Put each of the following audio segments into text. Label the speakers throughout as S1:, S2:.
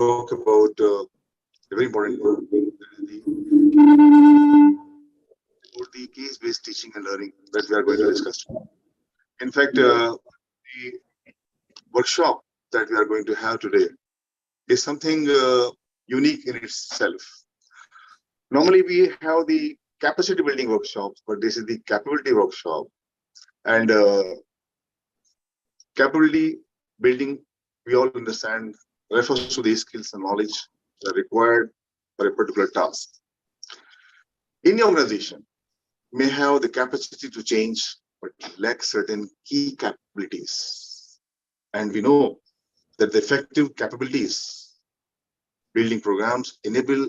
S1: talk about a very important thing, the case-based teaching and learning that we are going to discuss. In fact, the workshop that we are going to have today is something unique in itself. Normally, we have the capacity building workshops, but this is the capability workshop. And capability building, we all understand, refers to the skills and knowledge that are required for a particular task. Any organization may have the capacity to change, but lack certain key capabilities. And we know that the effective capabilities building programs enable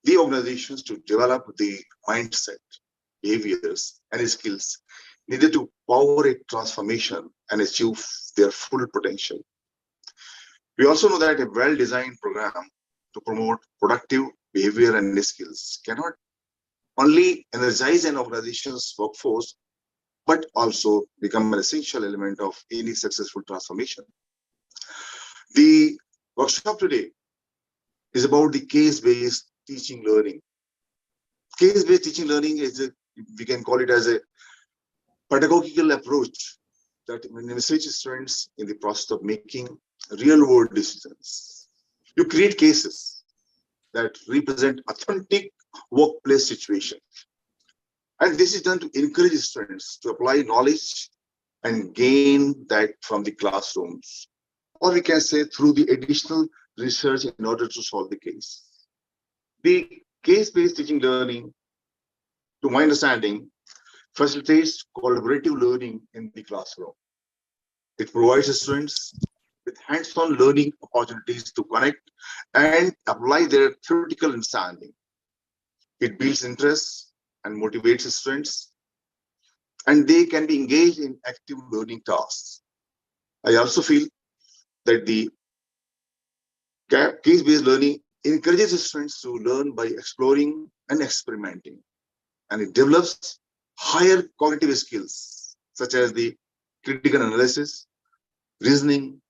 S1: the organizations to develop the mindset, behaviors, and skills needed to power a transformation and achieve their full potential. We also know that a well-designed program to promote productive behavior and skills cannot only energize an organization's workforce, but also become an essential element of any successful transformation. The workshop today is about the case-based teaching learning. Case-based teaching learning is we can call it as a pedagogical approach that envisages students in the process of making real-world decisions. You create cases that represent authentic workplace situations. And this is done to encourage students to apply knowledge and gain that from the classrooms. Or we can say through the additional research in order to solve the case. The case-based teaching learning, to my understanding, facilitates collaborative learning in the classroom. It provides students with hands-on learning opportunities to connect and apply their theoretical understanding. It builds interest and motivates students, and they can be engaged in active learning tasks. I also feel that the case-based learning encourages students to learn by exploring and experimenting, and it develops higher cognitive skills such as the critical analysis, reasoning,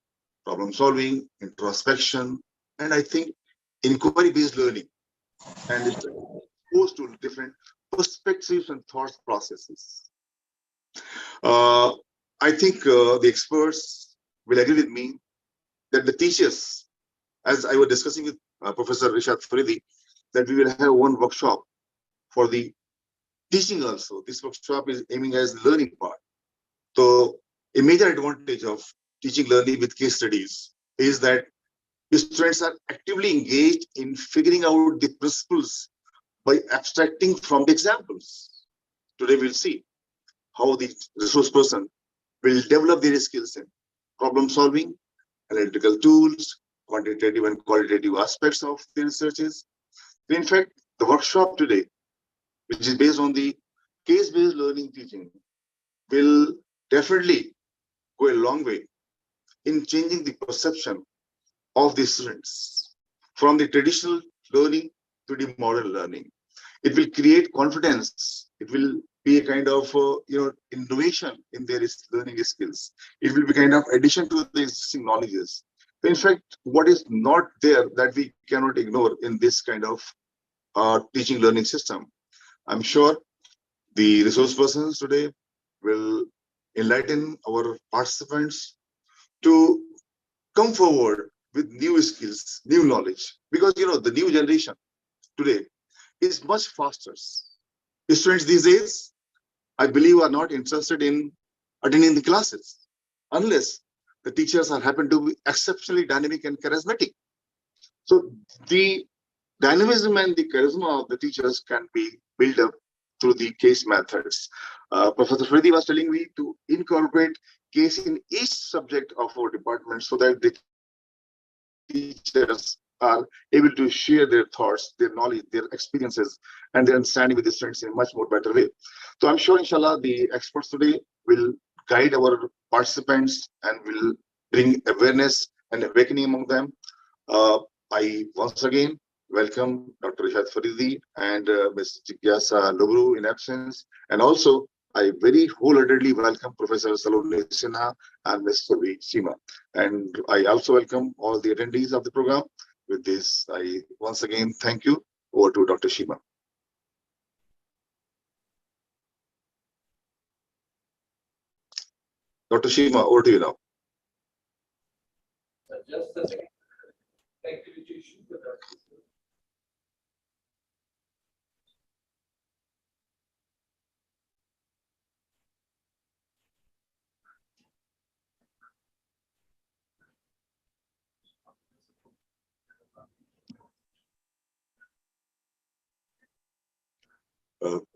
S1: problem solving, introspection, and I think inquiry-based learning, and it's exposed to different perspectives and thought processes. I think the experts will agree with me that the teachers, as I was discussing with Professor Rishad Faridi, that we will have one workshop for the teaching also. This workshop is aiming as the learning part. So a major advantage of teaching learning with case studies is that students are actively engaged in figuring out the principles by abstracting from the examples. Today we'll see how the resource person will develop their skills in problem solving, analytical tools, quantitative and qualitative aspects of the researches. In fact, the workshop today, which is based on the case-based learning teaching, will definitely go a long way in changing the perception of the students from the traditional learning to the modern learning. It will create confidence. It will be a kind of innovation in their learning skills. It will be kind of addition to the existing knowledges. In fact, what is not there that we cannot ignore in this kind of teaching learning system. I'm sure the resource persons today will enlighten our participants to come forward with new skills, new knowledge, because the new generation today is much faster. Students these days, I believe, are not interested in attending the classes unless the teachers happen to be exceptionally dynamic and charismatic. So the dynamism and the charisma of the teachers can be built up through the case methods. Professor Faridi was telling me to incorporate case in each subject of our department so that the teachers are able to share their thoughts, their knowledge, their experiences, and their understanding with the students in a much more better way. So I'm sure, inshallah, the experts today will guide our participants and will bring awareness and awakening among them. I once again welcome Dr. Rishad Faridi and Ms. Jigyasa Lobru in absence. And also, I very wholeheartedly welcome Professor Saloni Sinha and Ms. Savi Seema. And I also welcome all the attendees of the program. with this, I once again thank you. Over to Dr. Shima. Dr. Shima, over to you now.
S2: Just a second. Activity issue with us.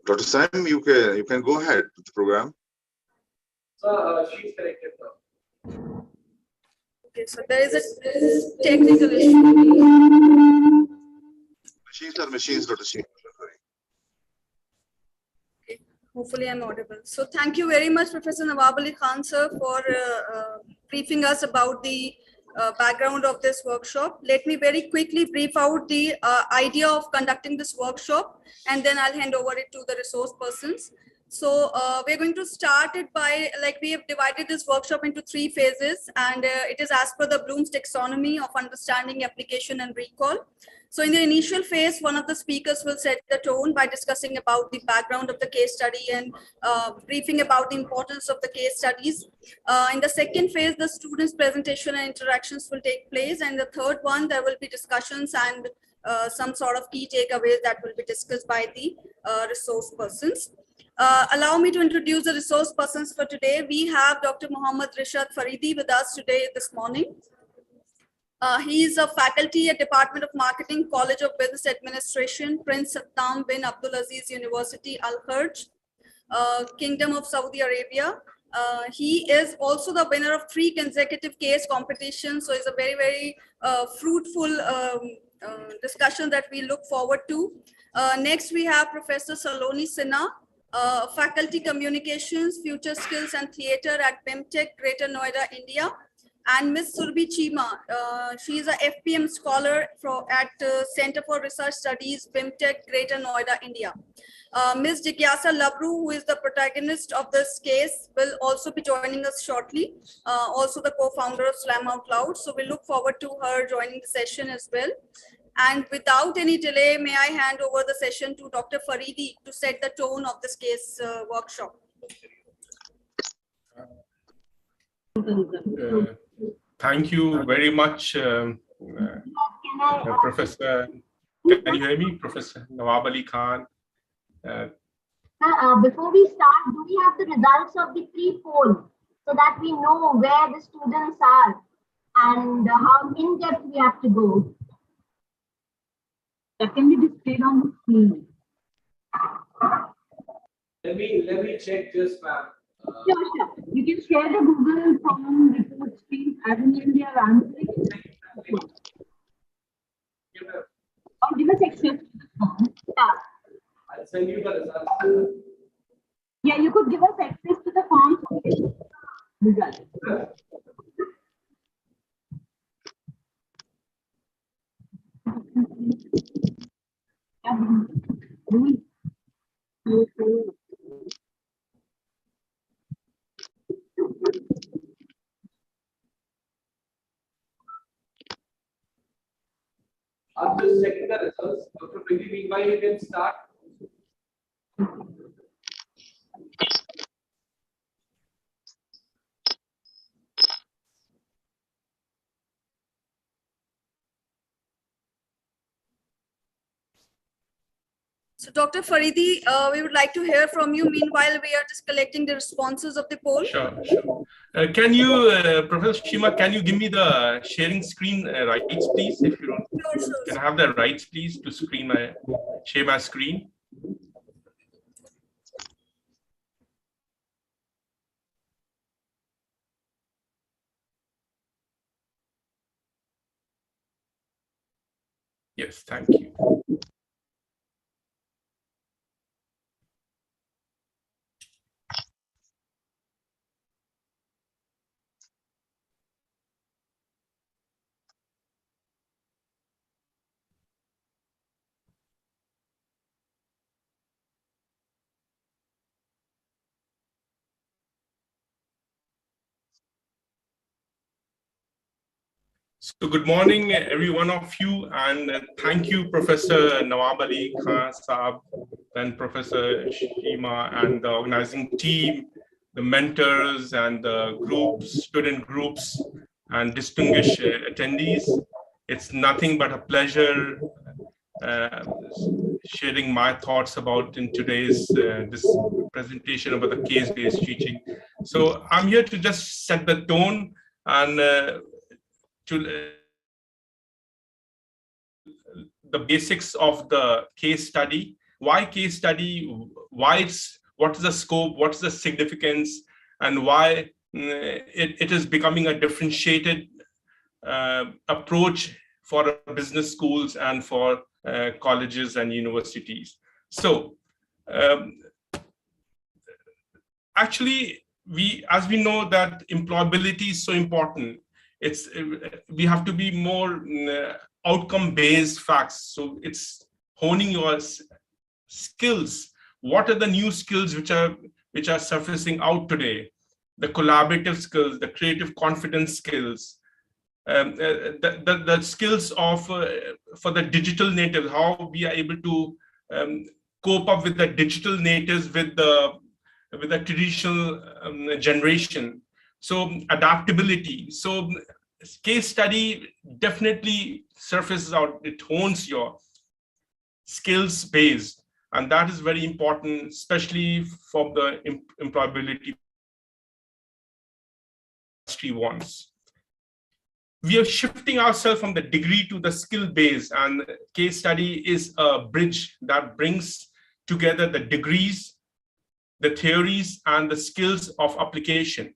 S1: Dr. Sam, you can go ahead with the program.
S2: She's connected now.
S3: Okay, so there is a technical issue.
S1: Machines, Dr. Shima.
S3: Okay, hopefully I'm audible. So thank you very much, Professor Nawab Ali Khan, sir, for briefing us about the background of this workshop. Let me very quickly brief out the idea of conducting this workshop, and then I'll hand over it to the resource persons. So we're going to start it by, like, we have divided this workshop into 3 phases, and it is as per the Bloom's taxonomy of understanding, application, and recall. So in the initial phase, one of the speakers will set the tone by discussing about the background of the case study and briefing about the importance of the case studies. In the second phase, the students' presentation and interactions will take place. And the third one, there will be discussions and some sort of key takeaways that will be discussed by the resource persons. Allow me to introduce the resource persons for today. We have Dr. Muhammad Rishad Faridi with us today this morning. He is a faculty at Department of Marketing, College of Business Administration, Prince Sattam bin Abdulaziz University, Al Kharj, Kingdom of Saudi Arabia. He is also the winner of 3 consecutive case competitions. So it's a very, very fruitful discussion that we look forward to. Next, we have Professor Saloni Sinha, Faculty Communications, Future Skills and Theatre at BIMTech, Greater Noida, India. And Ms. Surbhi Chima, she is a FPM scholar at Center for Research Studies, BIMTech, Greater Noida, India. Ms. Jigyasa Labru, who is the protagonist of this case, will also be joining us shortly, also the co-founder of Slam Out Loud. So we look forward to her joining the session as well. And without any delay, may I hand over the session to Dr. Faridi to set the tone of this case workshop.
S4: Thank you very much, Professor. Can you hear me, Professor Nawab Ali Khan?
S5: Before we start, do we have the results of the pre-poll so that we know where the students are and how in-depth we have to go? That can be displayed on the screen.
S2: Let me check this, ma'am.
S5: Sure. You can share the Google form report screen as in we are answering. Or give us access to the form. Yeah.
S2: I'll send you the results.
S5: Yeah, you could give us access to the form. Results.
S2: I'm just checking the results. Dr. Priti, meanwhile, you can start.
S3: So Dr. Faridi, we would like to hear from you. Meanwhile, we are just collecting the responses of the poll.
S4: Sure. Can you, Professor Shima, can you give me the sharing screen rights, please? If you don't,
S3: Sure.
S4: can I have the rights, please, to share my screen? Yes, thank you. So good morning, every one of you, and thank you, Professor Nawab Ali Khan Saab, and Professor Shima, and the organizing team, the mentors and the groups, student groups, and distinguished attendees. It's nothing but a pleasure sharing my thoughts about in today's this presentation about the case-based teaching. So I'm here to just set the tone and to the basics of the case study. Why case study? What is the scope? What is the significance? And why it is becoming a differentiated approach for business schools and for colleges and universities. So actually, as we know that employability is so important, we have to be more outcome-based facts. So it's honing your skills. What are the new skills which are surfacing out today? The collaborative skills, the creative confidence skills, the skills of for the digital natives, how we are able to cope up with the digital natives with the traditional generation. So adaptability. So case study definitely surfaces out, it hones your skills base, and that is very important, especially for the employability industry wants. We are shifting ourselves from the degree to the skill base, and case study is a bridge that brings together the degrees, the theories, and the skills of application.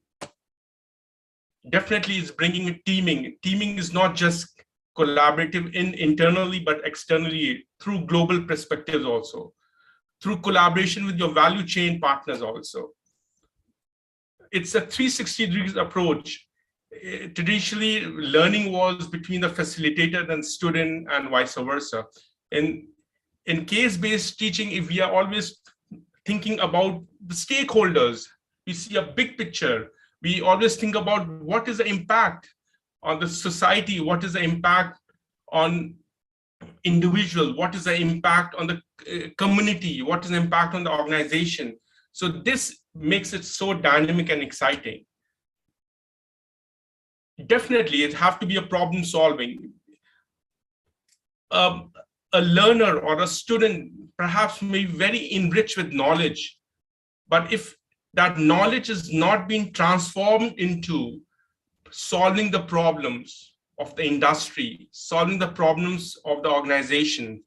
S4: Definitely is bringing in teaming. Teaming is not just collaborative internally, but externally through global perspectives also, through collaboration with your value chain partners also. It's a 360 degrees approach. Traditionally, learning was between the facilitator and student and vice versa. In case-based teaching, if we are always thinking about the stakeholders, we see a big picture. We always think about what is the impact on the society, what is the impact on individual, what is the impact on the community, what is the impact on the organization. So this makes it so dynamic and exciting. Definitely, it have to be a problem solving. A learner or a student perhaps may be very enriched with knowledge, but if that knowledge is not being transformed into solving the problems of the industry, solving the problems of the organization,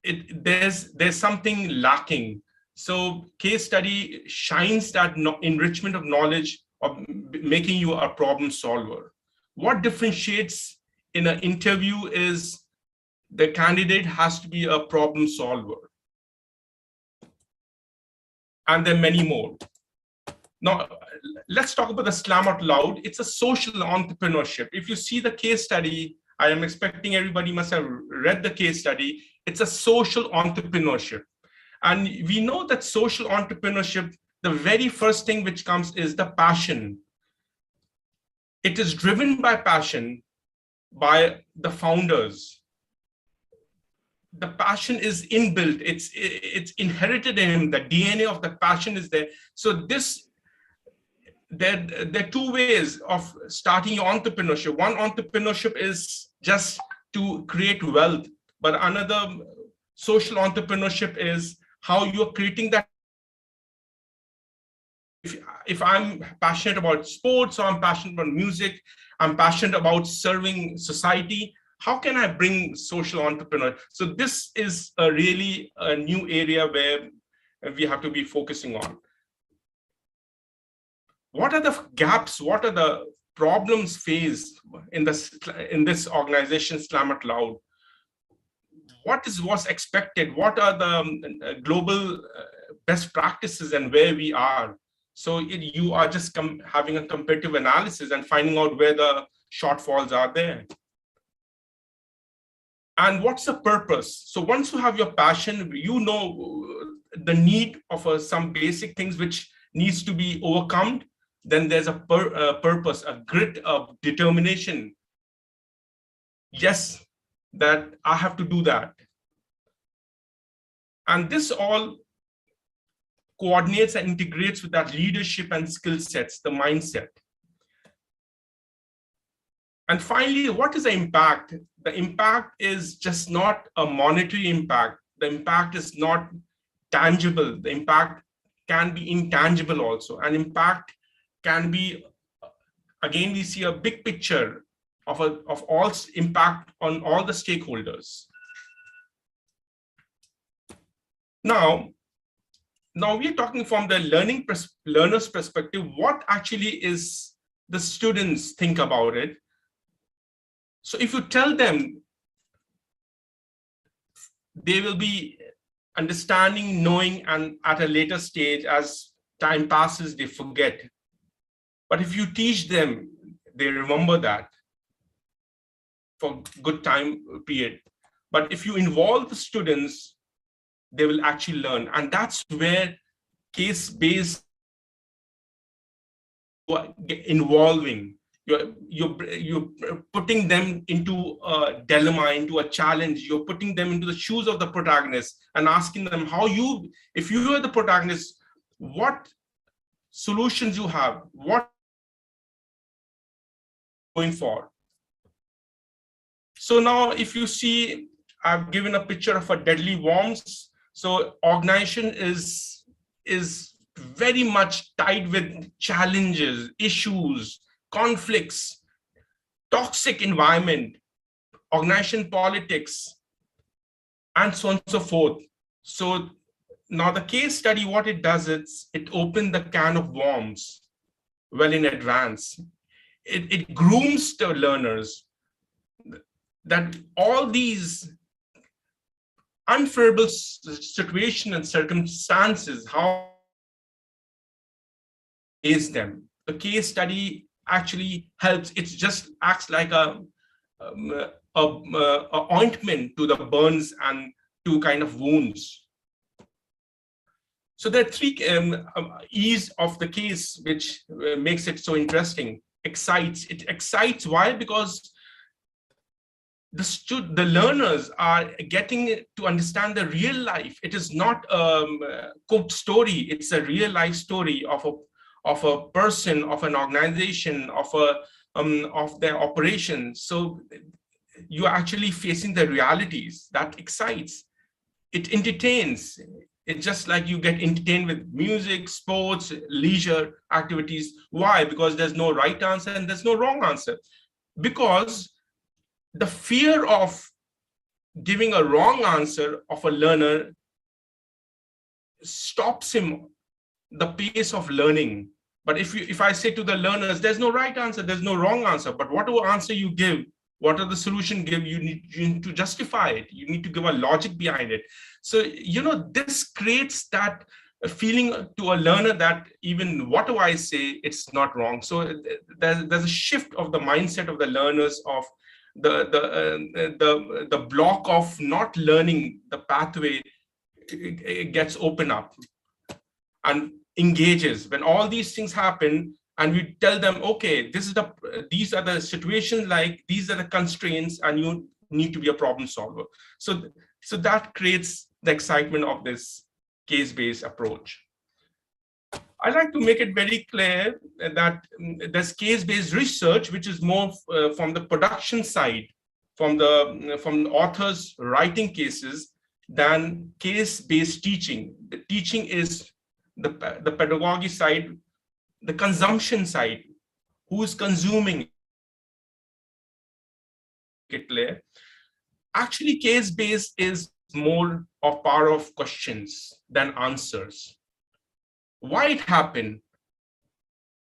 S4: there's something lacking. So case study shines that enrichment of knowledge of making you a problem solver. What differentiates in an interview is the candidate has to be a problem solver. And there are many more. Now, let's talk about the Slam Out Loud. It's a social entrepreneurship. If you see the case study, I am expecting everybody must have read the case study. It's a social entrepreneurship. And we know that social entrepreneurship, the very first thing which comes is the passion. It is driven by passion by the founders. The passion is inbuilt, it's inherited in him, the DNA of the passion is there. So there are two ways of starting your entrepreneurship. One entrepreneurship is just to create wealth, but another social entrepreneurship is how you're creating that. If I'm passionate about sports, or I'm passionate about music, I'm passionate about serving society, how can I bring social entrepreneur? So this is really a new area where we have to be focusing on. What are the gaps? What are the problems faced in this organization, Slam Out Loud? What's expected? What are the global best practices and where we are? So you are just having a comparative analysis and finding out where the shortfalls are there. And what's the purpose? So once you have your passion, you know the need of some basic things which needs to be overcome. Then there's a purpose, a grit, of determination yes, that I have to do that. And this all coordinates and integrates with that leadership and skill sets, the mindset. And finally, what is the impact? The impact is just not a monetary impact. The impact is not tangible. The impact can be intangible also. And impact can be, again, we see a big picture of all impact on all the stakeholders. Now we're talking from the learner's perspective, what actually is the students think about it. So if you tell them, they will be understanding, knowing, and at a later stage, as time passes, they forget. But if you teach them, they remember that for good time period. But if you involve the students, they will actually learn. And that's where case-based involving. You're putting them into a dilemma, into a challenge. You're putting them into the shoes of the protagonist and asking them how you, if you are the protagonist, what solutions you have, what going for. So now if you see, I've given a picture of a deadly worms. So organization is very much tied with challenges, issues, conflicts, toxic environment, organization politics, and so on and so forth. So now the case study, what it does is it opens the can of worms well in advance. It grooms the learners that all these unfavorable situations and circumstances, how is them. The case study actually helps. It just acts like a ointment to the burns and to kind of wounds. So there are three E's of the case, which makes it so interesting. Excites. It excites. Why? Because the learners are getting to understand the real life. It is not a cooked story. It's a real life story of a person, of an organization, of their operations. So you're actually facing the realities. That excites. It entertains. It's just like you get entertained with music, sports, leisure activities. Why? Because there's no right answer and there's no wrong answer. Because the fear of giving a wrong answer of a learner stops him the pace of learning. But if I say to the learners, there's no right answer, there's no wrong answer, but whatever answer you give, what are the solution give, you need to justify it. You need to give a logic behind it. So, this creates that feeling to a learner that even whatever I say, it's not wrong. So there's a shift of the mindset of the learners, of the block of not learning, the pathway, it gets open up and engages. When all these things happen and we tell them, okay, these are the situations, like these are the constraints, and you need to be a problem solver. So that creates the excitement of this case-based approach. I like to make it very clear that there's case-based research, which is more from the production side, from the authors writing cases, than case-based teaching. The teaching is the pedagogy side, the consumption side, who's consuming it clear. Actually, case-based is more of power of questions than answers. Why it happened,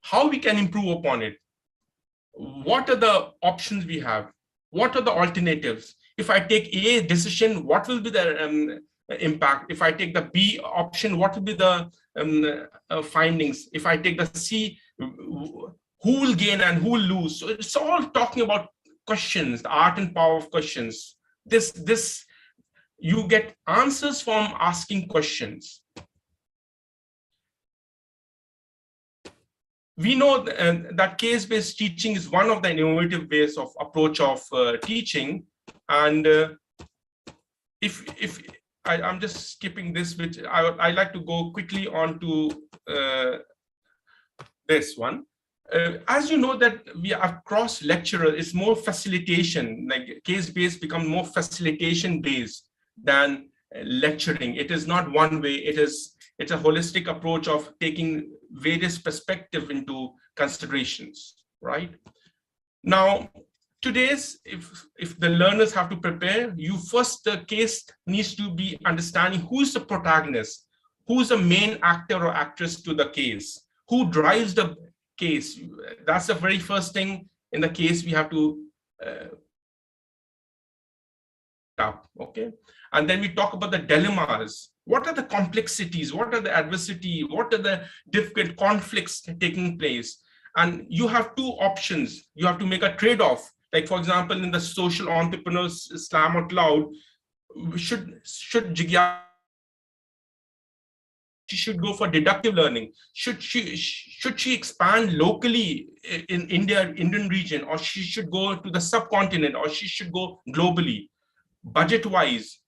S4: how we can improve upon it, what are the options we have, what are the alternatives. If I take A decision, what will be the impact? If I take the B option, what will be the findings? If I take the C, who will gain and who will lose? So it's all talking about questions, the art and power of questions. This you get answers from asking questions. we know that case-based teaching is one of the innovative ways of approach of teaching. And if I'm just skipping this, which I like to go quickly on to this one. As you know that we are cross lecturer, it's more facilitation, like case-based become more facilitation based than lecturing. It is not one way, it's a holistic approach of taking various perspectives into considerations, right? Now, today's, if the learners have to prepare, you first, the case needs to be understanding who's the protagonist, who's the main actor or actress to the case, who drives the case. That's the very first thing in the case we have to okay? And then we talk about the dilemmas. What are the complexities? What are the adversity? What are the difficult conflicts taking place? And you have two options. You have to make a trade-off. Like, for example, in the social entrepreneurs Slam Out Loud, should Jigyasa, she should go for deductive learning? Should she expand locally in Indian region, or she should go to the subcontinent, or she should go globally? Budget-wise,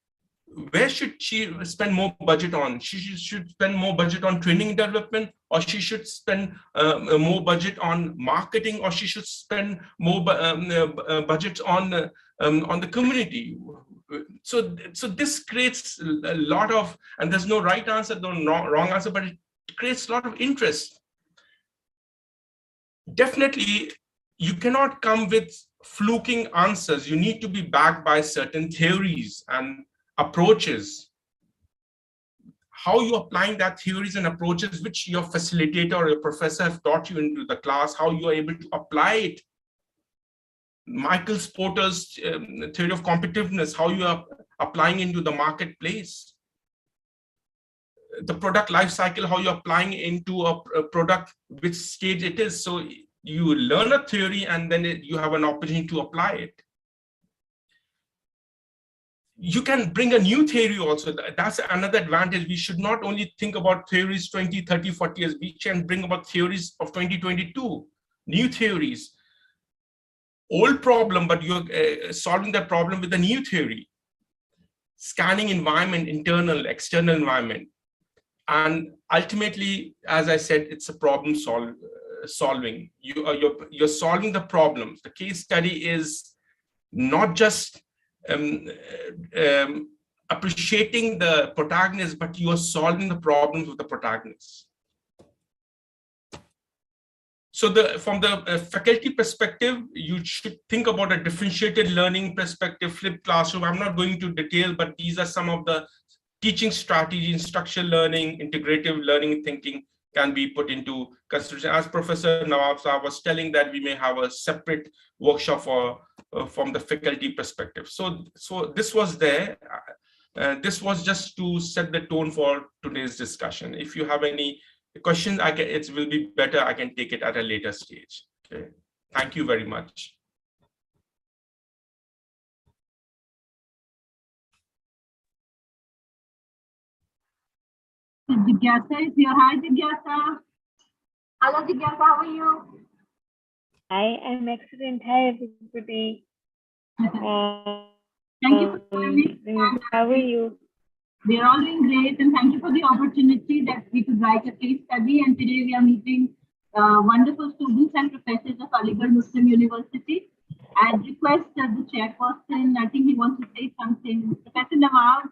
S4: where should she spend more budget on? She should spend more budget on training development, or she should spend more budget on marketing, or she should spend more budget on the community. So this creates a lot of, and there's no right answer, no wrong answer, but it creates a lot of interest. Definitely, you cannot come with fluking answers. You need to be backed by certain theories and approaches. How you applying that theories and approaches, which your facilitator or your professor have taught you into the class, how you are able to apply it. Michael Porter's theory of competitiveness, how you are applying into the marketplace. The product life cycle, how you're applying into a product, which stage it is. So you learn a theory and then you have an opportunity to apply it. You can bring a new theory also. That's another advantage. We should not only think about theories 20, 30, 40 years. We can bring about theories of 2022, new theories. Old problem, but you're solving that problem with a new theory. Scanning environment, internal, external environment. And ultimately, as I said, it's a problem solving. You're solving the problems. The case study is not just appreciating the protagonist, but you are solving the problems with the protagonist. So from the faculty perspective, you should think about a differentiated learning perspective, flipped classroom. I'm not going into detail, but these are some of the teaching strategies, structural learning, integrative learning thinking can be put into consideration. As Professor Nawab Saab was telling, that we may have a separate workshop for from the faculty perspective. So this was there. This was just to set the tone for today's discussion. If you have any questions, it will be better. I can take it at a later stage. Okay. Thank you very much.
S5: Jigyasa is here. Hi, Jigyasa. Hello, Jigyasa. How are you?
S6: I am excellent. Hi, everybody.
S5: Thank you for joining.
S6: How are you?
S5: We are all doing great, and thank you for the opportunity that we could write a case study. And today we are meeting wonderful students and professors of Aligarh Muslim University. I'd request the chairperson, I think he wants to say something. Professor Nawab.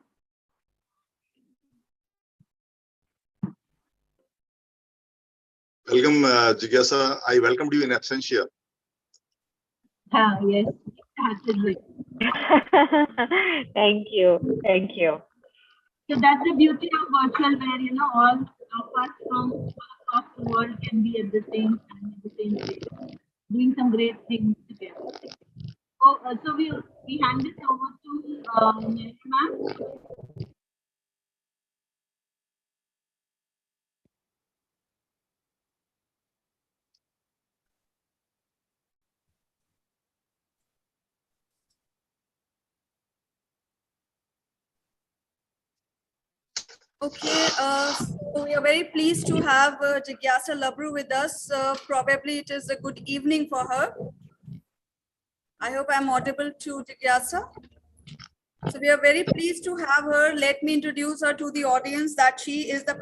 S1: Welcome, Jigyasa. I welcomed you in absentia.
S5: Yes, absolutely.
S6: Thank you. Thank you.
S5: So that's the beauty of virtual, where all of us from across the world can be at the same time, at the same place, doing some great things together. So we hand this over to ma'am.
S3: Okay, so we are very pleased to have Jigyasa Labru with us. Probably it is a good evening for her. I hope I'm audible to Jigyasa. So we are very pleased to have her. Let me introduce her to the audience that she is the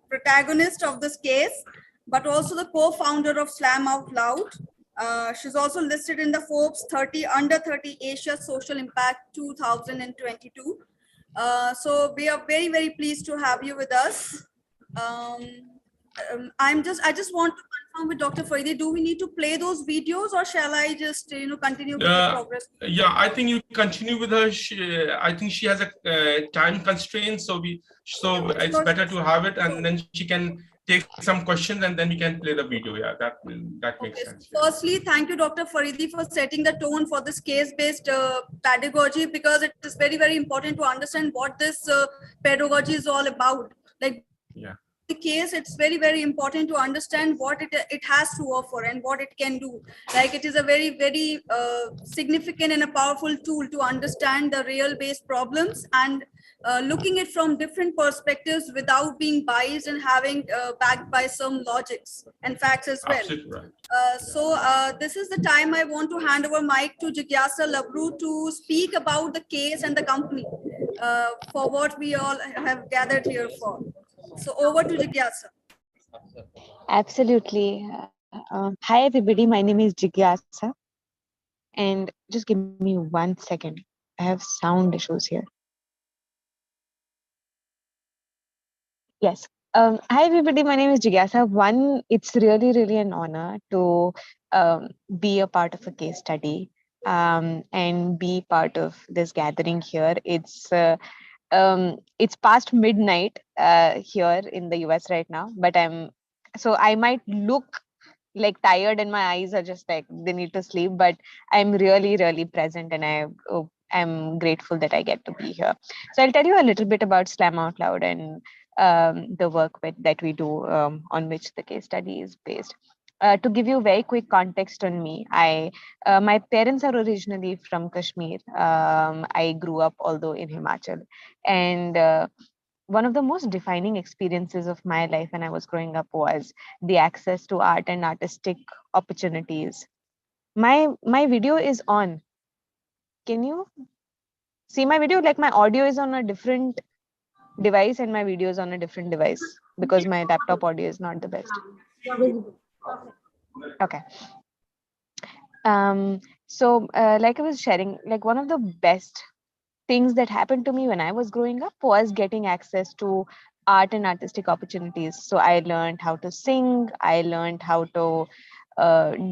S3: protagonist of this case, but also the co-founder of Slam Out Loud. She's also listed in the Forbes 30 Under 30 Asia Social Impact 2022. So we are very, very pleased to have you with us. I just want to confirm with Dr. Faridi, do we need to play those videos or shall I just, continue with the progress?
S4: Yeah, I think you continue with her. I think she has a time constraint, so it's better to have it, and then she can take some questions, and then we can play the video. Yeah, that makes sense.
S3: Firstly, thank you, Dr. Faridi, for setting the tone for this case-based pedagogy, because it is very, very important to understand what this pedagogy is all about. Like,
S4: yeah.
S3: The case, it's very, very important to understand what it has to offer and what it can do. Like, it is a very, very significant and a powerful tool to understand the real based problems and looking it from different perspectives without being biased and having backed by some logics and facts as well.
S4: Absolutely right.
S3: So this is the time I want to hand over mic to Jigyasa Labru to speak about the case and the company for what we all have gathered here for. So over to Jigyasa.
S6: Absolutely. Hi, everybody. My name is Jigyasa. And just give me 1 second. I have sound issues here. Yes. Hi, everybody. My name is Jigyasa. One, it's really, really an honor to be a part of a case study and be part of this gathering here. It's past midnight here in the US right now, but I might look like tired and my eyes are just like they need to sleep, but I'm really, really present and I'm grateful that I get to be here. So I'll tell you a little bit about Slam Out Loud and the work that we do on which the case study is based. To give you very quick context on me, my parents are originally from Kashmir. I grew up although in Himachal, and one of the most defining experiences of my life when I was growing up was the access to art and artistic opportunities. My video is on. Can you see my video? Like, my audio is on a different device and my video is on a different device because my laptop audio is not the best. Okay. So like I was sharing, like, one of the best things that happened to me when I was growing up was getting access to art and artistic opportunities. So I learned how to sing, I learned how to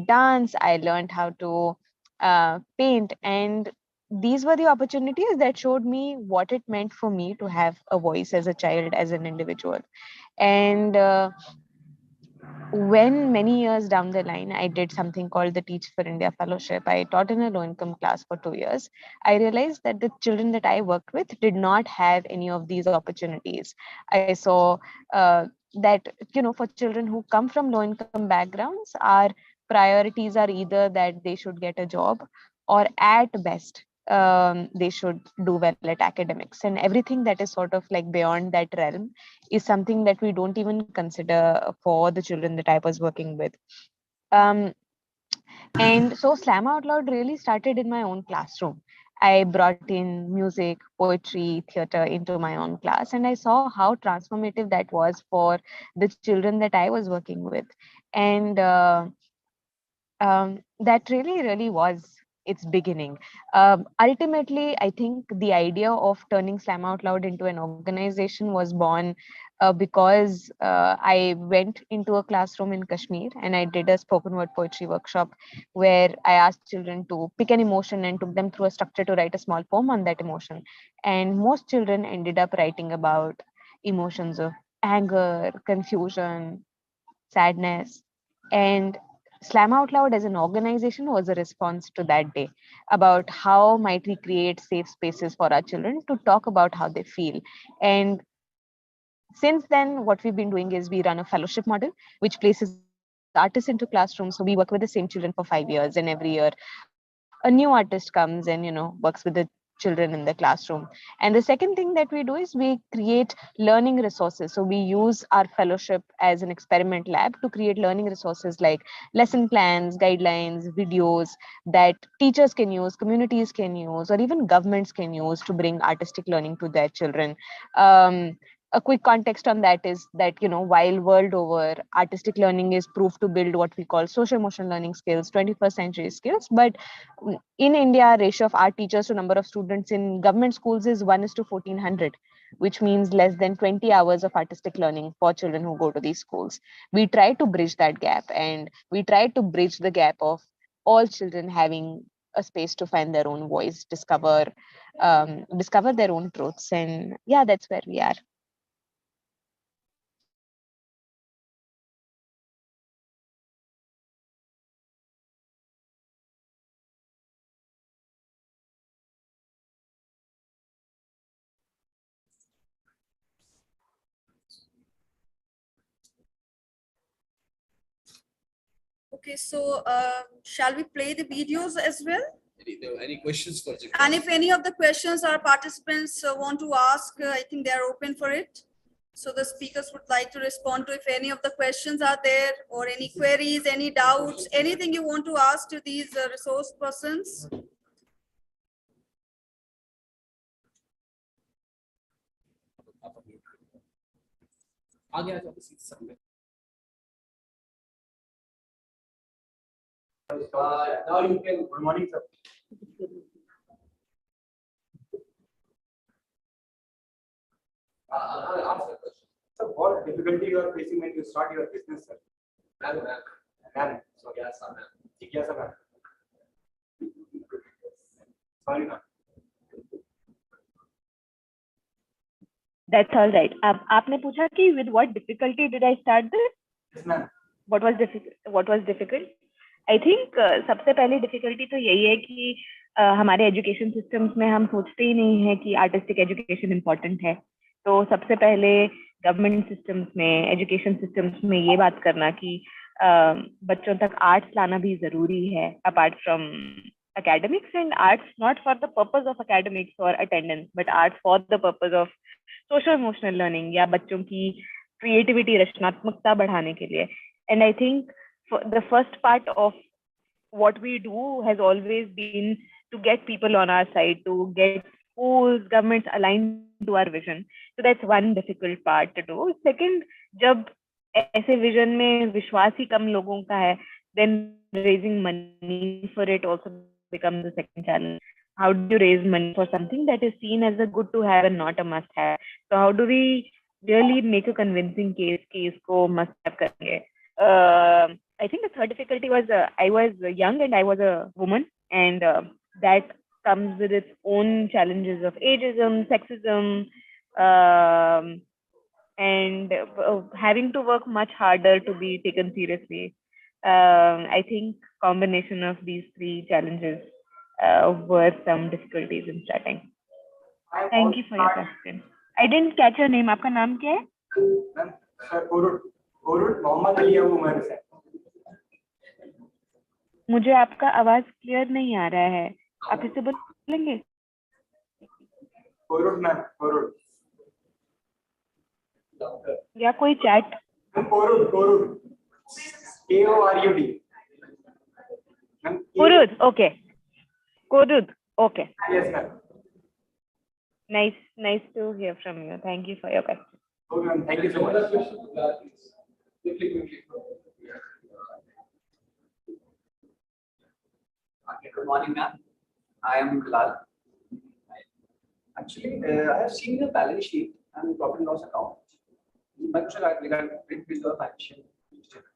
S6: dance, I learned how to paint, and these were the opportunities that showed me what it meant for me to have a voice as a child, as an individual. And when many years down the line, I did something called the Teach for India Fellowship. I taught in a low-income class for 2 years. I realized that the children that I worked with did not have any of these opportunities. I saw that, for children who come from low-income backgrounds, our priorities are either that they should get a job or at best, they should do well at academics, and everything that is sort of like beyond that realm is something that we don't even consider for the children that I was working with. And so Slam Out Loud really started in my own classroom. I brought in music, poetry, theater into my own class, and I saw how transformative that was for the children that I was working with. And that really, really was its beginning. Ultimately, I think the idea of turning Slam Out Loud into an organization was born because I went into a classroom in Kashmir and I did a spoken word poetry workshop where I asked children to pick an emotion and took them through a structure to write a small poem on that emotion. And most children ended up writing about emotions of anger, confusion, sadness. And Slam Out Loud as an organization was a response to that day about how might we create safe spaces for our children to talk about how they feel. And since then, what we've been doing is we run a fellowship model, which places artists into classrooms. So we work with the same children for 5 years, and every year a new artist comes and works with the children in the classroom. And the second thing that we do is we create learning resources. So we use our fellowship as an experiment lab to create learning resources like lesson plans, guidelines, videos that teachers can use, communities can use, or even governments can use to bring artistic learning to their children. A quick context on that is that, while world over artistic learning is proved to build what we call social emotional learning skills, 21st century skills, but in India, ratio of art teachers to number of students in government schools is 1:1400, which means less than 20 hours of artistic learning for children who go to these schools. We try to bridge that gap, and we try to bridge the gap of all children having a space to find their own voice, discover their own truths. And yeah, that's where we are.
S3: Okay, so shall we play the videos as well?
S2: Any questions for Jignesh?
S3: And if any of the questions our participants want to ask, I think they are open for it. So the speakers would like to respond to if any of the questions are there, or any queries, any doubts, anything you want to ask to these resource persons.
S2: Now you can. Good morning, sir. I'll ask the question. So, what difficulty you are facing when you start your business, sir? Man. So, yes, sir. Yes, sir. Sorry, ma'am.
S7: That's all right. आपने पूछा कि with what difficulty did I start this?
S2: Yes, ma'am.
S7: What was difficult? I think सबसे पहली difficulty तो यही है कि हमारे education systems में हम सोचते ही नहीं है कि artistic education important है. तो सबसे पहले government systems में, education systems में ये बात करना कि बच्चों तक arts लाना भी जरूरी है apart from academics, and arts not for the purpose of academics or attendance, but arts for the purpose of social emotional learning या बच्चों की creativity, रचनात्मकता बढ़ाने के लिए. And I think the first part of what we do has always been to get people on our side, to get schools, governments aligned to our vision. So that's one difficult part to do. Second, जब ऐसे vision में विश्वास ही कम लोगों का है, then raising money for it also becomes the second challenge. How do you raise money for something that is seen as a good to have and not a must have? So how do we really make a convincing case कि इसको must have करेंगे? I think the third difficulty was I was young and I was a woman, and that comes with its own challenges of ageism, sexism, and having to work much harder to be taken seriously. I think combination of these three challenges were some difficulties in starting. Thank you for your question. I didn't catch your name. आपका नाम क्या है?
S2: Ma'am, sir, Urut Mohammad Ali Abu Umar, sir.
S7: मुझे आपका आवाज clear नहीं आ रहा है. आप इसे बोलेंगे?
S2: Urut, ma'am. Urut.
S7: या कोई chat?
S2: Urut. K-O-R-U-D.
S7: Kurud, okay. Kurud, okay.
S2: Yes, ma'am.
S7: Nice to hear from you. Thank you for your question.
S2: Okay, ma'am. Thank you so much.
S8: Good morning, ma'am. I am Bilal. Actually, I have seen the balance sheet and profit and loss account. My question is your financial statement.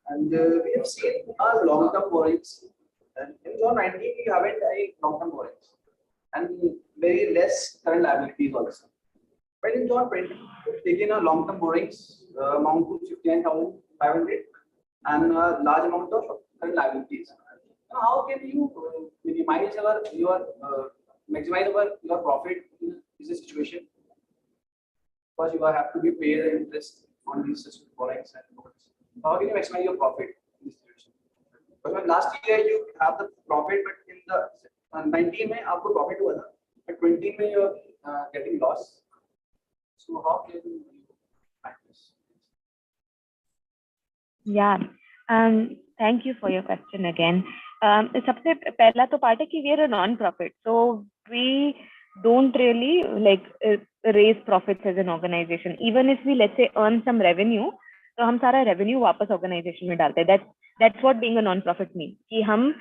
S8: And we have seen our long-term borrowings. And in 2019, we haven't any long-term borrowings, and very less current liabilities also. But in 2020, we've taken a long-term borrowings amount to 59,500 and a large amount of current liabilities. Now, how can you minimize maximize your profit in this situation? Because you have to be paid the interest on these borrowings and loans. How can you maximize your profit in this situation? Because last year you have the profit, but in the 19 में आपको profit हुआ था, but 20 में you're getting loss. So how can you find this?
S7: Yeah, thank you for your question again. सबसे पहला तो part है कि we are a non-profit, so we don't really like raise profits as an organization. Even if we let's say earn some revenue, तो हम सारा revenue वापस organization में डालते हैं. That's what being a non-profit means. कि हम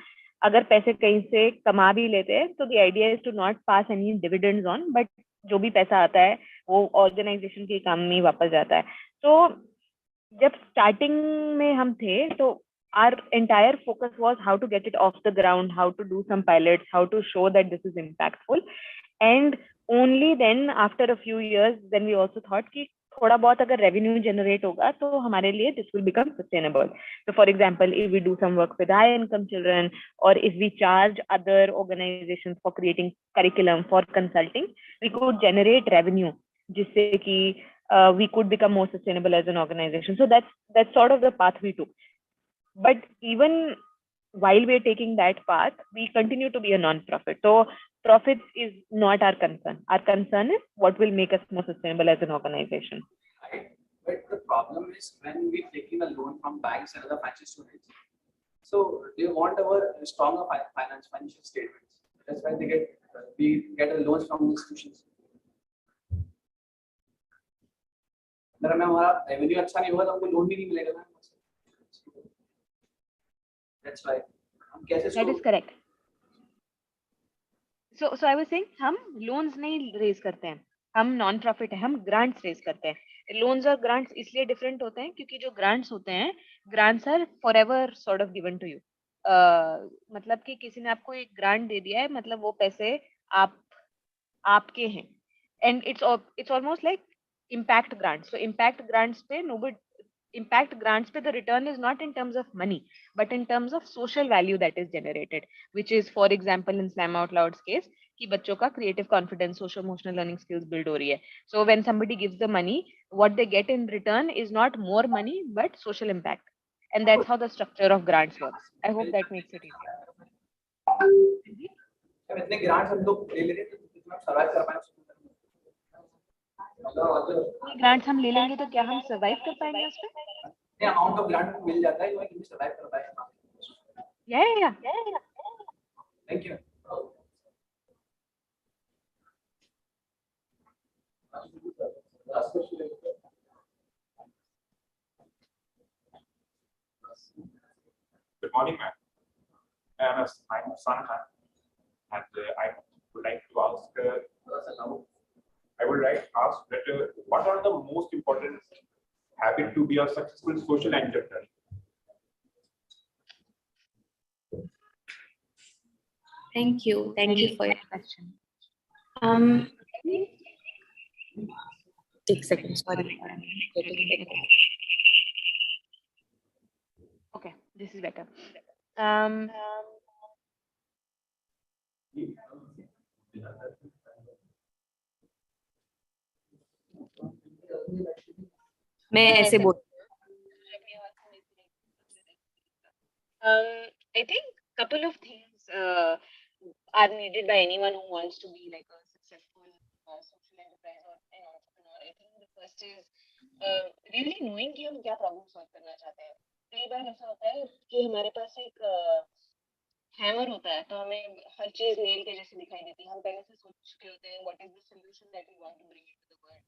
S7: अगर पैसे कहीं से कमा भी लेते हैं, तो the idea is to not pass any dividends on, but जो भी पैसा आता है वो organization के काम में वापस जाता है. So जब starting में हम थे, तो our entire focus was how to get it off the ground, how to do some pilots, how to show that this is impactful. And only then after a few years, then we also thought कि थोड़ा बहुत अगर revenue generate होगा तो हमारे लिए this will become sustainable. So for example, if we do some work with high income children, or if we charge other organizations for creating curriculum for consulting, we could generate revenue जिससे कि we could become more sustainable as an organization. So that's sort of the path we took. But even while we're taking that path, we continue to be a non-profit. So profits is not our concern. Our concern is what will make us more sustainable as an organization.
S8: Right? But the problem is when we're taking a loan from banks and other financial institutions, so they want our stronger financial statements. That's why we get loans from institutions. अगर हमें हमारा revenue अच्छा नहीं होगा तो हमको loan भी नहीं मिलेगा ना. That's why हम कैसे
S7: That is correct. So I was saying हम loans नहीं raise करते हैं, हम non-profit है, हम grants raise करते हैं. Loans और grants इसलिए different होते हैं क्योंकि जो grants होते हैं, grants are forever sort of given to you. मतलब कि किसी ने आपको एक grant दे दिया है, मतलब वो पैसे आपके हैं. And it's almost like impact grants. So impact grants pe the return is not in terms of money, but in terms of social value that is generated, which is, for example, in Slam Out Loud's case, कि बच्चों का creative confidence, social emotional learning skills build हो रही है. So when somebody gives the money, what they get in return is not more money, but social impact. And that's how the structure of grants works. I hope that makes it easier.
S8: अब इतने grants हम लोग ले लेते हैं तो कितना survive कर पाएंगे?
S7: ग्रांट्स हम ले लेंगे तो क्या हम सर्वाइव कर पाएंगे उस पे?
S8: ये अमाउंट ऑफ ग्रांट मिल जाता है जो कि सर्वाइव कर पाएगा.
S7: Yeah.
S8: Thank you. Last question.
S9: Good morning, ma'am. I'm Sana Khan, and I would like to ask. I would like to ask that what are the most important habits to be a successful social entrepreneur?
S10: Thank you for your question. Take a second, sorry.
S7: Okay, this is better.
S10: मैं ऐसे बोल
S6: I think couple of things are needed by anyone who wants to be like a successful social enterprise or an entrepreneur. I think the first is really knowing कि हम क्या problem solve करना चाहते हैं. कई बार ऐसा होता है कि हमारे पास एक हैमर होता है तो हमें हर चीज नेल के जैसे दिखाई देती है. हम पहले से सोच चुके होते हैं what is the solution that we want to bring into the world.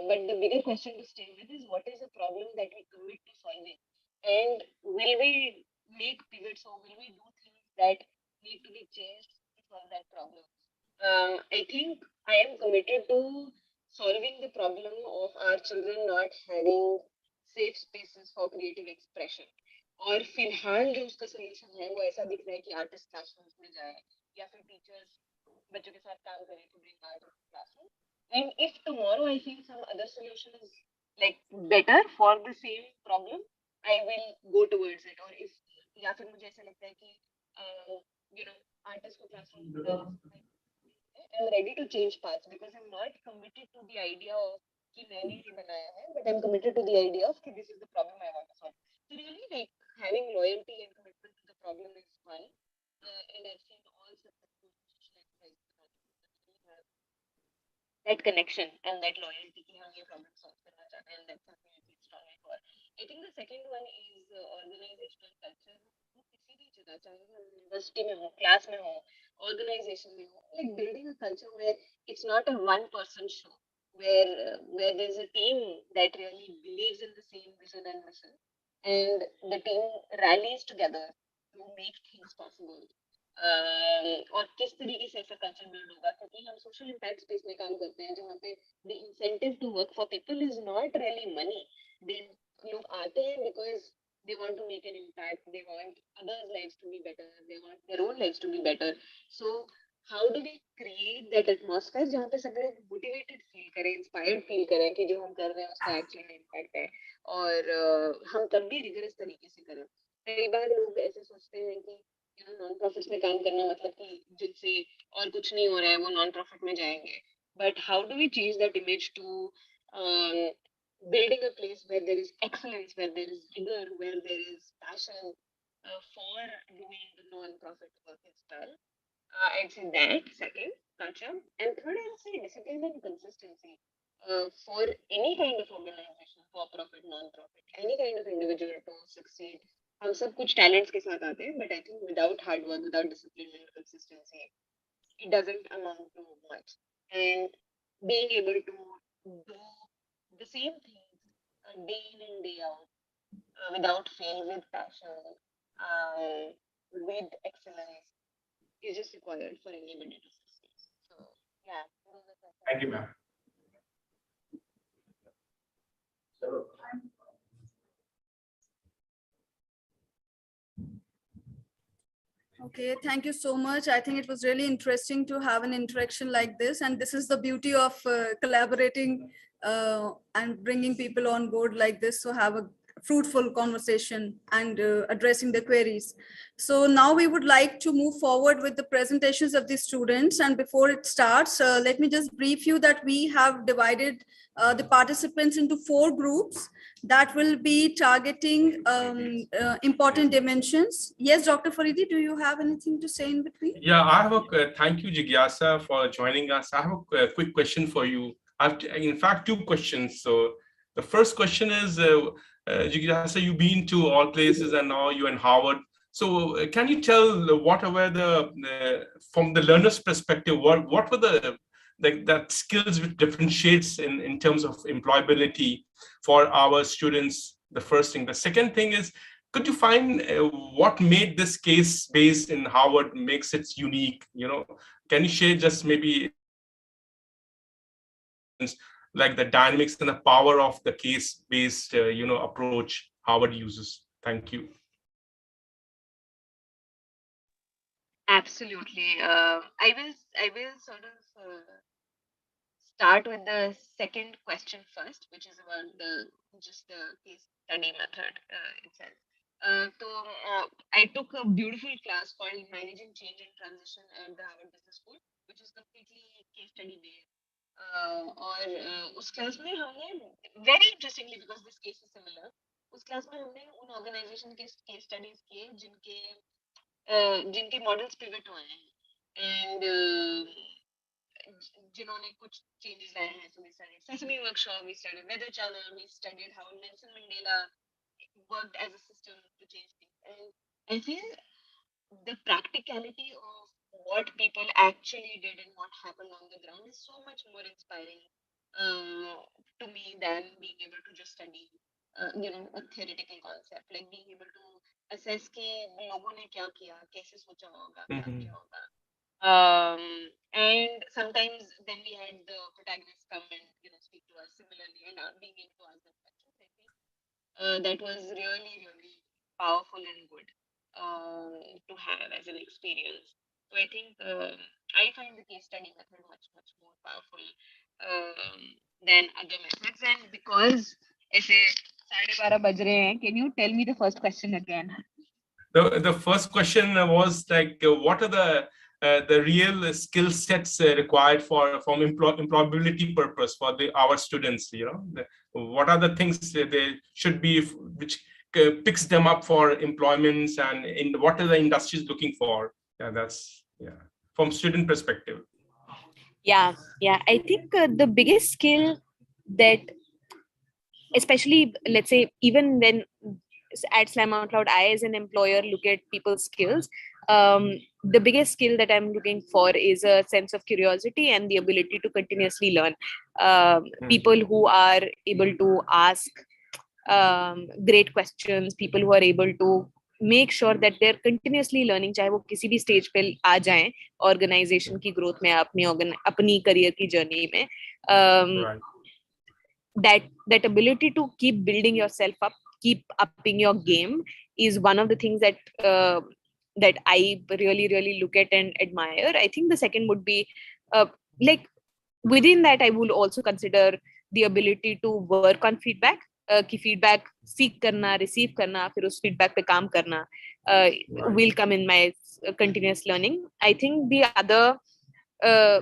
S6: But the bigger question to stay with is what is the problem that we commit to solving, and will we make pivots or will we do things that need to be changed to solve that problem? I think I am committed to solving the problem of our children not having safe spaces for creative expression. और फिलहाल जो उसका solution है वो ऐसा दिख रहा है कि आर्टिस्ट क्लासरूम्स में जाए या फिर टीचर्स बच्चों के साथ काम करें to bring art into classroom. And if tomorrow I think some other solution is like better for the same problem, I will go towards it. Or if या फिर मुझे ऐसा लगता है कि artist को classroom I'm ready to change paths because I'm not committed to the idea of कि मैंने ये बनाया है, but I'm committed to the idea of कि this is the problem I want to solve. So really having loyalty and commitment to the problem is fun, and I've seen all successful that connection and that loyalty कि हम ये problem solve करना चाहते हैं, and that's something we feel strongly for. I think the second one is organizational culture. किसी भी जगह, चाहे वो university में हो, class में हो, organization में हो, like building a culture where it's not a one-person show, where there's a team that really believes in the same vision and mission, and the team rallies together to make things possible. और किस तरीके से ऐसा culture build होगा, क्योंकि हम social impact space में काम करते हैं जहाँ पे the incentive to work for people is not really money. लोग आते हैं because they want to make an impact, they want others' lives to be better, they want their own lives to be better. So how do we create that atmosphere जहाँ पे सब लोग motivated feel करें, inspired feel करें कि जो हम कर रहे हैं उसका actually impact है, और हम तब भी rigorous तरीके से करें. कई बार लोग ऐसे सोचते हैं कि नॉन प्रॉफिट में काम करना मतलब कि जिनसे और कुछ नहीं हो रहा है वो नॉन प्रॉफिट में जाएंगे. But how do we change that image to building a place where there is excellence, where there is vigor, where there is passion for doing the non-profit work as well. I'd say that second, culture, and third, I'd say discipline and consistency for any kind of organization, for-profit, non-profit, any kind of individual to succeed. हम सब कुछ talents के साथ आते हैं, but I think without hard work, without discipline and consistency, it doesn't amount to much. And being able to do the same things day in and day out without fail, with passion, with excellence is just required for anybody to succeed. So yeah.
S9: Thank you, ma'am.
S3: Okay, thank you so much. I think it was really interesting to have an interaction like this, and this is the beauty of collaborating and bringing people on board like this, so have a fruitful conversation and addressing the queries. So now we would like to move forward with the presentations of the students, and before it starts, let me just brief you that we have divided the participants into 4 groups that will be targeting important dimensions. Yes, Dr. Faridi, do you have anything to say in between?
S4: Yeah, I have a thank you, Jigyasa, for joining us. I have a quick question for you. I have in fact 2 questions. So the first question is, Jigyasa, you've been to all places and now you're in Harvard. So can you tell what were from the learner's perspective, what were that skills which differentiates in terms of employability for our students? The first thing. The second thing is, could you find what made this case based in Harvard makes it unique? Can you share just maybe like the dynamics and the power of the case-based approach Harvard uses? Thank you.
S6: Absolutely. I will sort of start with the second question first, which is about the case study method itself. So I took a beautiful class called Managing Change and Transition at the Harvard Business School, which is completely case study based. और उस class में हमने very interestingly, because this case is similar, उस class में हमने उन organisation के case studies किए जिनके मॉडल्स पिवट हुए हैं एंड जिन्होंने कुछ चेंजेस लाए हैं. So we studied Sesame Workshop, we studied Weather Channel, we studied how Nelson Mandela worked as a system to change things. And I feel the practicality of what people actually did and what happened on the ground is so much more inspiring to me than being able to just study a theoretical concept, like being able to assess कि लोगों ने क्या किया, कैसे सोचा होगा, क्या किया होगा. And sometimes then we had the protagonists come and speak to us similarly, and being able to ask them questions. I think that was really, really powerful and good to have as an experience. So I think I find the case study method much, much more powerful than other methods. And because ऐसे 12:30 बज रहे हैं, can you tell me the first question again?
S4: The first question was like, what are the real skill sets required from employability purpose for our students? What are the things they should be, which picks them up for employments, and what are the industries looking for? That's from student perspective.
S10: Yeah, I think the biggest skill that, especially let's say, even when at Slam Out Loud, I as an employer look at people's skills. The biggest skill that I'm looking for is a sense of curiosity and the ability to continuously learn. People who are able to ask great questions, people who are able to make sure that they're continuously learning, चाहे वो किसी भी stage पे आ जाएं organisation की growth में, अपनी career की जर्नी में,
S4: Right.
S10: that ability to keep building yourself up, keep upping your game, is one of the things that I really look at and admire. I think the second would be, like, within that I will also consider the ability to work on feedback, कि feedback seek करना, receive करना, फिर उस feedback पे काम करना, will come in my continuous learning. I think the other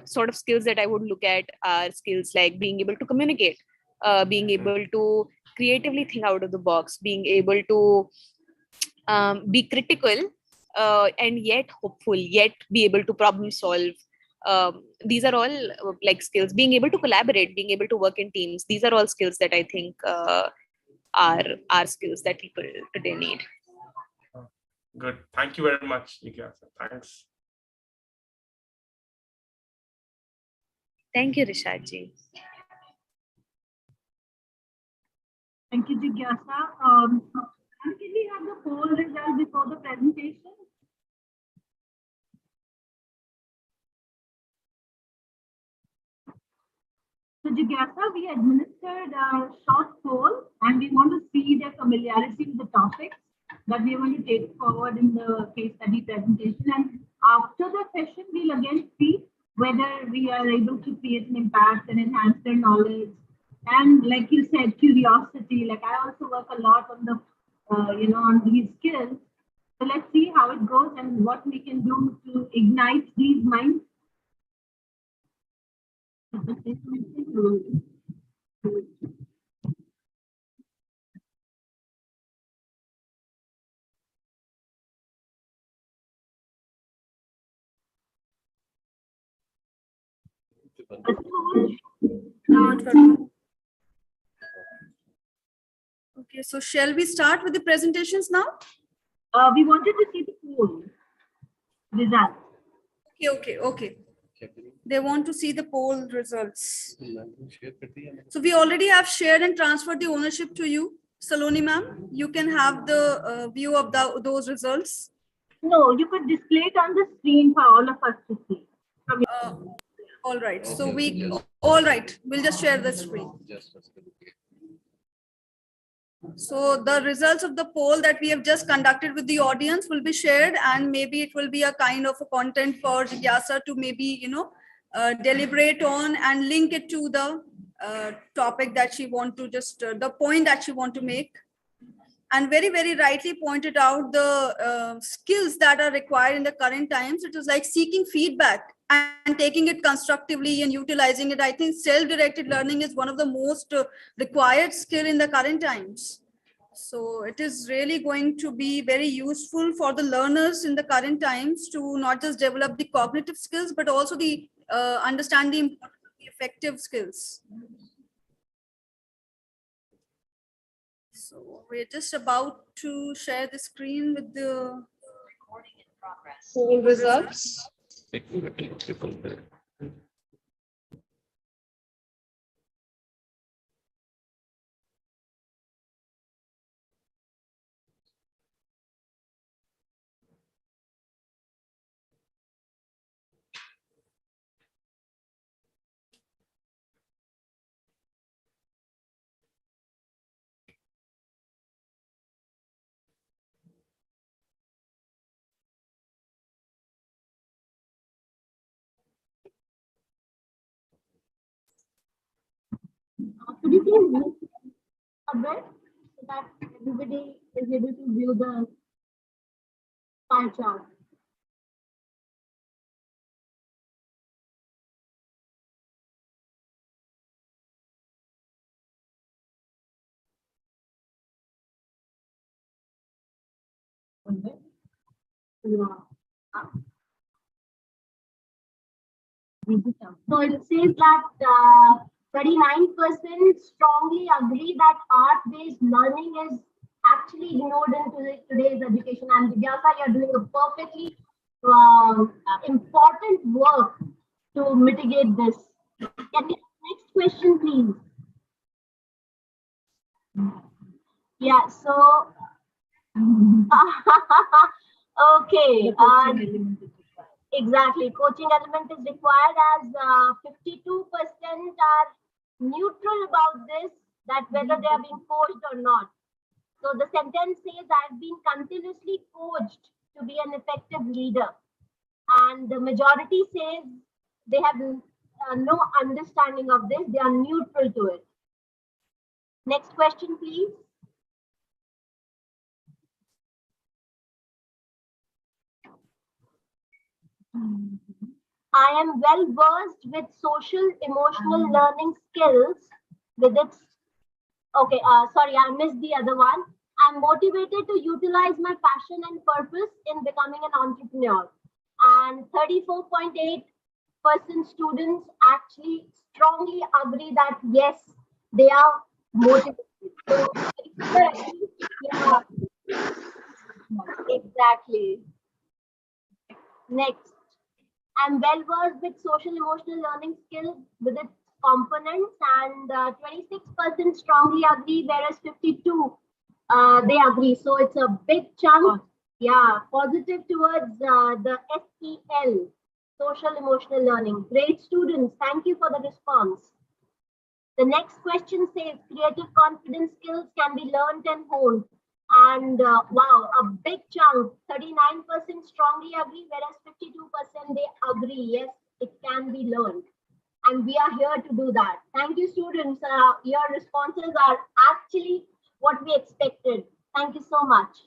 S10: sort of skills that I would look at are skills like being able to communicate, being able to creatively think out of the box, being able to be critical, and yet hopeful, yet be able to problem solve. These are all like skills. Being able to collaborate, being able to work in teams. These are all skills that I think are skills that people today need.
S4: Good. Thank you very much, Jigyasa. Thanks.
S10: Thank you, Rishad ji.
S5: Thank you, Jigyasa. And can we have the poll result before the presentation? So, Jigyasa, we administered a short poll and we want to see their familiarity with the topics that we are going to take forward in the case study presentation. And after the session, we'll again see whether we are able to create an impact and enhance their knowledge. And like you said, curiosity, like I also work a lot on the, on these skills. So let's see how it goes and what we can do to ignite these minds.
S3: Okay, so shall we start with the presentations now?
S5: We wanted to see the poll results.
S3: Okay. They want to see the poll results. So we already have shared and transferred the ownership to you, Saloni ma'am. You can have the view of those results.
S5: No, you could display it on the screen for all of us to see.
S3: All right. So we'll just share the screen. So the results of the poll that we have just conducted with the audience will be shared, and maybe it will be a kind of a content for Jigyasa to maybe, deliberate on and link it to the topic that she want to the point that she want to make. And very, very rightly pointed out the skills that are required in the current times. It is like seeking feedback and taking it constructively and utilizing it. I think self-directed learning is one of the most required skill in the current times. So it is really going to be very useful for the learners in the current times to not just develop the cognitive skills, but also the understand the effective skills. So we're just about to share the screen with the poll results.
S5: Could you please move a bit so that everybody is able to view the pie chart? Yeah.
S11: So it says that 39% strongly agree that art-based learning is actually ignored in today's education. And Jigyasa, you're doing a perfectly important work to mitigate this. Can we have next question, please? Yeah, so okay. Exactly. Coaching element is required as 52% are neutral about this, that whether they are being coached or not. So the sentence says, I've been continuously coached to be an effective leader. And the majority says they have no understanding of this. They are neutral to it. Next question, please. I am well versed with social emotional learning skills with its, okay, sorry, I missed the other one. I'm motivated to utilize my passion and purpose in becoming an entrepreneur. And 34.8% students actually strongly agree that yes, they are motivated. So, yeah, exactly. Next. I'm well versed with social emotional learning skills with its components, and 26% strongly agree, whereas 52 they agree. So it's a big chunk. Yeah, positive towards the SEL, social emotional learning. Great students, thank you for the response. The next question says creative confidence skills can be learned and honed. And wow, a big chunk, 39% strongly agree, whereas 52% they agree, yes, it can be learned. And we are here to do that. Thank you, students. Your responses are actually what we expected. Thank you so much.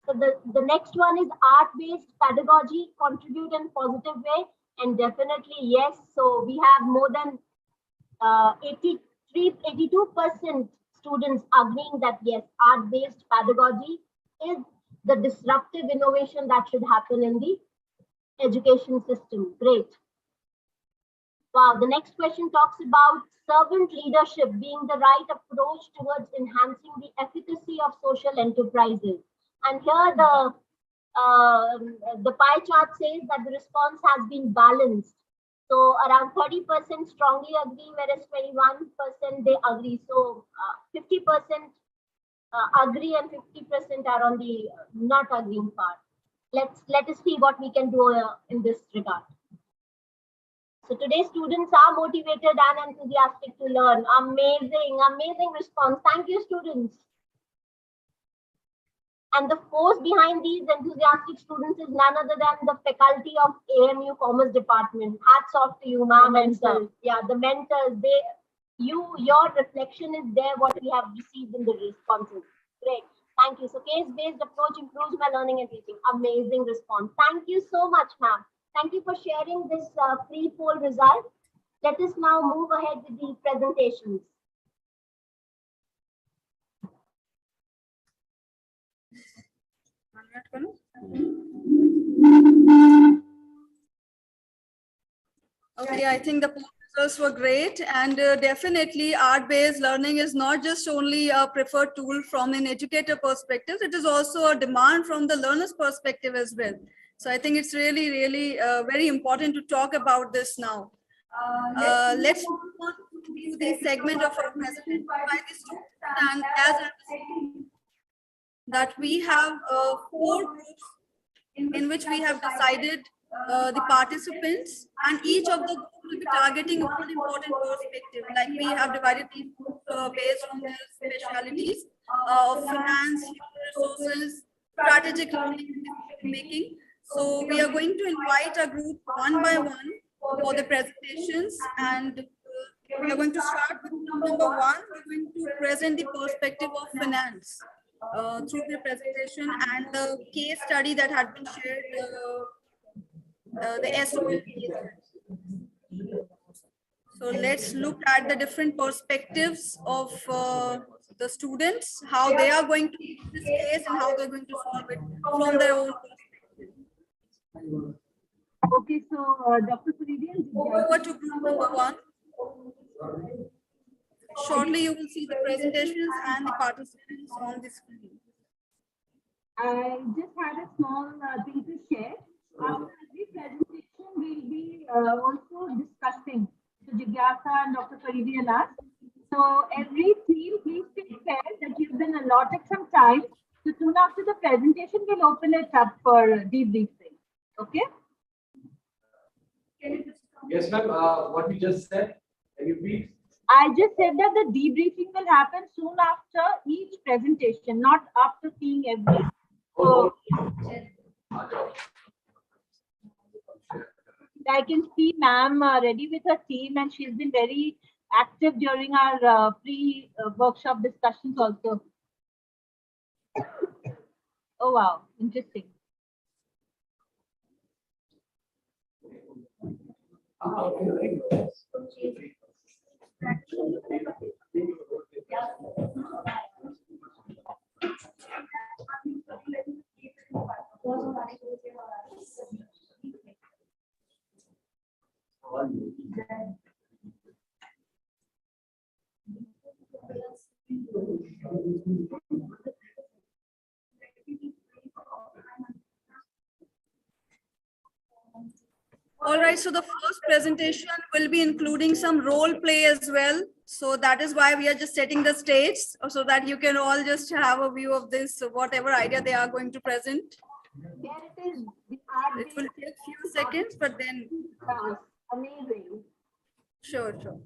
S11: So the next one is art-based pedagogy, contribute in positive way, and definitely yes. So we have more than 82% students agreeing that yes, art-based pedagogy is the disruptive innovation that should happen in the education system. Great. Wow, the next question talks about servant leadership being the right approach towards enhancing the efficacy of social enterprises. And here the pie chart says that the response has been balanced. So around 30% strongly agree, whereas 21% they agree. So 50% agree and 50% are on the not agreeing part. Let us see what we can do in this regard. So today students are motivated and enthusiastic to learn. Amazing, amazing response. Thank you, students. And the force behind these enthusiastic students is none other than the faculty of AMU Commerce Department. Hats off to you, ma'am and sir. Yeah, the mentors, your reflection is there, what we have received in the responses. Great, thank you. So case-based approach improves my learning and teaching. Amazing response. Thank you so much, ma'am. Thank you for sharing this free poll result. Let us now move ahead with the presentations.
S3: Okay, I think the poll results were great, and definitely art-based learning is not just only a preferred tool from an educator perspective, it is also a demand from the learner's perspective as well. So I think it's really, really very important to talk about this now. Let's move on to the segment of our presentation by the students, and as I was saying, that we have 4 groups in which we have decided the participants, and each of the groups will be targeting one important perspective. Like we have divided these groups based on their specialities of finance, human resources, strategic learning, and decision making. So we are going to invite a group one by one for the presentations, and we are going to start with group number 1. We're going to present the perspective of finance through the presentation and the case study that had been shared, the SOL case. So let's look at the different perspectives of the students, how they are going to use this case and how they're going to solve it from their own perspective.
S5: Okay, so Dr. Suridi and
S3: over to group number 1. Shortly, you will see the presentations and the participants on the screen.
S5: I just had a small thing to share. After every presentation, we'll be also discussing. So Jigyasa and Dr. Faridi and us. So every team, please take care that you've been allotted some time. So soon after the presentation, we'll open it up for debriefing. Okay?
S8: Yes, ma'am. What you just said, can you please?
S5: I just said that the debriefing will happen soon after each presentation, not after seeing every. So, I can see ma'am ready with her team, and she's been very active during our pre-workshop discussions also. Oh wow, interesting.
S3: All right, so the first presentation will be including some role play as well. So that is why we are just setting the stage so that you can all just have a view of this, whatever idea they are going to present.
S5: There it is.
S3: It will take a few seconds, but then.
S5: Amazing.
S3: Sure, sure.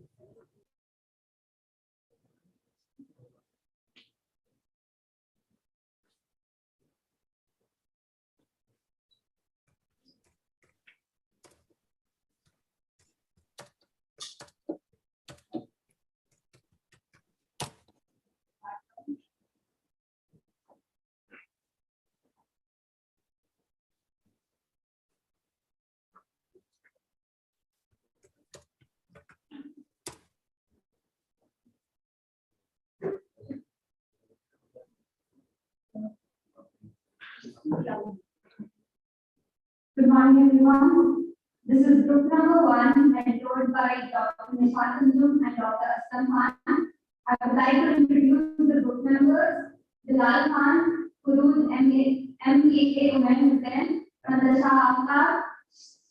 S12: Good morning, everyone. This is group number 1, mentored by Dr. Nishat Anjum and Dr. Aslam Khan. I would like to introduce the group members: Bilal Khan, Kuruj MAA Women 10, Natasha Aftab,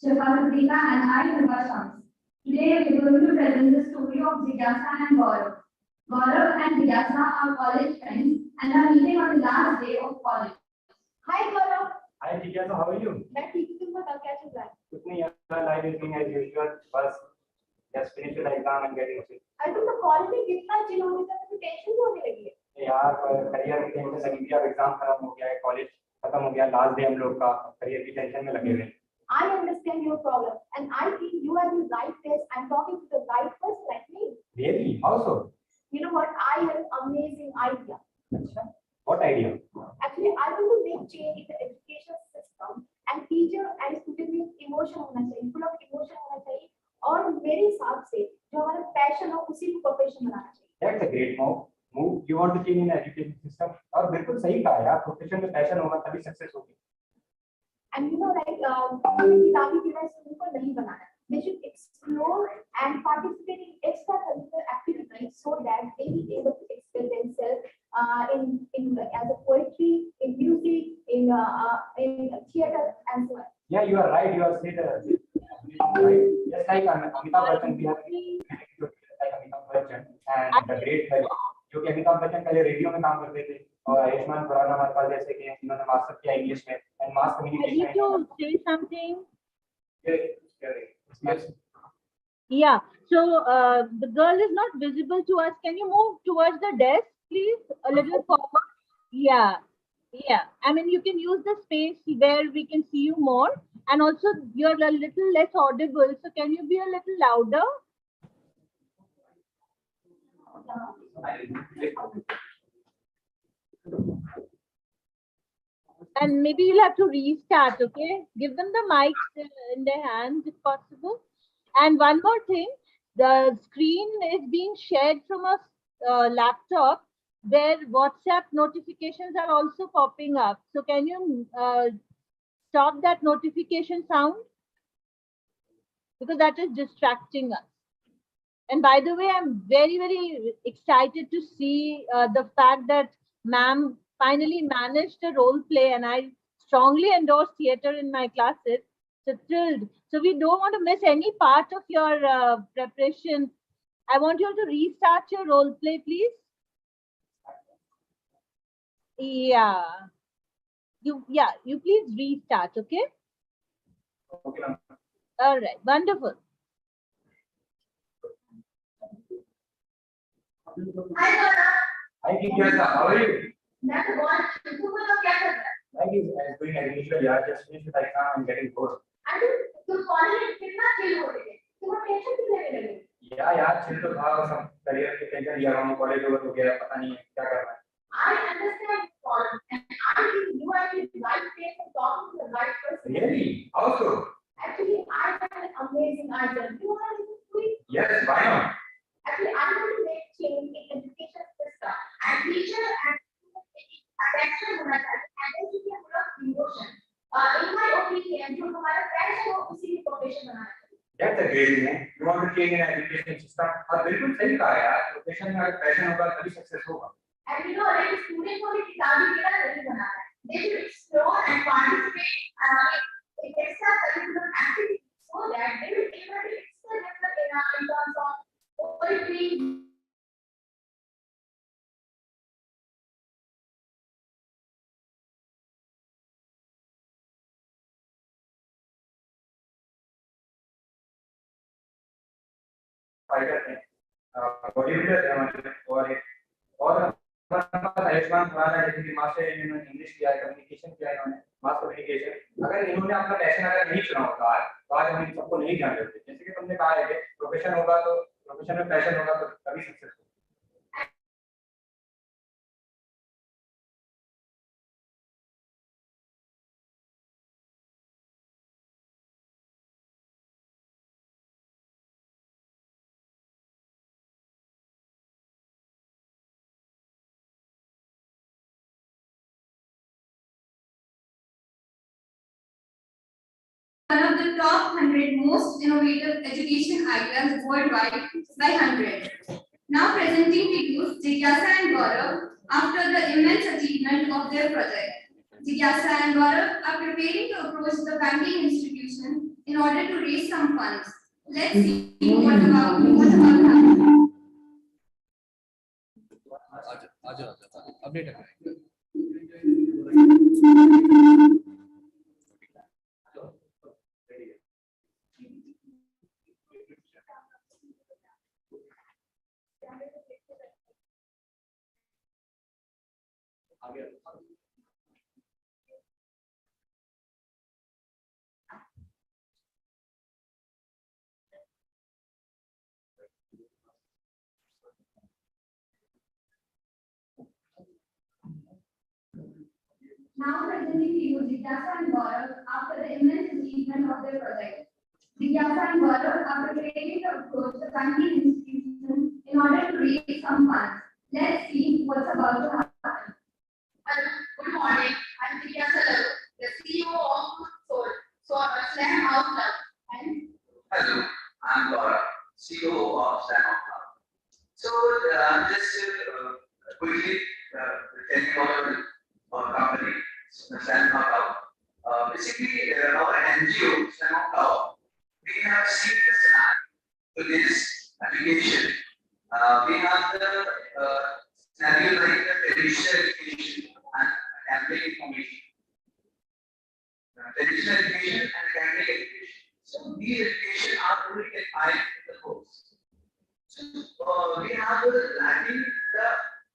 S12: Shifa Siddiqa, and I, Nirva Shams. Today, we are going to present the story of Jigyasa and Gaurav. Gaurav and Jigyasa are college friends and are meeting on the last day of college. Hi, Gaurav.
S9: Hi, Jigyasa, how are you?
S12: मैं ठीक हूँ, तुम बताओ क्या चल रहा है?
S9: कुछ नहीं यार, life is going as usual. बस just finished the exam and getting sick.
S12: अरे तुम तो कॉलेज में कितना चिल हो गया, तुम्हें टेंशन होने लगी है?
S9: यार करियर की टेंशन लगी थी, अब एग्जाम खत्म हो गया है, कॉलेज खत्म हो गया, लास्ट डे हम लोग का, करियर की टेंशन में लगे हुए हैं.
S12: I understand your problem, and I think you are the right place. I'm talking to the right person like me.
S9: Really? How so?
S12: You know what? I have an amazing idea.
S9: What idea?
S12: Actually, I want to make change in the education system, and teacher and student में emotion होना चाहिए, full of emotion होना चाहिए, और मेरे हिसाब से जो हमारा passion हो उसी को profession बनाना चाहिए.
S9: That's a great move. You want to change in the education system? और बिल्कुल सही कहा यार, प्रोफेशन में पैशन होगा तभी सक्सेस होगी.
S12: And you know, like, किताबी की तरह student को नहीं बनाना. They should explore and participate in extracurricular activities so that they be able to express themselves in as a poetry, in music, in theater, and so on.
S9: Yeah, you are right. You are said right. Just like Amitabh Bachchan, we have like Amitabh Bachchan and the great जो कि अमिताभ बच्चन पहले radio में काम करते थे और आयुष्मान खुराना हमारे पास जैसे कि इन्होंने मास्टर किया इंग्लिश में and mass communication.
S5: I need to say something.
S9: Yes.
S5: Yeah. So the girl is not visible to us. Can you move towards the desk, please? A little forward. Yeah. Yeah. I mean, you can use the space where we can see you more. And also, you're a little less audible. So can you be a little louder? And maybe you'll have to restart, okay? Give them the mics in their hands if possible. And one more thing, the screen is being shared from a laptop where WhatsApp notifications are also popping up. So can you stop that notification sound? because that is distracting us. And by the way, I'm very, very excited to see the fact that ma'am finally managed a role play, and I strongly endorse theater in my classes. So thrilled. So we don't want to miss any part of your preparation. I want you all to restart your role play, please. Yeah. You please restart, okay?
S9: Okay, ma'am.
S5: All right, wonderful.
S9: Hi, Jigyasa, how are you?
S12: मैं तो बहुत तू बोलो क्या कर रहा है?
S9: Like is doing as usual, yeah, just finished with exam and getting bored.
S12: अरे तू कॉलेज में कितना चिल हो रही है? तुम्हें टेंशन क्यों लेने लगी?
S9: यार चिल तो था बस हम करियर की टेंशन लिया हम कॉलेज ओवर हो गया पता नहीं है क्या करना है.
S12: I understand problem and I think you are the right place to talk to the right person.
S9: Really? How so?
S12: Actually, I have an amazing idea. You want to listen to it?
S9: Yes, why not?
S12: Actually, I'm going to make change in education system and teacher and attention होना चाहिए. Attention के मतलब emotion. In my opinion, जो हमारा passion हो उसी की profession बनाना चाहिए.
S9: That's a great thing. You want to change an education system? और बिल्कुल सही कहा यार. Profession में अगर passion होगा तभी success होगा.
S12: And you know, like students को भी किताबी केला नहीं बनाना है. They should explore and participate in extracurricular activities so that they will be able to excel in terms of poetry.
S9: Fighter थे बॉडी बिल्डर थे हमारे और आयुष्मान खुराना जैसे कि मास्टर इन्होंने इंग्लिश किया है कम्युनिकेशन किया है इन्होंने मास कम्युनिकेशन अगर इन्होंने अपना पैशन अगर नहीं चुना होता तो आज हम इन सबको नहीं जान रहे थे जैसे कि तुमने कहा है कि प्रोफेशन होगा तो प्रोफेशन में पैशन होगा तो तभी सक्सेस होगा.
S13: One of the top 100 most innovative education ideas worldwide by 100. Now presenting to you Jigyasa and Gaurav after the immense achievement of their project. Jigyasa and Gaurav are preparing to approach the banking institution in order to raise some funds. Let's see what about to happen.
S2: Update
S12: Now presenting to you Jigyasa and Gaurav after the immense achievement of their project. Jigyasa and Gaurav are preparing to approach the banking institution in order to raise some funds. Let's see what's about to happen. Hello, good morning. I'm Jigyasa Laru, the CEO of Slam House Club. And
S14: hello, I'm Gaurav, CEO of Slam House Club. So just quickly tell you about our company, Slam House Club. Basically, our NGO, Slam House Club, we have seen the scenario to this application. We have the scenario like the traditional education and academic information. Traditional education and academic education. So these education are fully combined in the course. So we have lacking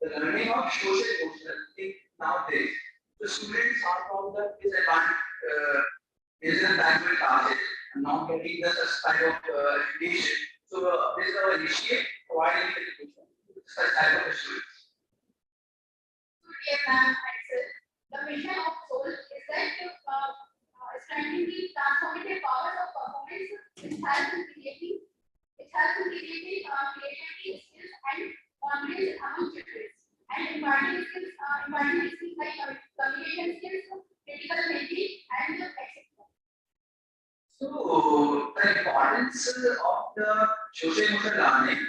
S14: the learning of social emotional thing nowadays. The students are from the disadvantaged classes and not getting the such type of education. So this is our initiative providing education to such type of students.
S12: Dear ma'am, the mission of Soul is that strengthening the transformative powers of performance, which helps in creating creativity skills and confidence among children, and imparting skills like communication skills, critical thinking, and etc.
S14: So the importance of the social emotional learning,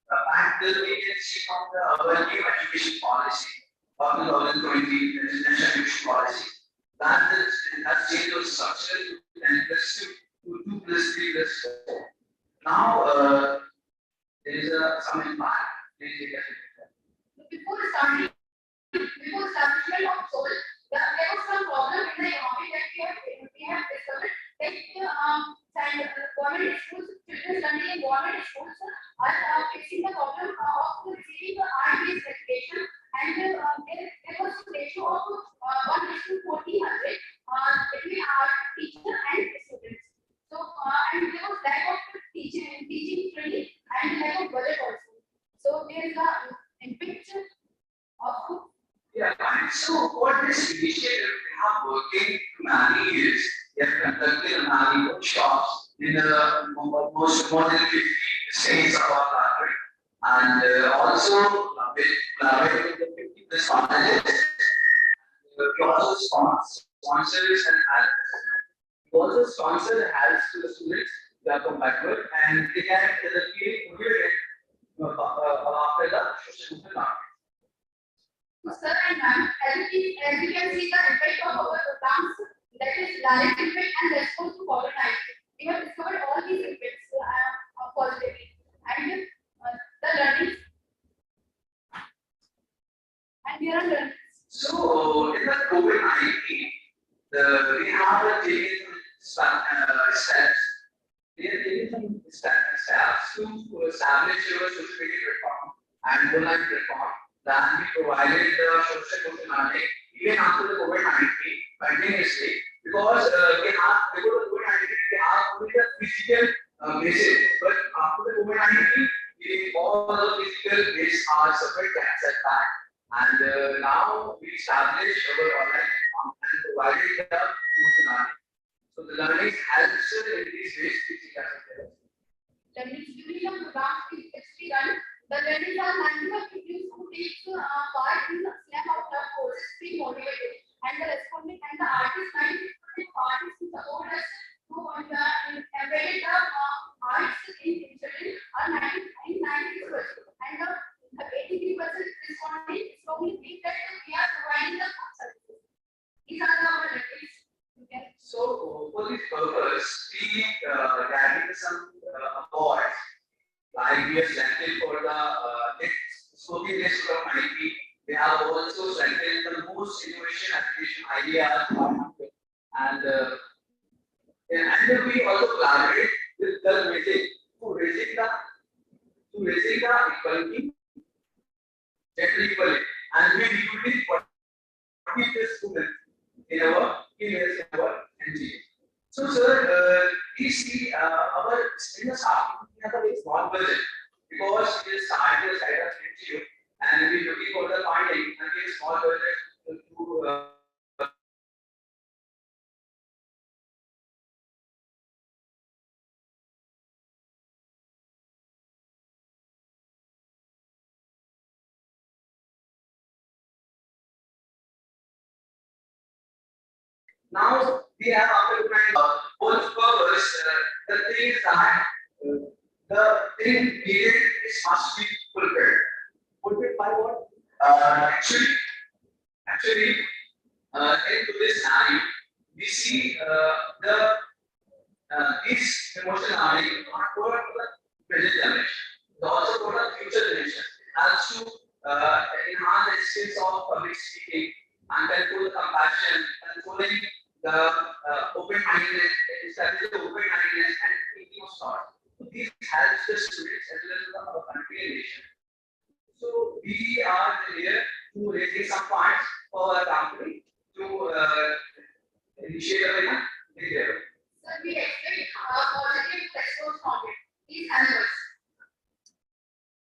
S14: the fact that we can see from our new education policy of 2020, the national education policy, that has changed the structure and plus 2 plus 3 plus 4. Now, there is some impact.
S13: Before establishment of soul, there was some problem in the economy that we have discovered that government schools, children learning in government schools are facing the problem of receiving the art-based education, and there was a ratio of 1:1400 between our teacher and students. So and there was lack of teaching training and lack of budget also. So there is a impact of.
S14: Yeah, so what this initiative we have working many years, we have conducted many workshops in most more than 50 states of our country, and also with collaborating with the 50 plus colleges. We also sponsors and we also sponsor helps to the students who are come backward, and they can feel motivated after the social learning.
S13: Sir and ma'am, as we can see the impact of our programs, that is direct impact and response to COVID-19. We have discovered all these impacts positively, and the learning and we are learning.
S14: So in the COVID-19, we have taken steps. We have taken some steps to establish our social media platform and online platform. That we provided the social learning even after the COVID-19 continuously, because before the COVID-19 we have only the physical basis, but after the COVID-19 all the physical base are separate and set back, and now we established our online platform and provided the social learning. So the learning helps in these ways to see that.
S13: That means during the program which we run, the learners are maximum students who take part in the SLAM out of courses being motivated, and the responding and the artist 90% parties who support us to embedded the arts in children are 90%, and the 83% responding strongly believe that we are providing the good services. These are our learners. Okay.
S14: So for this purpose, we gathered some awards. Like we have selected for the next Scoping List of 90, we have also selected the most innovation application ideas, and we also collaborate with the music to raising the equality, gender equality, and we recruited 40 students in our NGO. So, sir, we see our in the starting we have a very small budget because we started the side of NGO and we looking for the funding and we have small budget to now we have after both purpose, the thing is that the thing needed is must be fulfilled. Fulfilled by what? Actually, in today's scenario, we see these emotional learning not for the present generation, but also for the future generation. As to enhance the skills of public speaking and control compassion, controlling the open-mindedness, establishing the open-mindedness and thinking of thought. So this helps the students as well as the country and nation. So we are here to raise some funds for our company to initiate a video.
S13: Sir, we expect positive response from it. Please answer us.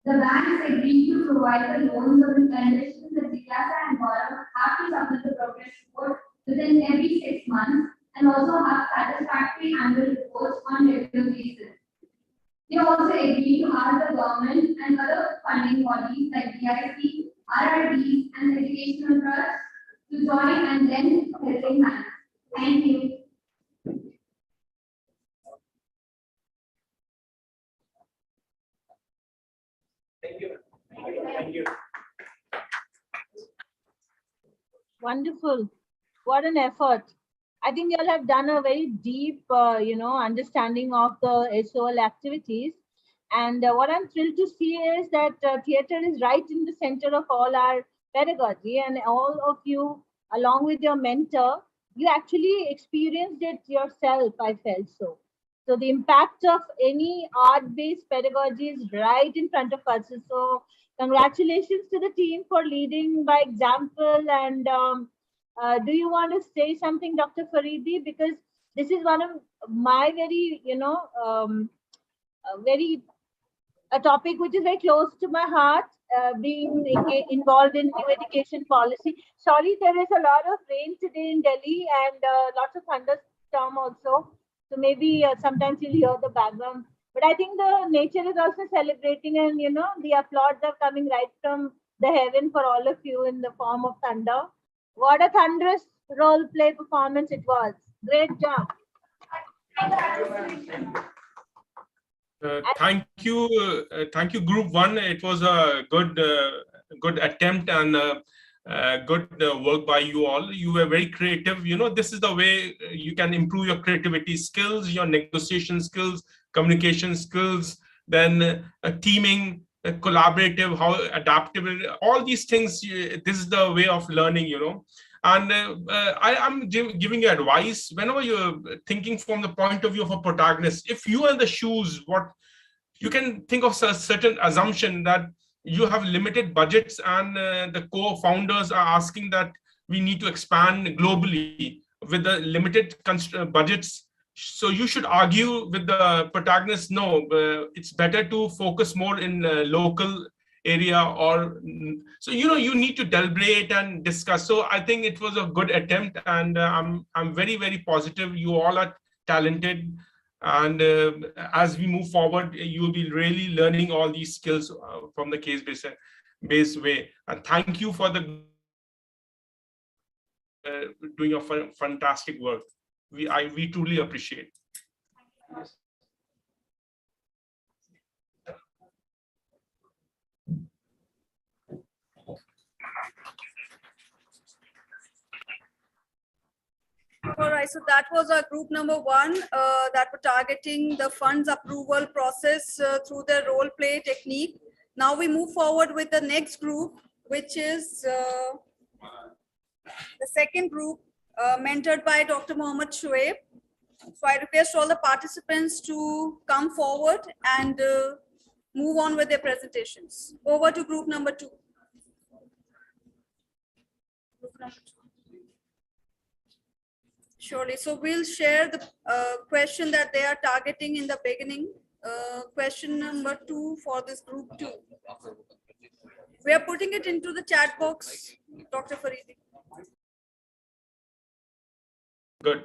S12: The banks agreed to provide the loans on the conditions that Jigyasa and Gaurav have to submit the progress report within every 6 months and also have satisfactory annual reports on regular basis. They also agreed to ask the government and other funding bodies like DIC, RRDs, and educational trusts to join and lend helping hands. Thank you.
S2: Thank you.
S5: Wonderful. What an effort. I think you all have done a very deep, understanding of the SOL activities. And what I'm thrilled to see is that theater is right in the center of all our pedagogy, and all of you, along with your mentor, you actually experienced it yourself, I felt so. So the impact of any art-based pedagogy is right in front of us. So congratulations to the team for leading by example. And do you want to say something, Dr. Faridi? Because this is one of my very, a topic which is very close to my heart, being involved in new education policy. Sorry, there is a lot of rain today in Delhi and lots of thunderstorm also. So maybe sometimes you'll hear the background. But I think the nature is also celebrating, and the applause are coming right from the heaven for all of you in the form of thunder. What a thunderous role play performance it was. Great job.
S4: Thank you, Group 1. It was a good attempt and good work by you all. You were very creative. This is the way you can improve your creativity skills, your negotiation skills, communication skills, then teaming, collaborative, how adaptable, all these things. This is the way of learning, And I am giving you advice whenever you're thinking from the point of view of a protagonist. If you are in the shoes, what you can think of a certain assumption that you have limited budgets, and the co-founders are asking that we need to expand globally with the limited budgets. So you should argue with the protagonist, no, it's better to focus more in local area, or so you need to deliberate and discuss. So I think it was a good attempt, and I'm very, very positive you all are talented, and as we move forward you will be really learning all these skills from the case-based way. And thank you for the doing a fantastic work. We truly appreciate.
S3: All right, so that was our group number 1 that were targeting the funds approval process through the role play technique. Now we move forward with the next group, which is the second group mentored by Dr. Mohammed Shoaib. So I request all the participants to come forward and move on with their presentations. Over to group number 2. Group number 2. Surely. So we'll share the question that they are targeting in the beginning. Question number 2 for this group 2. We are putting it into the chat box, Dr. Faridi.
S4: Good.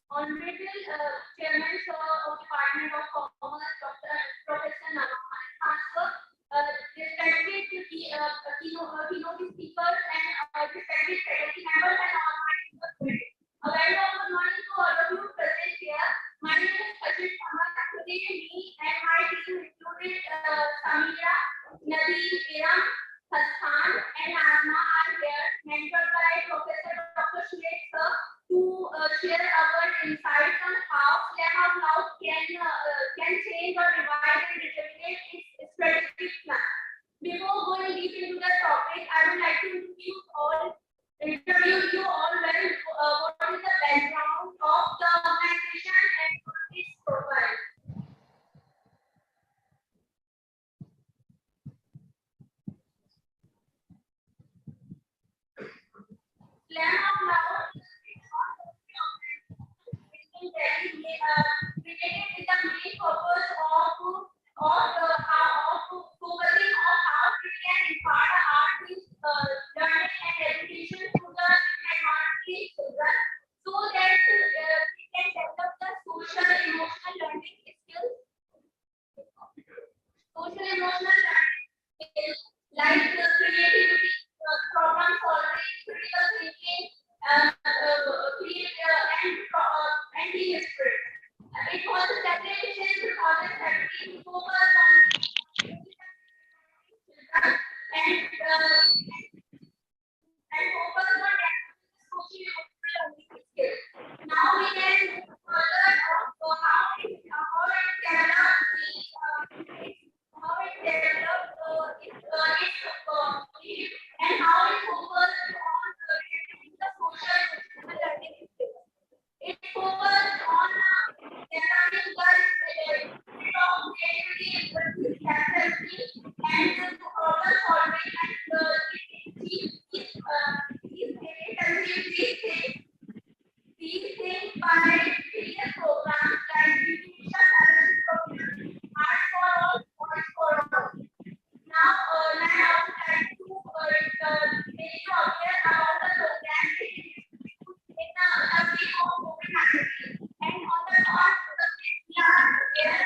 S11: Honorable Chairman Sir of Department of Commerce, Dr. Professor Namakan Khansa, respected keynote speakers and respected faculty members and all my students. A very good morning to all of you present here. My name is Ashit Kumar. Today, me and my team included Samira, Nadeem, Iram, Hassan, and Asma are here, mentored by Professor Dr. Shrek Sir, to share our insights on how SLAM Out Loud can change or revise and rejuvenate its strategic plan. Before going deep into the topic, I would like to interview you all well what is the background of the organization and its profile. SLAM Out Loud related with the main purpose of focusing on how we can impart art-based learning and education to the minority children, so that we can develop the social emotional learning skills. Social emotional learning skills like creativity, problem solving, critical thinking, and team spirit. It was established in 2017 to focus on and focus on social learning skills. Now we can further talk how it and how it focused on the social learning skills. It focused on developing creativity, and problem solving, these things by various programs like Art for All, Voice for All. Now I would like to make you aware about the program in the week of COVID-19, and on the part we are here.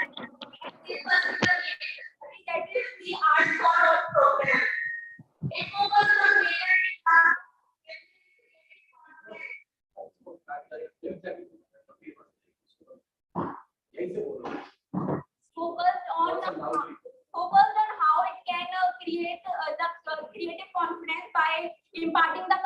S11: This particular that is the Art for All program. It focuses on focused on how it can create the creative confidence by imparting the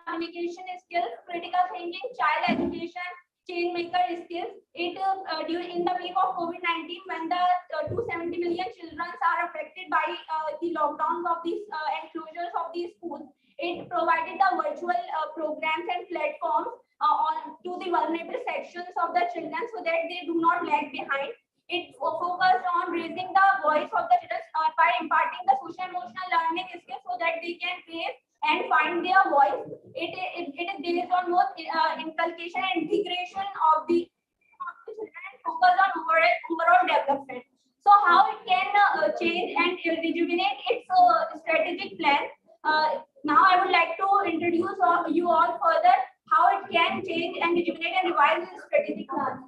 S11: communication skills, critical thinking, child education, change maker skills. It during the week of COVID-19, when the 270 million children are affected by the lockdowns of these and closures of these schools, it provided the virtual programs and platforms to the vulnerable sections of the children so that they do not lag behind. It focused on raising the voice of the children by imparting the social emotional learning skills so that they can raise and find their voice. It is based on both inculcation and integration of the children and focus on overall development. So how it can change and rejuvenate its strategic plan. Now I would like to introduce you all further how it can change and rejuvenate and revise its strategic plan.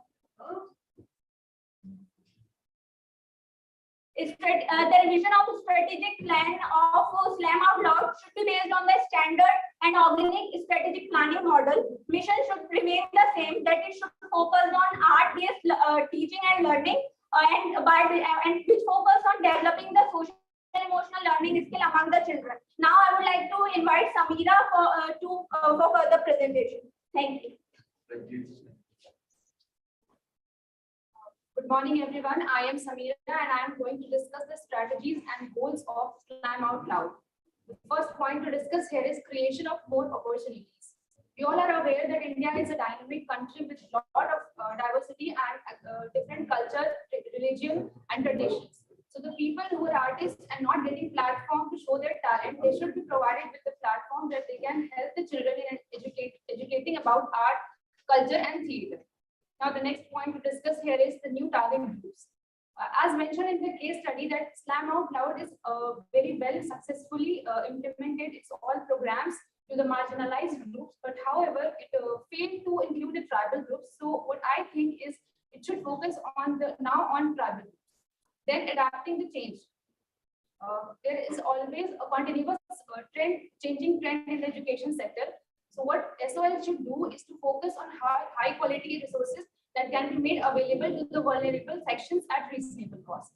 S11: The revision of the strategic plan of SLAM Out Loud should be based on the standard and organic strategic planning model. Mission should remain the same, that it should focus on art-based teaching and learning, and which focus on developing the social and emotional learning skill among the children. Now I would like to invite Samira for further presentation. Thank you.
S15: Thank you.
S16: Good morning, everyone. I am Samira, and I am going to discuss the strategies and goals of SLAM Out Loud. The first point to discuss here is creation of more opportunities. You all are aware that India is a dynamic country with a lot of diversity and different culture, religion, and traditions. So the people who are artists and not getting platform to show their talent, they should be provided with the platform that they can help the children in educating about art, culture, and theatre. Now, the next point to discuss here is the new target groups. As mentioned in the case study, that SLAM Out Loud is very well successfully implemented its all programs to the marginalized groups, but however, it failed to include the tribal groups. So what I think is it should focus on on tribal groups, then adapting the change. There is always a continuous changing trend in the education sector. So what SOL should do is to focus on high quality resources that can be made available to the vulnerable sections at reasonable cost.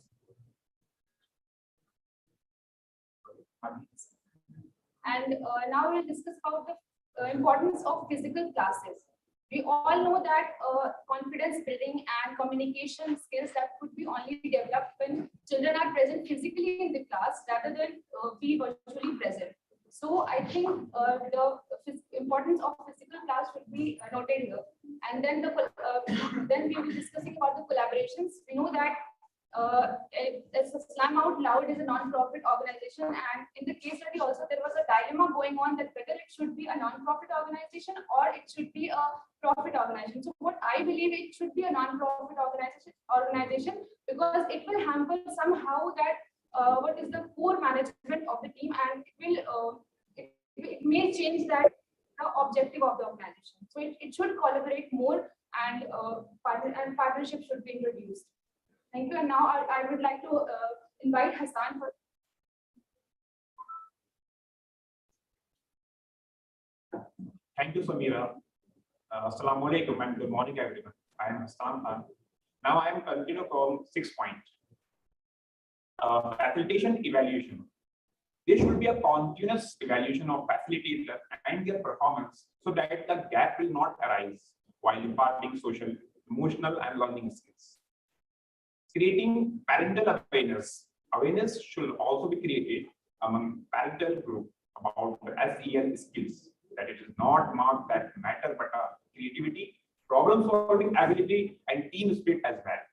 S16: And now we'll discuss about the importance of physical classes. We all know that confidence building and communication skills that could be only developed when children are present physically in the class rather than be virtually present. So I think the importance of physical class should be noted here. And then then we will be discussing about the collaborations. We know that Slam Out Loud is a non-profit organization, and in the case study also there was a dilemma going on that whether it should be a non-profit organization or it should be a profit organization. So what I believe, it should be a non-profit organization because it will hamper somehow that what is the core management of the team, and it may change that the objective of the organization. So it should collaborate more, and partnership should be introduced. Thank you. And now I would like to invite Hassan for.
S9: Thank you, Samira. Assalamu alaikum and good morning, everyone. I am Hassan Khan. Now I am continuing from 6 point. Facilitation evaluation. There should be a continuous evaluation of facilitator and their performance so that the gap will not arise while imparting social, emotional, and learning skills. Creating parental awareness. Awareness should also be created among parental group about the SEL skills, that it is not marked that matter, but creativity, problem-solving ability, and team spirit as well.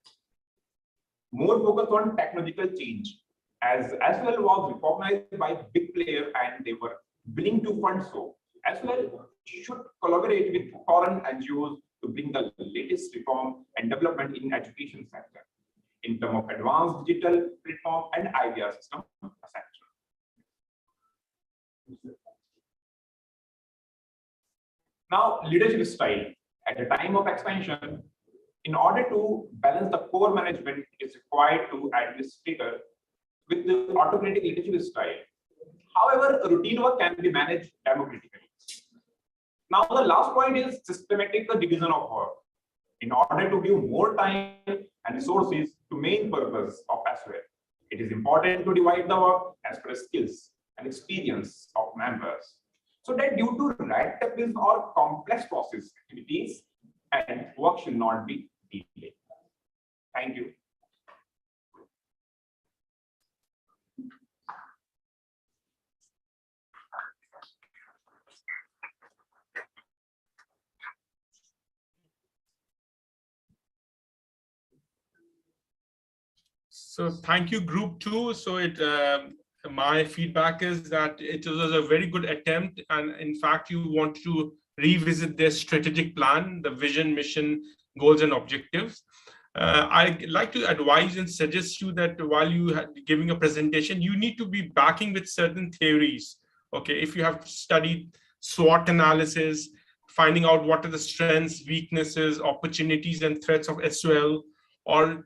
S9: More focus on technological change, as well was recognized by big player and they were willing to fund so. As well should collaborate with foreign NGOs to bring the latest reform and development in education sector in terms of advanced digital platform and idea system, etc. Now, leadership style. At the time of expansion, in order to balance the core management, it is required to administrator with the autocratic leadership style. However, routine work can be managed democratically. Now, the last point is systematic division of work. In order to give more time and resources to main purpose of SOL, it is important to divide the work as per skills and experience of members, so that due to rat tables or complex process activities, and work should not be delayed. Thank you.
S4: So thank you, group 2. So my feedback is that it was a very good attempt, and in fact you want to revisit their strategic plan, the vision, mission, goals, and objectives. I'd like to advise and suggest you that while you are giving a presentation, you need to be backing with certain theories. Okay, if you have studied SWOT analysis, finding out what are the strengths, weaknesses, opportunities, and threats of SOL, or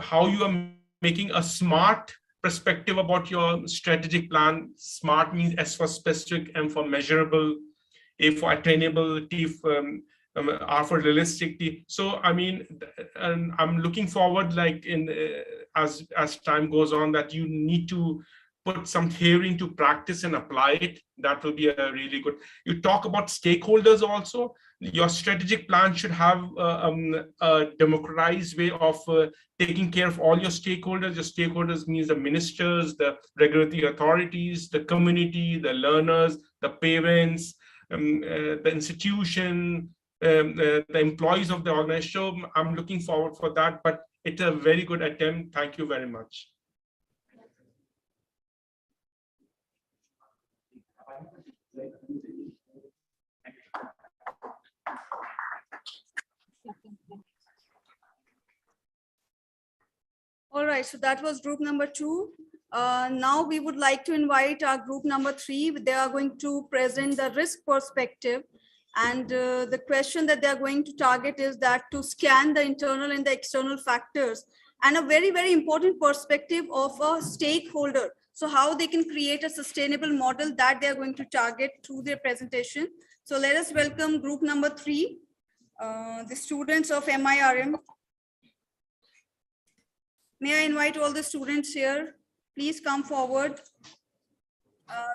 S4: how you are making a SMART perspective about your strategic plan. SMART means S for specific, M for measurable, A for attainability, R for realistic. So I mean, and I'm looking forward, like as time goes on, that you need to put some theory into practice and apply it. That will be a really good. You talk about stakeholders also. Your strategic plan should have a democratized way of taking care of all your stakeholders. Your stakeholders means the ministers, the regulatory authorities, the community, the learners, the parents, the institution, the employees of the organization. So I'm looking forward for that, but it's a very good attempt. Thank you very much.
S3: All right, so that was group number 2. Now we would like to invite our group number 3. They are going to present the risk perspective And the question that they're going to target is that to scan the internal and the external factors and a very, very important perspective of a stakeholder. So how they can create a sustainable model that they're going to target through their presentation. So let us welcome group number 3, the students of MIRM. May I invite all the students here? Please come forward.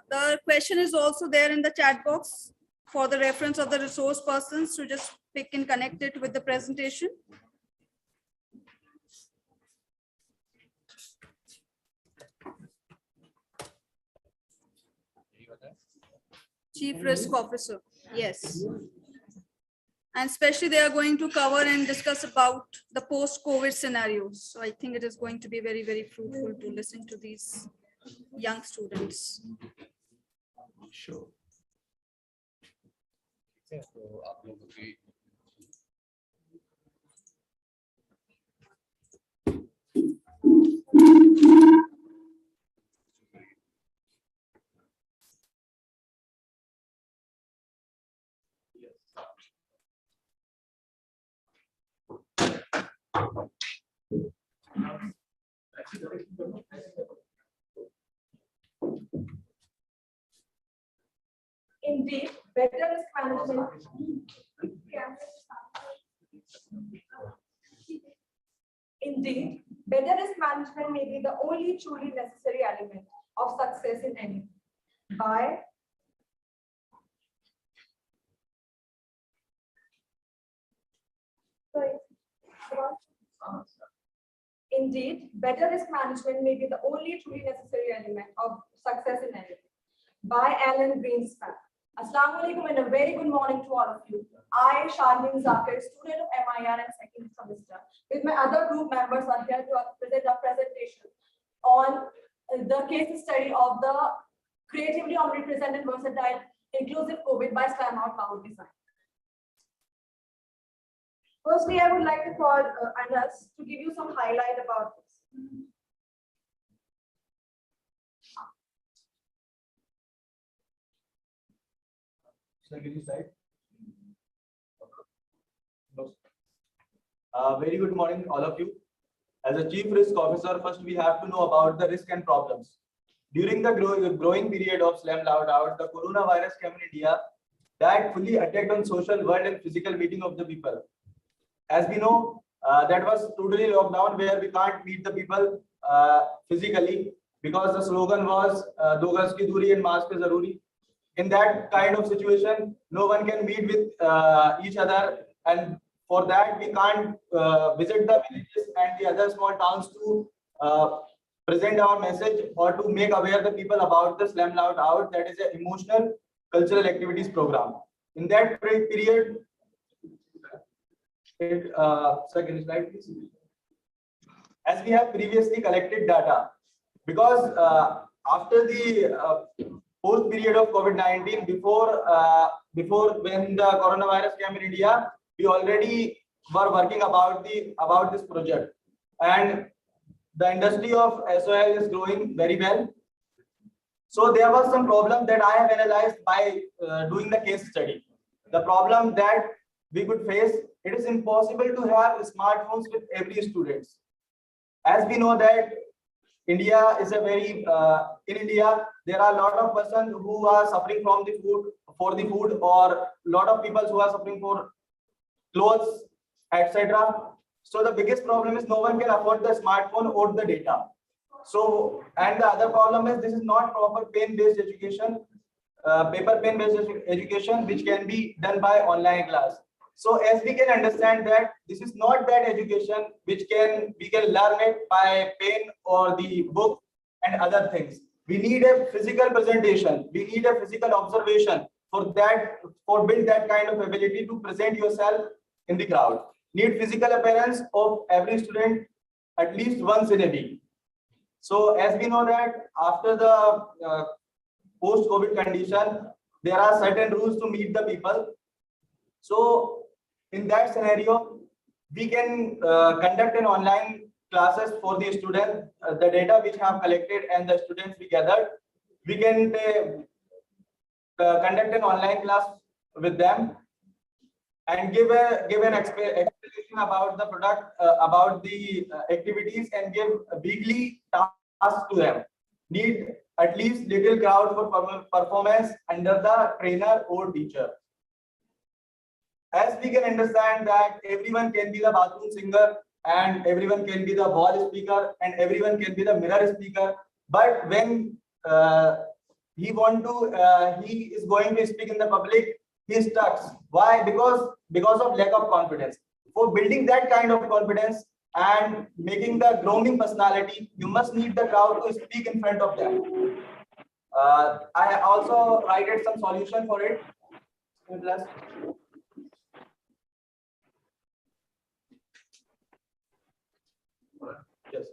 S3: The question is also there in the chat box for the reference of the resource persons to just pick and connect it with the presentation. Chief Risk Officer, yes. And especially they are going to cover and discuss about the post-COVID scenarios. So I think it is going to be very, very fruitful to listen to these young students.
S4: Sure.
S16: Indeed, better risk management. Indeed, better risk management may be the only truly necessary element of success in any. By Indeed, better risk management may be the only truly necessary element of success in anything. By Alan Greenspan. Assalamu alaikum and a very good morning to all of you. I, Sharmin Zakir, student of MIR and second semester, with my other group members are here to present a presentation on the case study of the creatively omnipresent and versatile inclusive COVID by Slam Out Loud design. Firstly, I would like to call Anas to give you some highlight about this.
S2: Second slide. Very good morning, all of you. As a chief risk officer, first we have to know about the risk and problems. During the growing period of Slam Loud Out, the coronavirus came in India that fully attacked on social world and physical meeting of the people. As we know, that was totally lockdown where we can't meet the people physically because the slogan was "Do gaz ki duri and mask hai zaruri." In that kind of situation, no one can meet with each other, and for that we can't visit the villages and the other small towns to present our message or to make aware the people about the Slam Loud Out, that is an emotional cultural activities program. In that period, second slide please. As we have previously collected data, because after the post period of COVID-19, before when the coronavirus came in India, we already were working about this project, and the industry of SOL is growing very well. So there was some problem that I have analyzed by doing the case study. The problem that we could face, it is impossible to have smartphones with every student. As we know that India is a very in India there are a lot of persons who are suffering from the food or a lot of people who are suffering for clothes, etc. So the biggest problem is no one can afford the smartphone or the data. So, and the other problem is this is not proper pen-based education, paper pen-based education which can be done by online class. So as we can understand that this is not that education which we can learn it by pen or the book and other things. We need a physical presentation. We need a physical observation for build that kind of ability to present yourself in the crowd. Need physical appearance of every student at least once in a week. So as we know that after the post-COVID condition, there are certain rules to meet the people. So in that scenario, we can conduct an online classes for the students. The data which have collected and the students we gathered, we can conduct an online class with them. and give an explanation about the product, about the activities, and give weekly tasks to them. Need at least little crowd for performance under the trainer or teacher. As we can understand that everyone can be the bathroom singer, and everyone can be the wall speaker, and everyone can be the mirror speaker. But when he is going to speak in the public, he stuck. Why? Because of lack of confidence. For building that kind of confidence and making the grooming personality, you must need the crowd to speak in front of them. I also wrote some solution for it in class. Yes.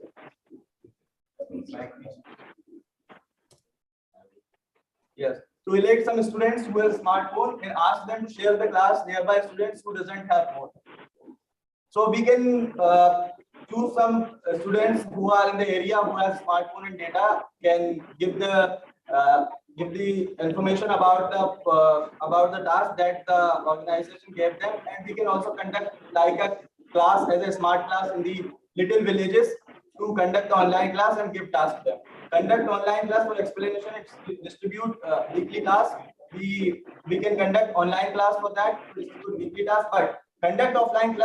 S2: Yes. To elect some students who have smartphone and ask them to share the class nearby students who doesn't have phone. So we can choose some students who are in the area who have smartphone and data, can give the information about the task that the organization gave them, and we can also conduct like a class as a smart class in the little villages to conduct the online class and give tasks to them. Conduct online class for explanation, distribute weekly tasks. We can conduct online class for that to distribute weekly tasks, but conduct offline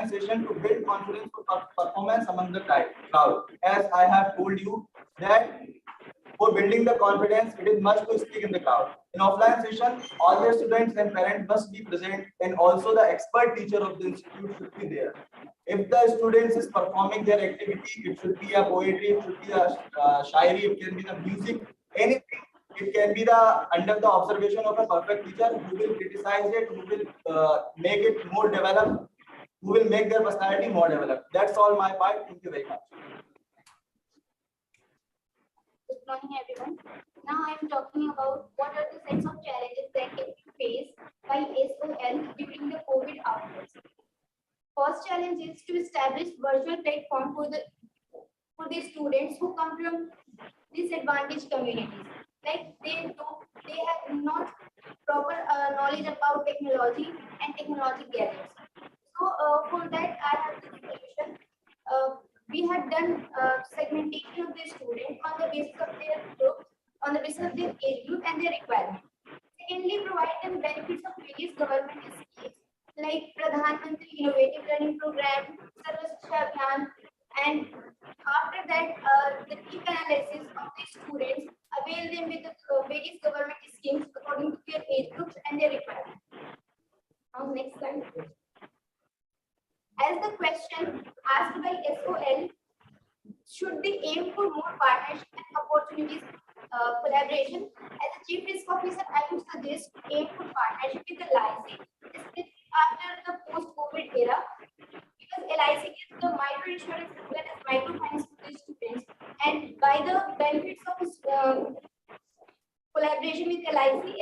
S2: session to build confidence for performance among the crowd. As I have told you that for building the confidence, it is must to speak in the crowd. In offline session, all the students and parents must be present, and also the expert teacher of the institute should be there. If the students is performing their activity, it should be a poetry, it should be a shairi, it can be the music, anything. It can be under the observation of a perfect teacher who will criticize it, who will make it more developed, who will make their personality more developed. That's all my part. Thank you very much.
S11: Good morning, everyone. Now I am talking about what are the sets of challenges that can be faced by SOL during the COVID outbreak. First challenge is to establish virtual platform for the students who come from disadvantaged communities. Like they have not proper knowledge about technology and technology gadgets. So for that I have the solution. We have done segmentation of the students on the basis of their group, on the basis of their age group and their requirement. Secondly, provide them benefits of various government schemes like Pradhan Mantri Innovative Learning Program, Sarva Shiksha Abhiyan, and after that, the deep analysis of the students avail them with the various government schemes according to their age groups and their requirements. Now, next slide. As the question asked by SOL, should they aim for more partnership and opportunities, collaboration? As a chief risk officer, I would suggest aim for partnership with the LIC, especially after the post-COVID era, because LIC gives the micro insurance as well as microfinance to the students, and by the benefits of collaboration with LIC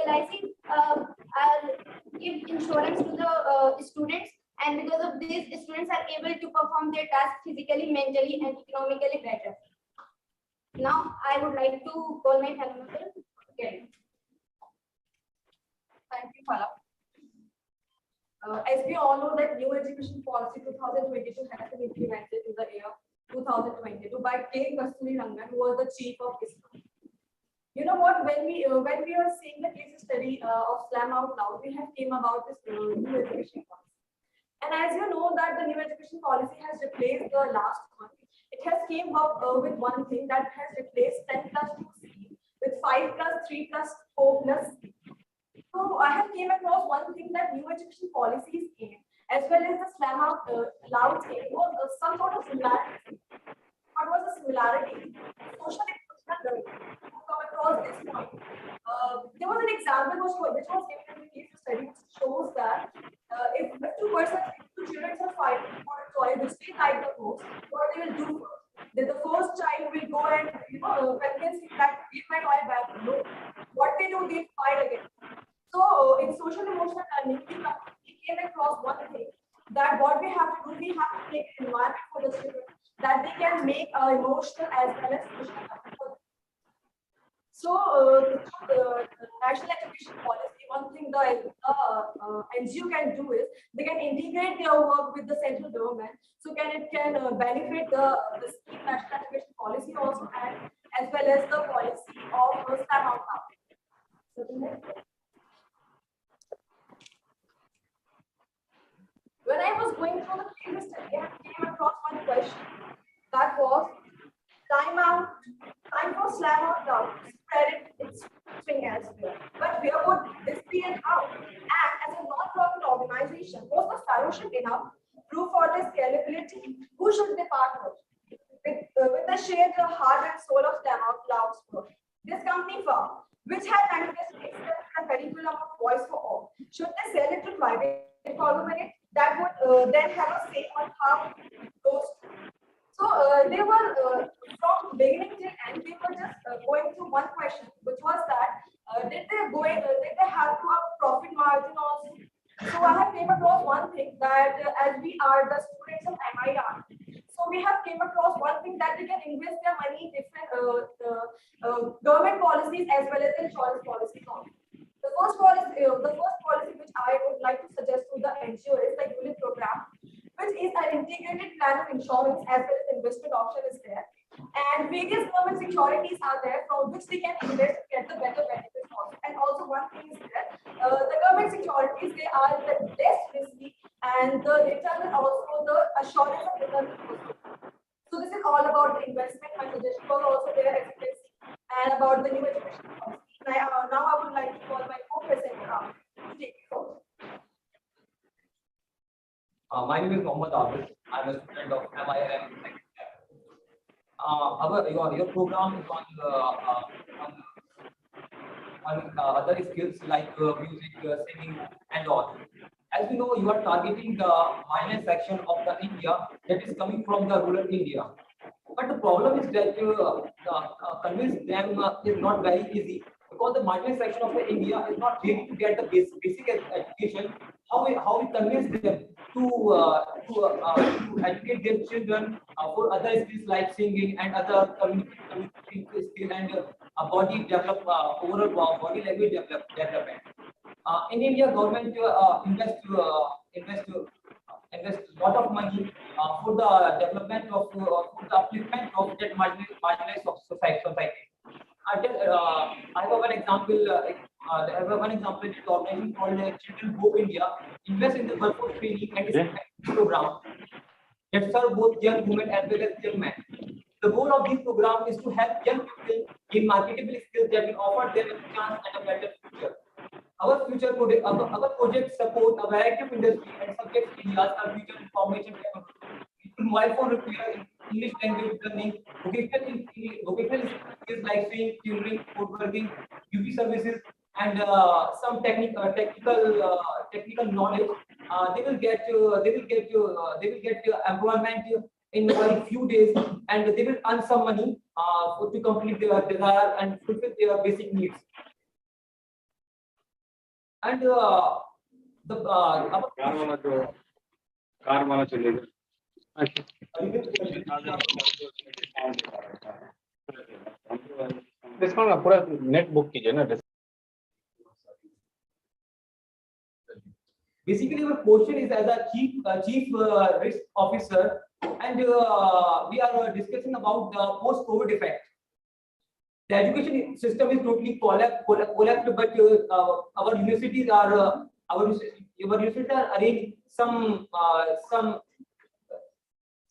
S11: give insurance to the students, and because of this, students are able to perform their tasks physically, mentally, and economically better. Now, I would like to call my fellow member. Okay.
S16: Thank you, Phala. As we all know that new education policy 2022 has been implemented in the year 2022 by K. Kasturirangan, who was the chief of ISRO. You know what? When we are seeing the case study of Slam Out Loud, we have came about this new education policy. And as you know that the new education policy has replaced the last one. It has came up with one thing that has replaced 10+2C with 5+3+4+C. So I have came across one thing that new education policies aim, as well as the Slam Out Loud aim, was some sort of similarity. What was the similarity? Social emotional learning. To come across this point, there was an example which was given in the case study, which shows that if two children are fighting for a toy which they like the most, what they will do first? Then the first child will go and convince him that give my toy back. No, what they do, they fight again. So in social emotional learning, we came across one thing, that what we have to do, we have to make an environment for the children that they can make emotional as well as social. So the national education policy, one thing the NGO can do is they can integrate their work with the central government. So it can benefit the scheme national education policy also, and as well as the policy of SLAM Out Loud. So the next one. When I was going through the previous study, I came across one question that was time for SLAM Out Loud to spread its swing elsewhere. But where would this be and how? And as a non-profit organization, was the fellowship enough proof for the scalability? Who should they partner with the shared heart and soul of SLAM Out Loud's work? This company firm, which had manifested itself in a curriculum of Voice for All, should they sell it to private conglomerate that would then have a say on how it goes? So they were from beginning till end, they were just going through one question, which was that did they have to have profit margin also? So I have came across one thing that as we are the students of MIR, so we have came across one thing that they can invest their money in different government policies as well as insurance policies also. The first policy which I would like to suggest to the NGO is the ULIP program, which is an integrated plan of insurance as well as investment option is there. And various government securities are there from which they can invest to get the better benefits also. And also one thing is that the government securities, they are the less risky and the return and also the assurance of return. So this is all about the investment. My suggestion was also there as you can see, and about the new education policy. Now I would like to call my co-presenter to take it forward.
S15: My name is Mohammad Abid. I'm a student of MIM. Your program is on other skills like music, singing, and all. As we know, you are targeting the minor section of the India that is coming from the rural India. But the problem is that convince them is not very easy, because the marginal section of the India is not ready to get the basic education. How we convince them to educate their children for other skills like singing and other communication skills and body develop overall body language development. In India, government invest a lot of money for the development of for the upliftment of that marginalized society. I have one example. I have one example. The organization called Children Hope India invest in the workforce training and program that serve both young women as well as young men. The goal of this program is to help young people gain marketable skills that will offer them a chance and a better future. Our project support a variety of industry and subject areas are future information technology, mobile phone repair, English language learning, vocational skills like sewing, tailoring, woodworking, beauty services, and some technical knowledge. They will get employment in very few days, and they will earn some money to complete their desire and fulfill their basic needs. And
S17: पूरा net book कीजिए ना.
S15: Basically, our portion is as a chief risk officer, and we are discussing about the post-COVID effect. The education system is totally collapsed, but our universities are arranging some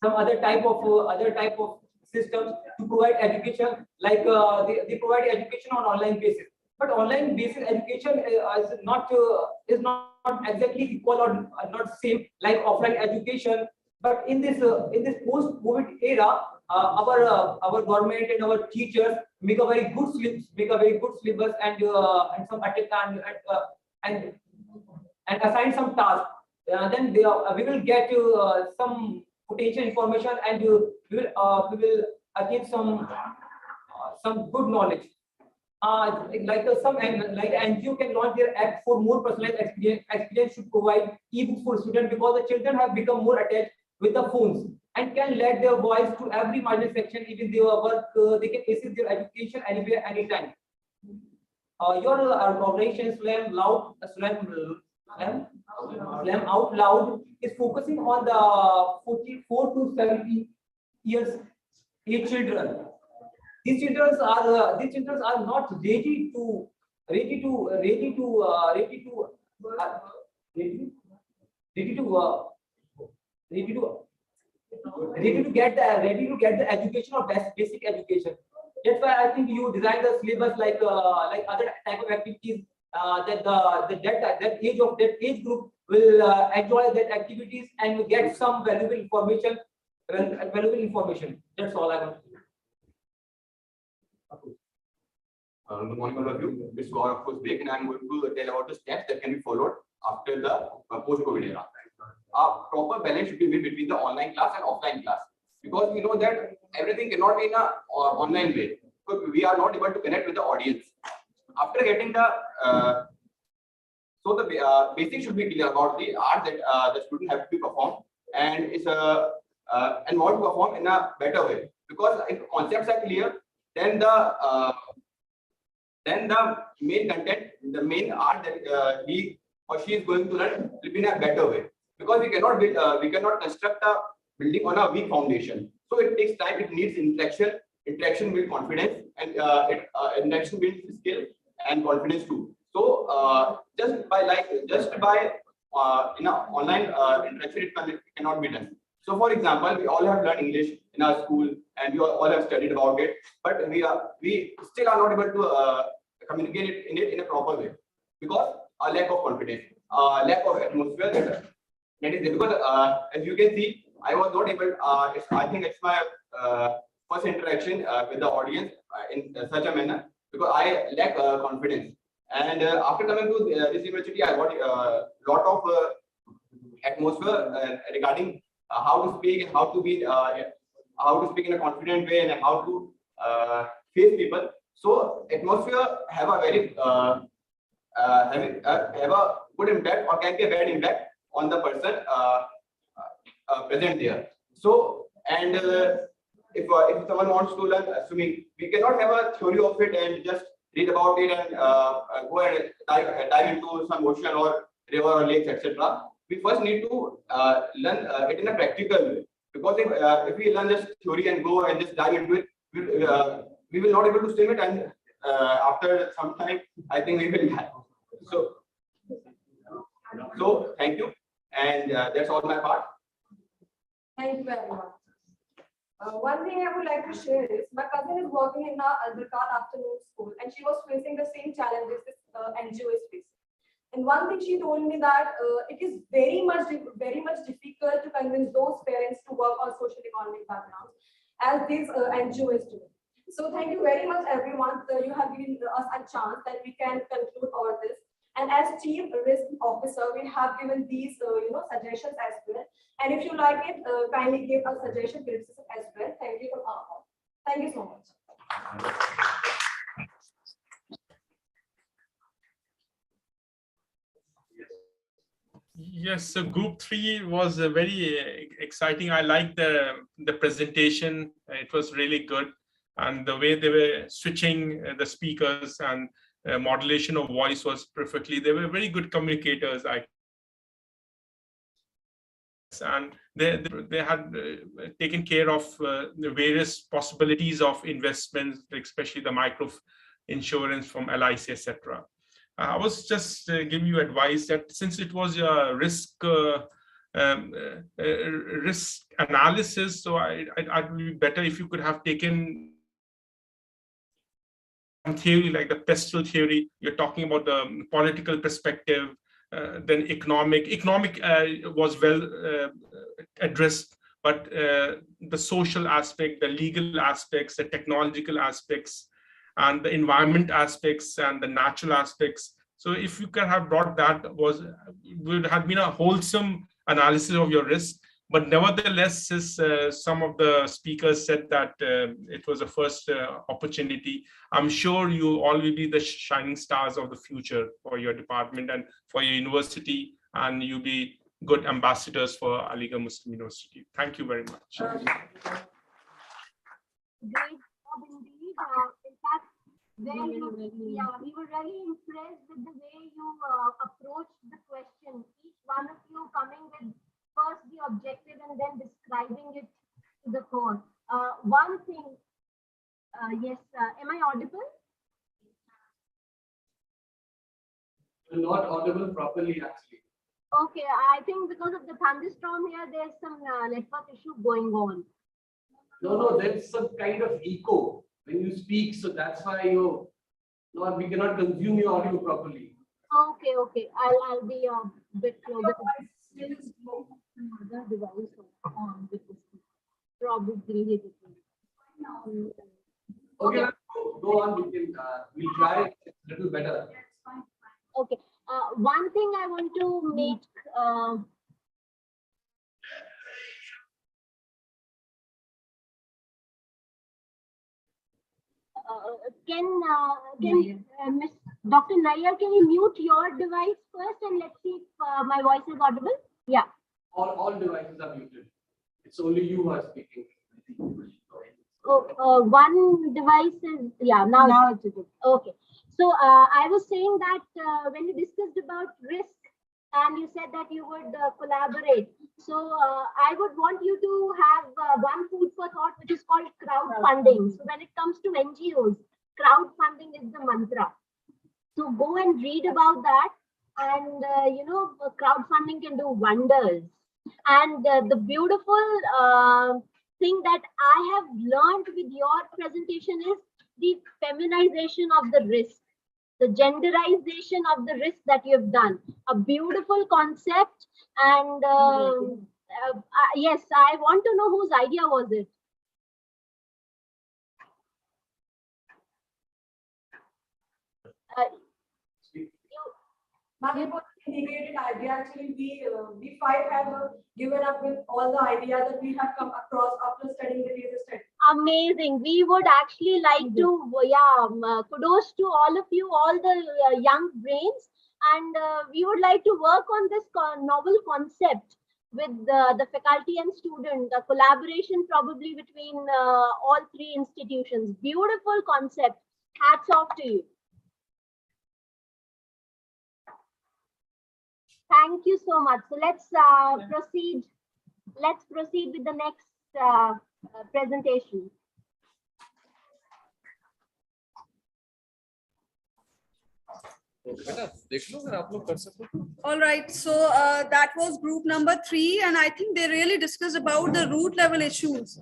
S15: other type of systems to provide education, like they provide education on online basis. But online basis education is not exactly equal or not same like offline education. But in this post-COVID era, our government and our teachers make a very good syllabus and some and assign some tasks. Then we will get some potential information, and we will achieve some good knowledge. Like NGO can launch their app for more personalized experience should provide ebooks for students, because the children have become more attached with the phones and can let their voice to every marginal section. Even their work, they can assist their education anywhere, anytime. Your organization SLAM Slam Out Loud is focusing on the 44 to 70 years age children. These children are not ready to get the education or basic education. That's why I think you design the syllabus like other type of activities that age group will enjoy that activities and will get some valuable information. That's all I want to say.
S18: Good morning, all of you. This is Gaurav, of course, Bek, and I'm going to tell about the steps that can be followed after the post-COVID era. A proper balance should be made between the online class and offline class, because we know that everything cannot be in an online way, because we are not able to connect with the audience. After getting the so the basics should be clear about the art that the student have to be performed, and it's and want to perform in a better way. Because if concepts are clear, then the main content, the main art that he or she is going to learn will be in a better way. Because we cannot build, we cannot construct a building on a weak foundation. So it takes time. It needs interaction. Interaction builds confidence, and interaction builds skill and confidence too. So just by in a online interaction, it cannot be done. So for example, we all have learned English in our school, and we all have studied about it, but we still are not able to communicate it in a proper way, because a lack of confidence, lack of atmosphere. That is it. Because as you can see, I was not able. I think it's my first interaction with the audience in such a manner, because I lack confidence. And after coming to this university, I got a lot of atmosphere regarding how to speak and how to speak in a confident way, and how to face people. So atmosphere have a very have a good impact, or can be a bad impact on the person present there. So, and if someone wants to learn swimming, we cannot have a theory of it and just read about it and go and dive into some ocean or river or lakes, etc. We first need to learn it in a practical way, because if we learn just theory and go and just dive into it, we will not able to swim it, and after some time, I think we will die. So thank you, and that's all my part.
S16: Thank you very much. One thing I would like to share is my cousin is working in our Albert afternoon school, and she was facing the same challenges this NGO is facing. And one thing she told me that it is very much difficult to convince those parents to work on social economic backgrounds as this NGO is doing. So thank you very much, everyone. You have given us a chance that we can conclude all this. And as Chief Risk Officer, we have given these suggestions as well. And if you like it, kindly give a suggestion, criticism as well. Thank you from our part. Thank you so much.
S4: Yes, so group 3 was very exciting. I liked the presentation. It was really good. And the way they were switching the speakers and modulation of voice was perfectly. They were very good communicators. And they had taken care of the various possibilities of investments, especially the micro insurance from LIC, etc. I was just giving you advice that since it was a risk analysis, so I'd be better if you could have taken theory like the pestle theory. You're talking about the political perspective, then economic was well addressed, but the social aspect, the legal aspects, the technological aspects, and the environment aspects and the natural aspects. So if you could have brought that, would have been a wholesome analysis of your risk. But nevertheless, some of the speakers said that it was a first opportunity. I'm sure you all will be the shining stars of the future for your department and for your university, and you'll be good ambassadors for Aligarh Muslim University. Thank you very much.
S11: Great job indeed. In fact, we were really impressed with the way you approached the question. Each one of you
S8: early actually.
S11: Okay, I think because of the thunderstorm here, there's some network issue going on.
S8: No, there's some kind of echo when you speak, so that's why we cannot consume your audio properly.
S11: Okay. I'll be a bit closer to another device on with this. Probably.
S8: Okay, go on. We'll try a little better.
S11: Okay. One thing I want to make Miss Dr. Nair, can you mute your device first and let's see if my voice is audible? Yeah.
S8: All devices are muted. It's only you who are speaking.
S11: Oh, one device is, yeah, now it's good. Okay. So I was saying that when you discussed about risk and you said that you would collaborate. So I would want you to have one food for thought, which is called crowdfunding. So when it comes to NGOs, crowdfunding is the mantra. So go and read about that. And, crowdfunding can do wonders. And the beautiful thing that I have learned with your presentation is the feminization of the risk, the genderization of the risk that you have done. A beautiful concept. And yes, I want to know whose idea was it?
S19: It was an integrated idea. Actually, we five have given up with all the ideas that we have come across after studying the case study.
S11: Amazing. We would actually like to, kudos to all of you, all the young brains. And we would like to work on this novel concept with the faculty and student, a collaboration probably between all three institutions. Beautiful concept. Hats off to you. Thank you so much. So let's proceed. Let's proceed with the next presentation.
S3: All right, so that was group number 3, and I think they really discussed about the root level issues.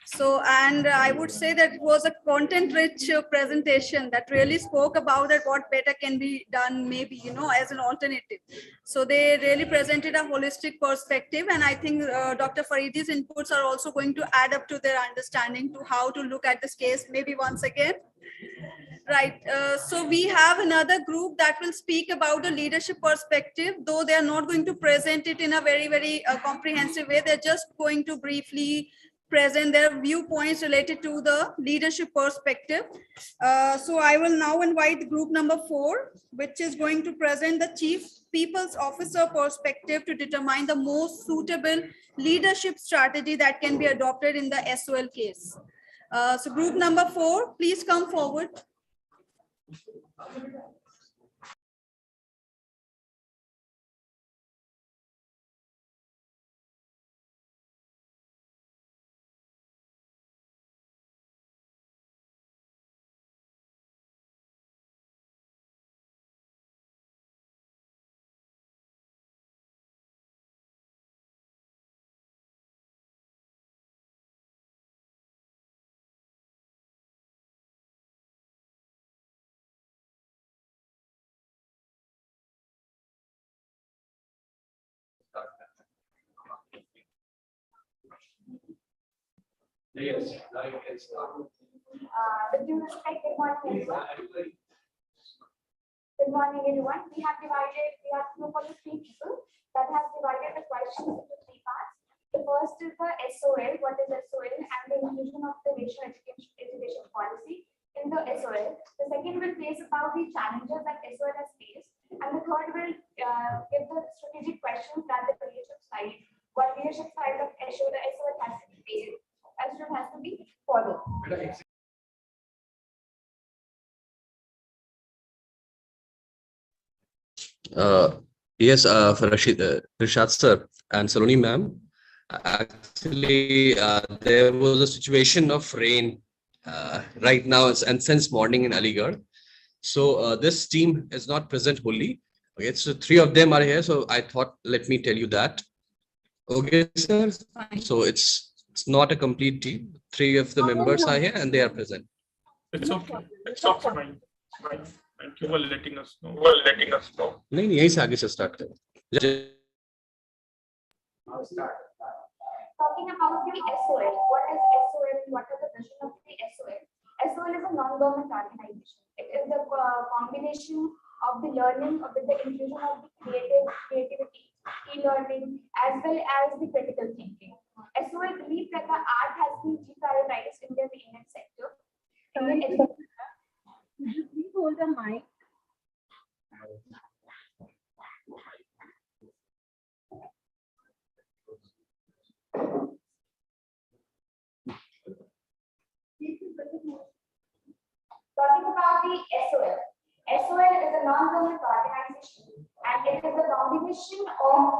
S3: So, and I would say that it was a content-rich presentation that really spoke about that what better can be done, maybe, as an alternative. So they really presented a holistic perspective, and I think Dr. Faridi's inputs are also going to add up to their understanding to how to look at this case, maybe once again. Right, so we have another group that will speak about the leadership perspective, though they are not going to present it in a very, very comprehensive way. They're just going to briefly present their viewpoints related to the leadership perspective. So I will now invite group number 4, which is going to present the Chief People's Officer perspective to determine the most suitable leadership strategy that can be adopted in the SOL case. So group number 4, please come forward.
S8: Yes, now you can start.
S20: With due respect, good morning, everyone. Good morning, everyone. We have group of 3 people that has divided the questions into 3 parts. The first is the SOL, what is SOL, and the inclusion of the racial education policy in the SOL. The second will place about the challenges that SOL has faced, and the third will give the strategic questions that the leadership side, what leadership side of SOL has to be faced. SOL has to be followed.
S21: Yes, for Rishad sir and Saloni ma'am, actually there was a situation of rain right now and since morning in Aligarh. So this team is not present wholly. Okay, so 3 of them are here, so I thought, let me tell you that. Okay, sir. So it's not a complete team. 3 of the members are here and they are present.
S4: It's okay. It's okay. Fine. Fine. Thank you for letting us know.
S21: नहीं नहीं, यहीं से आगे से start करें.
S20: Talking about the SOL, what is SOL? What is the vision of the SOL? SOL is a non-government organization. It is the combination of the learning with the inclusion of the creativity, e-learning, as well as the critical thinking. SOL believes that the art has been deprioritized in the Indian sector.
S5: Could you please hold the mic?
S20: Talking about the SOL. SOL is a non-government organization and it is a combination of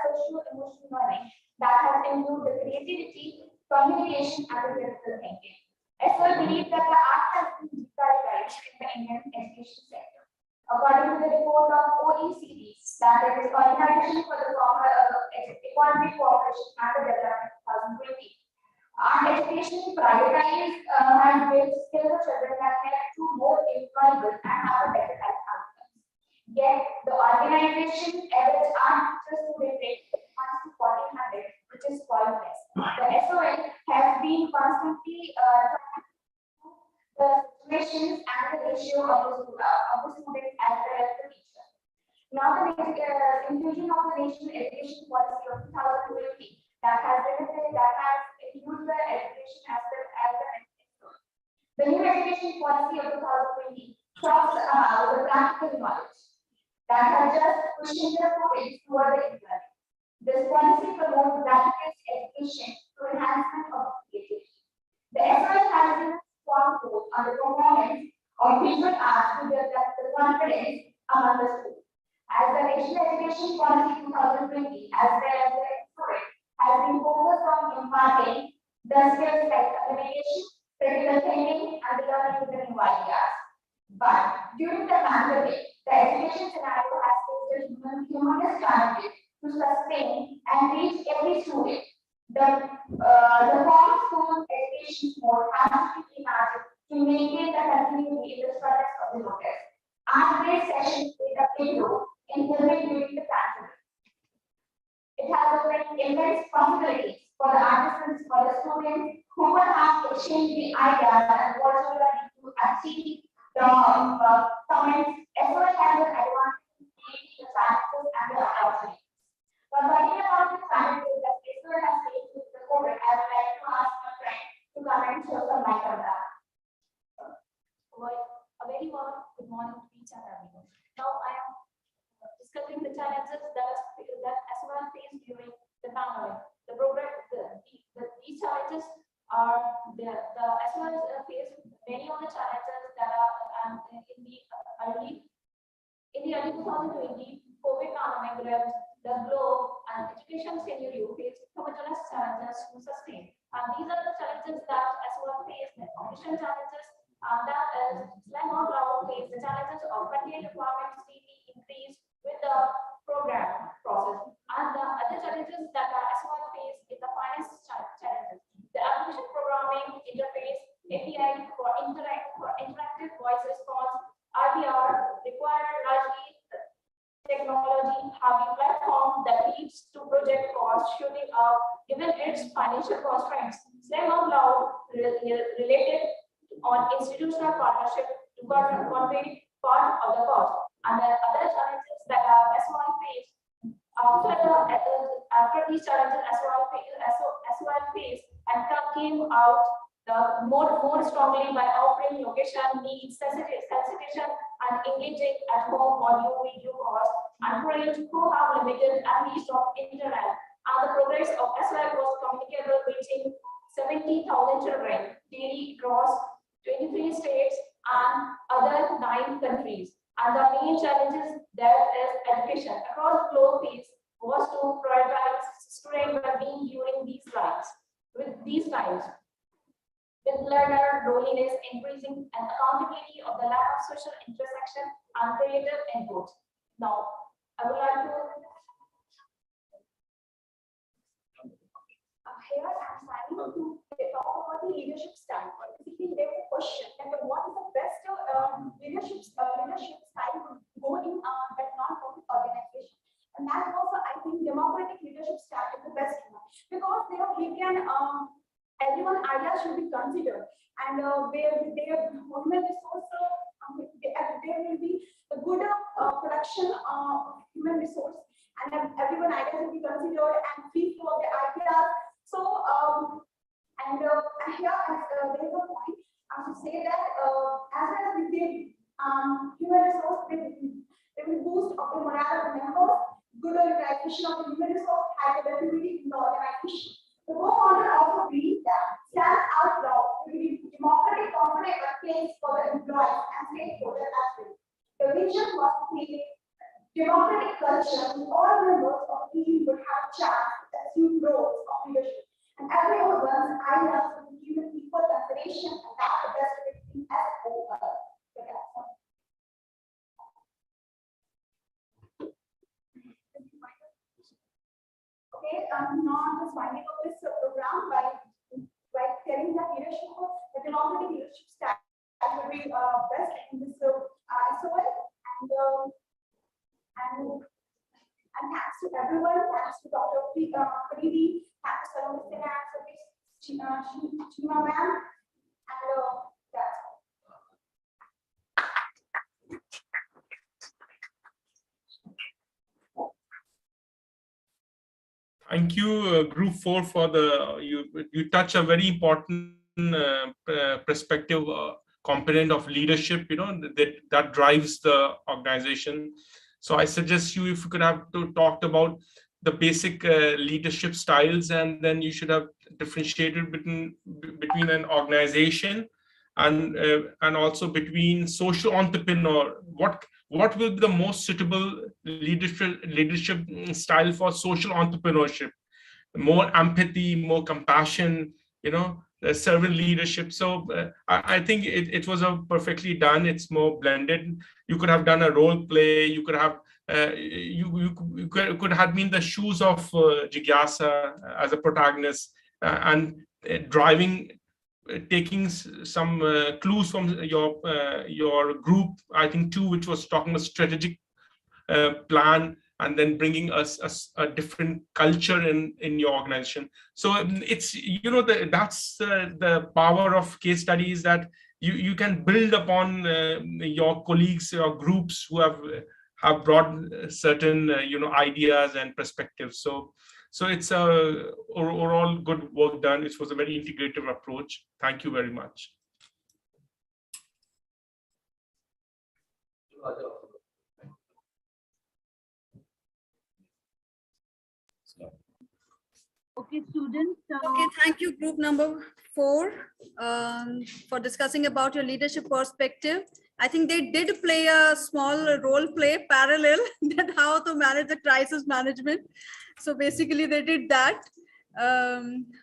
S20: social emotional learning that has included the creativity, communication, and the critical thinking. SOL believes that the art has been deprioritized in the Indian education sector. According to the report of OECD, that is Organization for the Economic Cooperation and the Development 2020. Art education privatized has built skills of children that help to more employable and have a better life outcomes. Yet the organization average art teachers to rate 1 to 1400, which is quite less. The SOL has been constantly the situations and the ratio of the students as well as the teacher. Now the inclusion of the National Education Policy of 2020 that has included the education as well as the new education policy of 2020 talks about the practical knowledge that has just pushing the students toward the learning. This policy promotes practical education through enhancement of creativity. The SOL has been a strong hold on the performance of visual arts to develop the confidence among the students. As the National Education Policy 2020 as well as the SOL has been focused on imparting the skills like communication, critical thinking, and the learning with the new ideas. But during the pandemic, the education scenario has faced humongous challenges to sustain and reach every student. The form school education mode has to be imagined to maintain the continuity in the structures of the notice. Art based sessions played a big role in filming during the pandemic. It has opened immense possibilities for the artisans, for the students who would have exchanged the ideas and virtual learning to achieve the comments. SOL has an advantage in creating the challenges and the opportunities. But talking about the challenges that SOL has faced with the COVID, I would like to ask my friend to come and show some light on that.
S16: A very warm good morning to each and everyone. Now I am discussing the challenges that SOL faced during the pandemic. These challenges are the SOL faced many of the challenges that are in the early 2020 COVID pandemic left the globe and education scenario faced tremendous challenges to sustain. And these are the challenges that SOL faced, the foundation challenges, and that is SLAM Out Loud faced the challenges of content requirements steadily increased with the program process. And the other challenges that SOL faced is the finance challenges. The application programming interface API for interactive voice response RVR required largely technology heavy platform that leads to project cost shooting up given its financial constraints. SLAM Out Loud related on institutional partnership to convey part of the cost. And the other challenges that SOL faced after these challenges SOL faced and came out the more strongly by offering location needs, sensitization, and engaging at home audio video cost and students who have limited access of internet. And the progress of SOL was communicable, reaching 70,000 children daily across 23 states and other 9 countries. And the main challenges there is education across globe was to prioritize student well-being during these times. With learner loneliness increasing and accountability of the lack of social intersection and creative input.
S19: Now, I would like to here I'm planning to talk about the leadership style. Basically, there was a question that what is the best leadership style to go in that non-profit organization, and that also I think democratic leadership style is the best one because there we can everyone ideas should be considered, and where their human resource there will be a good production of human resource, and everyone ideas will be considered and free flow of the ideas. So, and here there is a point I should say that as well as with the human resource, they will boost of the morale of the members, good utilization of the human resource, high productivity in the organization. The co-founder also believes that stand out loud will be democratic, confident workplace for the employees and stakeholders as well. The vision was to create democratic culture in all members of the team would have a chance to assume roles of leadership. And everyone's ideas will be given equal consideration, and that's the best way to as over. Okay, now I'm just winding up this program by telling that leadership, the democratic leadership style will be best in this SOL, and thanks to everyone, thanks to Dr. Faridi, thanks to Saloni, thanks to Chima ma'am, and that's all.
S4: Thank you, Group 4, for you touch a very important perspective component of leadership, that drives the organization. So I suggest you, if you could have talked about the basic leadership styles, and then you should have differentiated between an organization and also between social entrepreneur. What will be the most suitable leadership style for social entrepreneurship? More empathy, more compassion, servant leadership. So I think it was a perfectly done. It's more blended. You could have done a role play. You could have you could have been the shoes of Jigyasa as a protagonist, and taking some clues from your group, I think 2, which was talking about strategic plan, and then bringing us a different culture in your organization. So it's that's the power of case studies, that you can build upon your colleagues, your groups who have brought certain ideas and perspectives. So it's overall good work done. It was a very integrative approach. Thank you very much.
S5: Okay, students.
S3: Okay, thank you, group number 4, for discussing about your leadership perspective. I think they did play a small role play parallel that how to manage the crisis management. So basically they did that.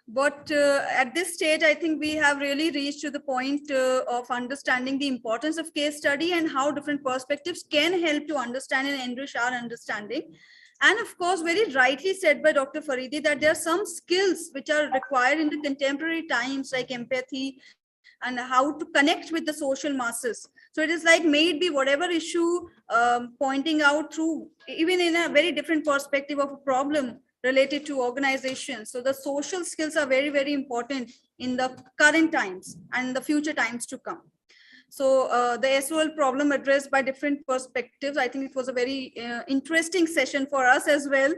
S3: But at this stage, I think we have really reached to the point of understanding the importance of case study and how different perspectives can help to understand and enrich our understanding. And of course, very rightly said by Dr. Faridi that there are some skills which are required in the contemporary times, like empathy and how to connect with the social masses. So it is like maybe whatever issue pointing out through, even in a very different perspective of a problem related to organization. So the social skills are very, very important in the current times and the future times to come. So the SOL problem addressed by different perspectives. I think it was a very interesting session for us as well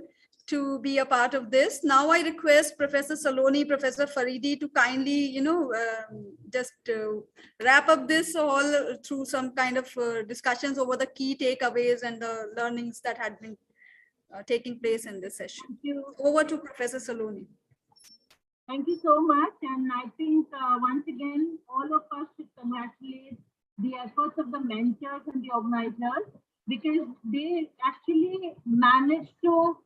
S3: to be a part of this. Now I request Professor Saloni, Professor Faridi to kindly, just wrap up this all through some kind of discussions over the key takeaways and the learnings that had been taking place in this session. Over to Professor Saloni.
S5: Thank you so much. And I think once again, all of us should congratulate the efforts of the mentors and the organizers, because they actually managed to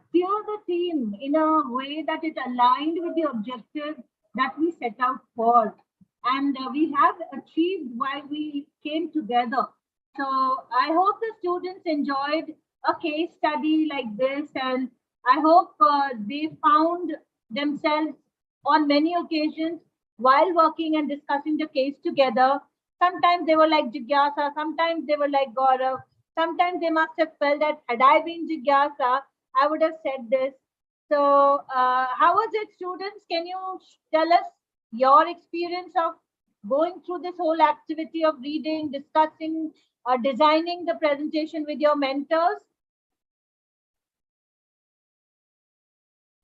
S5: steer the team in a way that it aligned with the objectives that we set out for. And we have achieved while we came together. So I hope the students enjoyed a case study like this, and I hope they found themselves on many occasions while working and discussing the case together. Sometimes they were like Jigyasa, sometimes they were like Gaurav, sometimes they must have felt that had I been Jigyasa, I would have said this. So how was it, students? Can you tell us your experience of going through this whole activity of reading, discussing, designing the presentation with your mentors?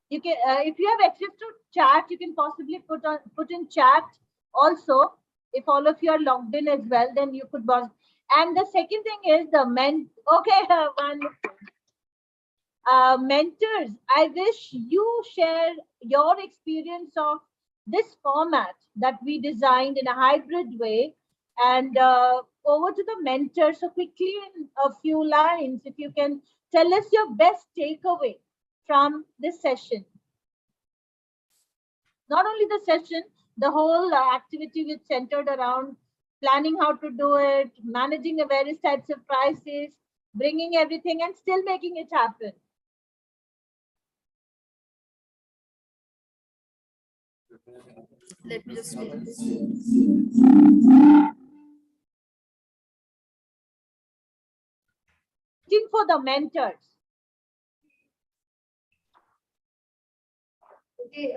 S5: You can, if you have access to chat, you can possibly put in chat also. If all of you are logged in as well, then you could. And the second thing is the mentors. I wish you share your experience of this format that we designed in a hybrid way. And over to the mentor. So quickly in a few lines, if you can tell us your best takeaway from this session. Not only the session, the whole activity which centered around planning how to do it, managing the various types of crises, bringing everything and still making it happen.
S3: Let me just
S5: for the mentors.
S1: Okay,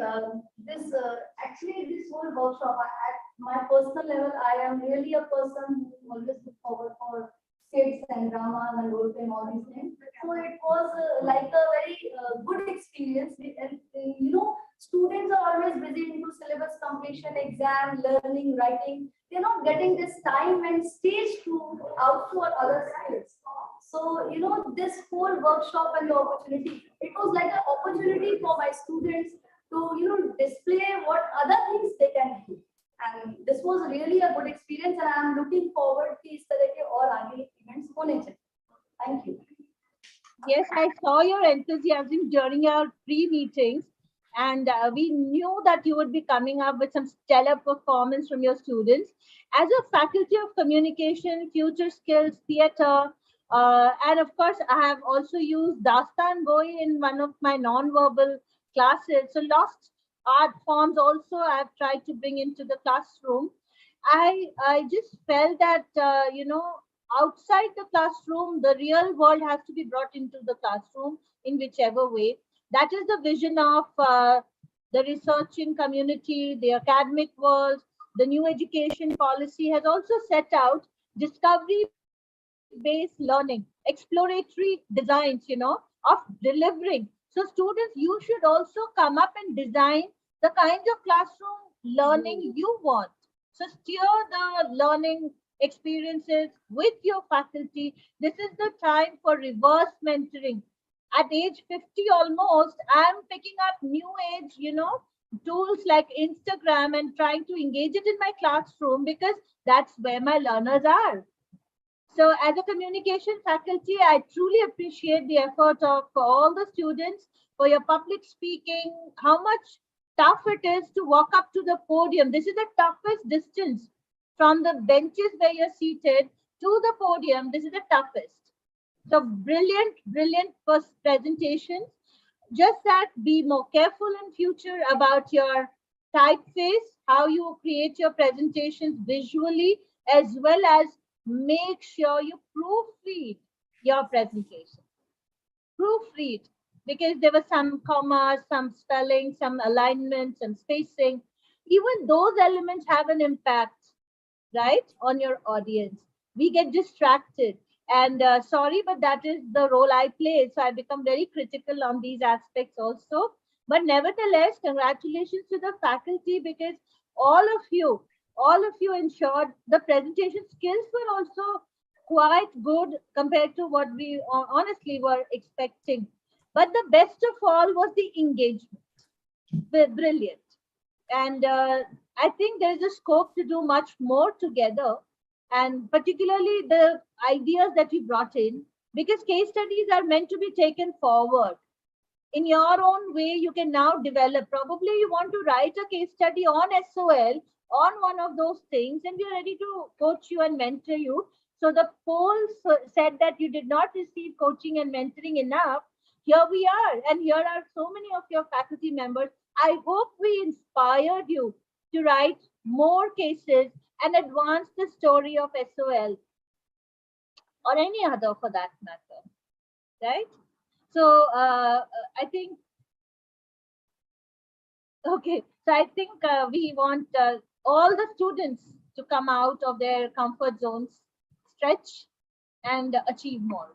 S1: actually this whole workshop, at my personal level, I am really a person who always look forward for skits and drama and role play and all these things. So it was like a very good experience. And you know, students are always busy into syllabus completion, exam, learning, writing. They're not getting this time and stage to outsource other skills. So, you know, this whole workshop and the opportunity, it was like an opportunity for my students to, you know, display what other things they can do. And this was really a good experience, and I'm looking forward to इस तरह के और आगे events होने चाहिए. Thank you.
S5: Yes, I saw your enthusiasm during our pre-meetings, and we knew that you would be coming up with some stellar performance from your students. As a faculty of communication, future skills, theatre, and of course, I have also used Dastan Goi in one of my non-verbal classes. So lost art forms also I've tried to bring into the classroom. I just felt that, you know, outside the classroom, the real world has to be brought into the classroom in whichever way. That is the vision of the researching community, the academic world. The new education policy has also set out discovery-based learning, exploratory designs, you know, of delivering. So students, you should also come up and design the kinds of classroom learning you want. So steer the learning experiences with your faculty. This is the time for reverse mentoring. At age 50 almost, I'm picking up new age, you know, tools like Instagram and trying to engage it in my classroom because that's where my learners are. So as a communication faculty, I truly appreciate the effort of all the students for your public speaking, how much tough it is to walk up to the podium. This is the toughest distance from the benches where you're seated to the podium. This is the toughest. So brilliant, brilliant first presentations. Just that, be more careful in future about your typeface, how you create your presentations visually, as well as make sure you proofread your presentation. Proofread, because there were some commas, some spelling, some alignment, some spacing. Even those elements have an impact, right, on your audience. We get distracted. And sorry, but that is the role I play. So I become very critical on these aspects also. But nevertheless, congratulations to the faculty, because all of you ensured the presentation skills were also quite good compared to what we honestly were expecting. But the best of all was the engagement. Brilliant. And I think there's a scope to do much more together, and particularly the ideas that you brought in, because case studies are meant to be taken forward. In your own way, you can now develop. Probably you want to write a case study on SOL, on one of those things, and we're ready to coach you and mentor you. So the polls said that you did not receive coaching and mentoring enough. Here we are, and here are so many of your faculty members. I hope we inspired you to write more cases and advance the story of SOL or any other for that matter, right? So I think, okay, so I think we want all the students to come out of their comfort zones, stretch, and achieve more.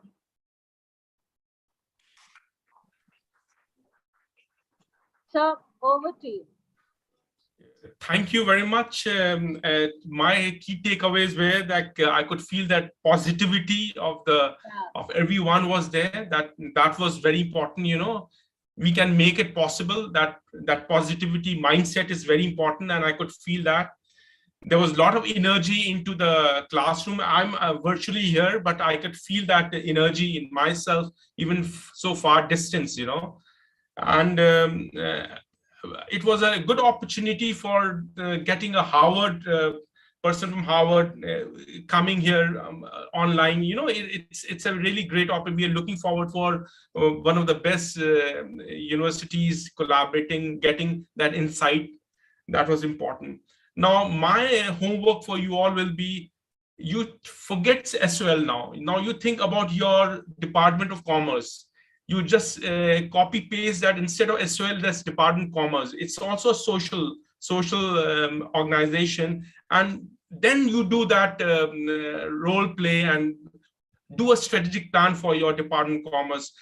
S5: So over to you.
S4: Thank you very much. My key takeaways were that I could feel that positivity of everyone was there. That was very important. You know, we can make it possible. That positivity mindset is very important, and I could feel that. There was a lot of energy into the classroom. I'm virtually here, but I could feel that energy in myself, even so far distance. You know, and it was a good opportunity for getting a Harvard person from Harvard coming here online. You know, it's a really great opportunity. We are looking forward for one of the best universities collaborating, getting that insight. That was important. Now, my homework for you all will be, you forget SOL now. Now you think about your Department of Commerce. You just copy paste that instead of SOL, that's Department of Commerce. It's also a social organization. And then you do that role play and do a strategic plan for your Department of Commerce.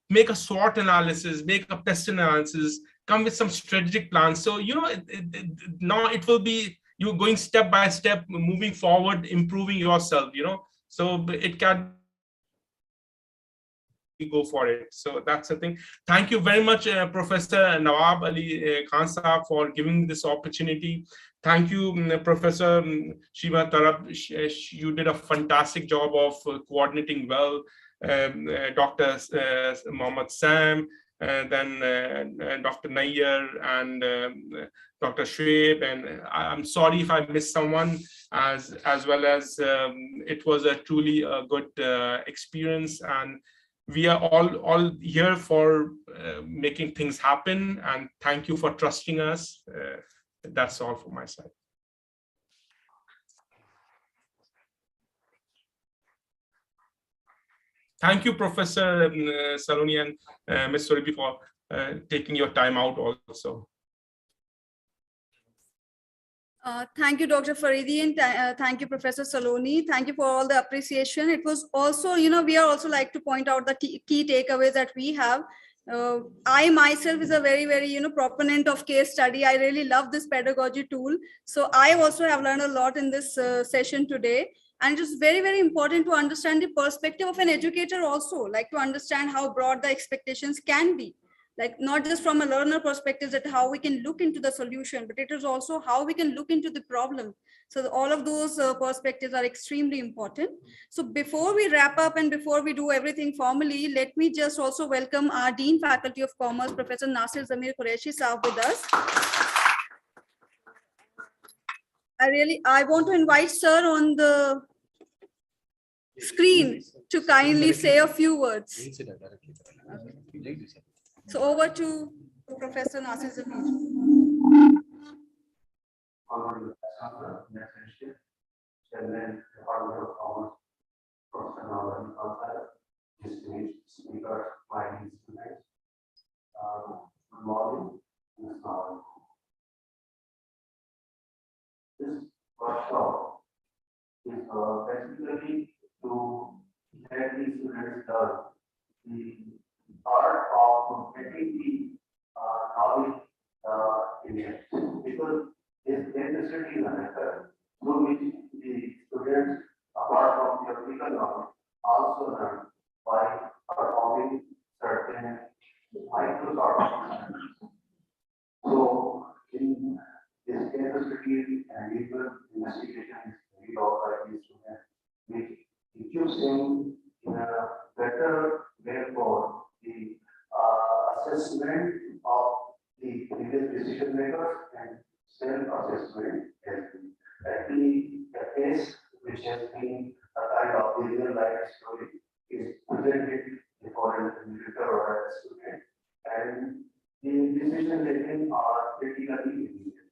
S4: Make a SWOT analysis, make a pest analysis, come with some strategic plans. So, you know, now it will be you going step by step, moving forward, improving yourself, you know. So it can go for it. So that's the thing. Thank you very much, Professor Nawab Ali Khan Sahab, for giving this opportunity. Thank you, Professor Shiva Tarab. You did a fantastic job of coordinating well. Dr. Mohammad Sam, then Dr. Nayyar and Dr. Shoaib, and I'm sorry if I missed someone, as well as it was a truly a good experience, and we are all here for making things happen, and thank you for trusting us. That's all from my side. Thank you, Professor Saloni and Ms. Surabhi, for taking your time out also.
S3: Thank you, Dr. Faridi, and thank you, Professor Saloni. Thank you for all the appreciation. It was also, you know, we are also like to point out the key takeaways that we have. I myself is a very, you know, proponent of case study. I really love this pedagogy tool. So I also have learned a lot in this session today. And it is very important to understand the perspective of an educator also, like to understand how broad the expectations can be. Like not just from a learner perspective that how we can look into the solution, but it is also how we can look into the problem. So all of those perspectives are extremely important. So before we wrap up and before we do everything formally, let me just also welcome our Dean Faculty of Commerce, Professor Nasir Zamir Qureshi Saab with us. I want to invite sir on the screen to kindly say a few words. Okay. So over to Professor Nasir Zamir.
S7: Chairman, Department of Commerce, Professor Nawab Ali, distinguished speakers, my students. Good morning, Ms. Nawab. This workshop is basically to let the students learn the art of getting the knowledge in it, because this necessity is a method through which the students, apart from theoretical knowledge, also learn by performing certain micro. So, in this case study and legal investigation is carried out by these students, which equips them in a better way for the assessment of the previous decision makers and self-assessment. Actually, the case which has been decision making are critically immediate.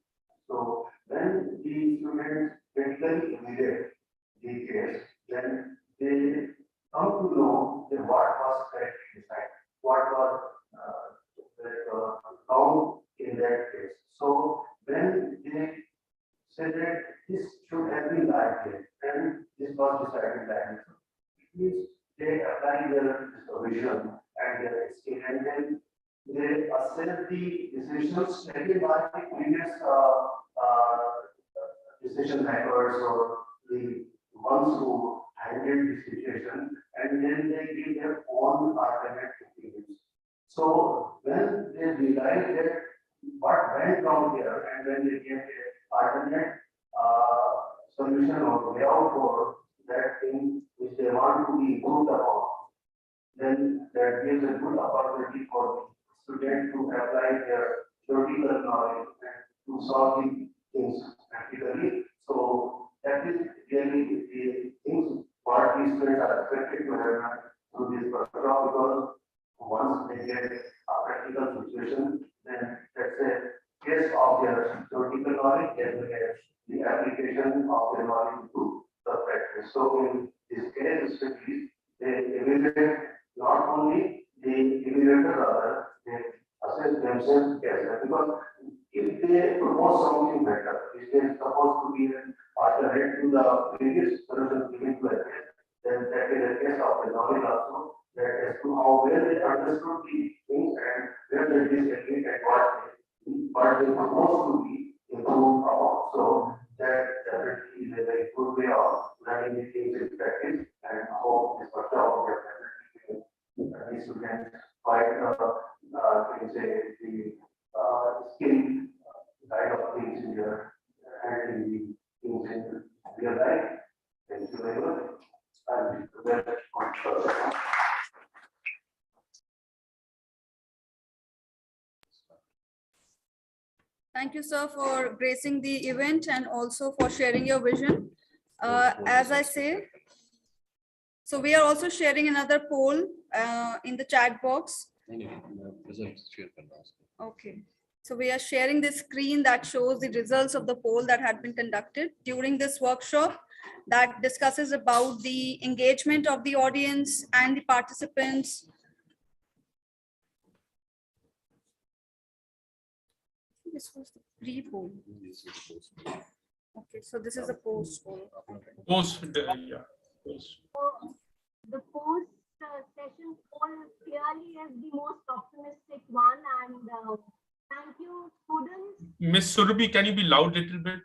S7: So when the students critically evaluate the case, then they come to know that what was correctly decided, what was wrong in that case. So when they say that this should have been like this, and this was decided like this, it means they apply their vision and their skill, and then they assess the decisions taken by the previous decision makers or the ones who handled the situation, and then they give their own alternate opinions. So when they realize that what went wrong here, and when they get an alternate solution or layout for that thing which they want to be improved upon, then that gives a good opportunity for the student to apply their theoretical knowledge and to solve the things practically. So that is really the things what the students are expected to have through this workshop, because once they get a practical situation, then that's a case of their theoretical knowledge as well as the application of their knowledge to the practice. So in this case, especially, they evaluate not only the evaluator, rather they assess themselves as well, because if they propose something better, if they supposed to be an alternate to the previous solution given to a case, then that is a case of the knowledge also, that as to how well they understood the things and where they disagree and what they propose to be improved upon. So that definitely is a very good way of learning the things in practice, and how this workshop will definitely these students quite can say the skill kind of things in their handling the things in real life. Thank you very much. And
S3: Thank you, sir, for gracing the event and also for sharing your vision. As I say, so we are also sharing another poll in the chat box. Okay. So we are sharing the screen that shows the results of the poll that had been conducted during this workshop, that discusses about the engagement of the audience and the participants. This was the pre-poll. Okay, so this is a post poll.
S4: Post, yeah. Post.
S11: So the post session poll clearly is the most optimistic one, and thank you, students.
S4: Miss Surabhi, can you be loud a little bit?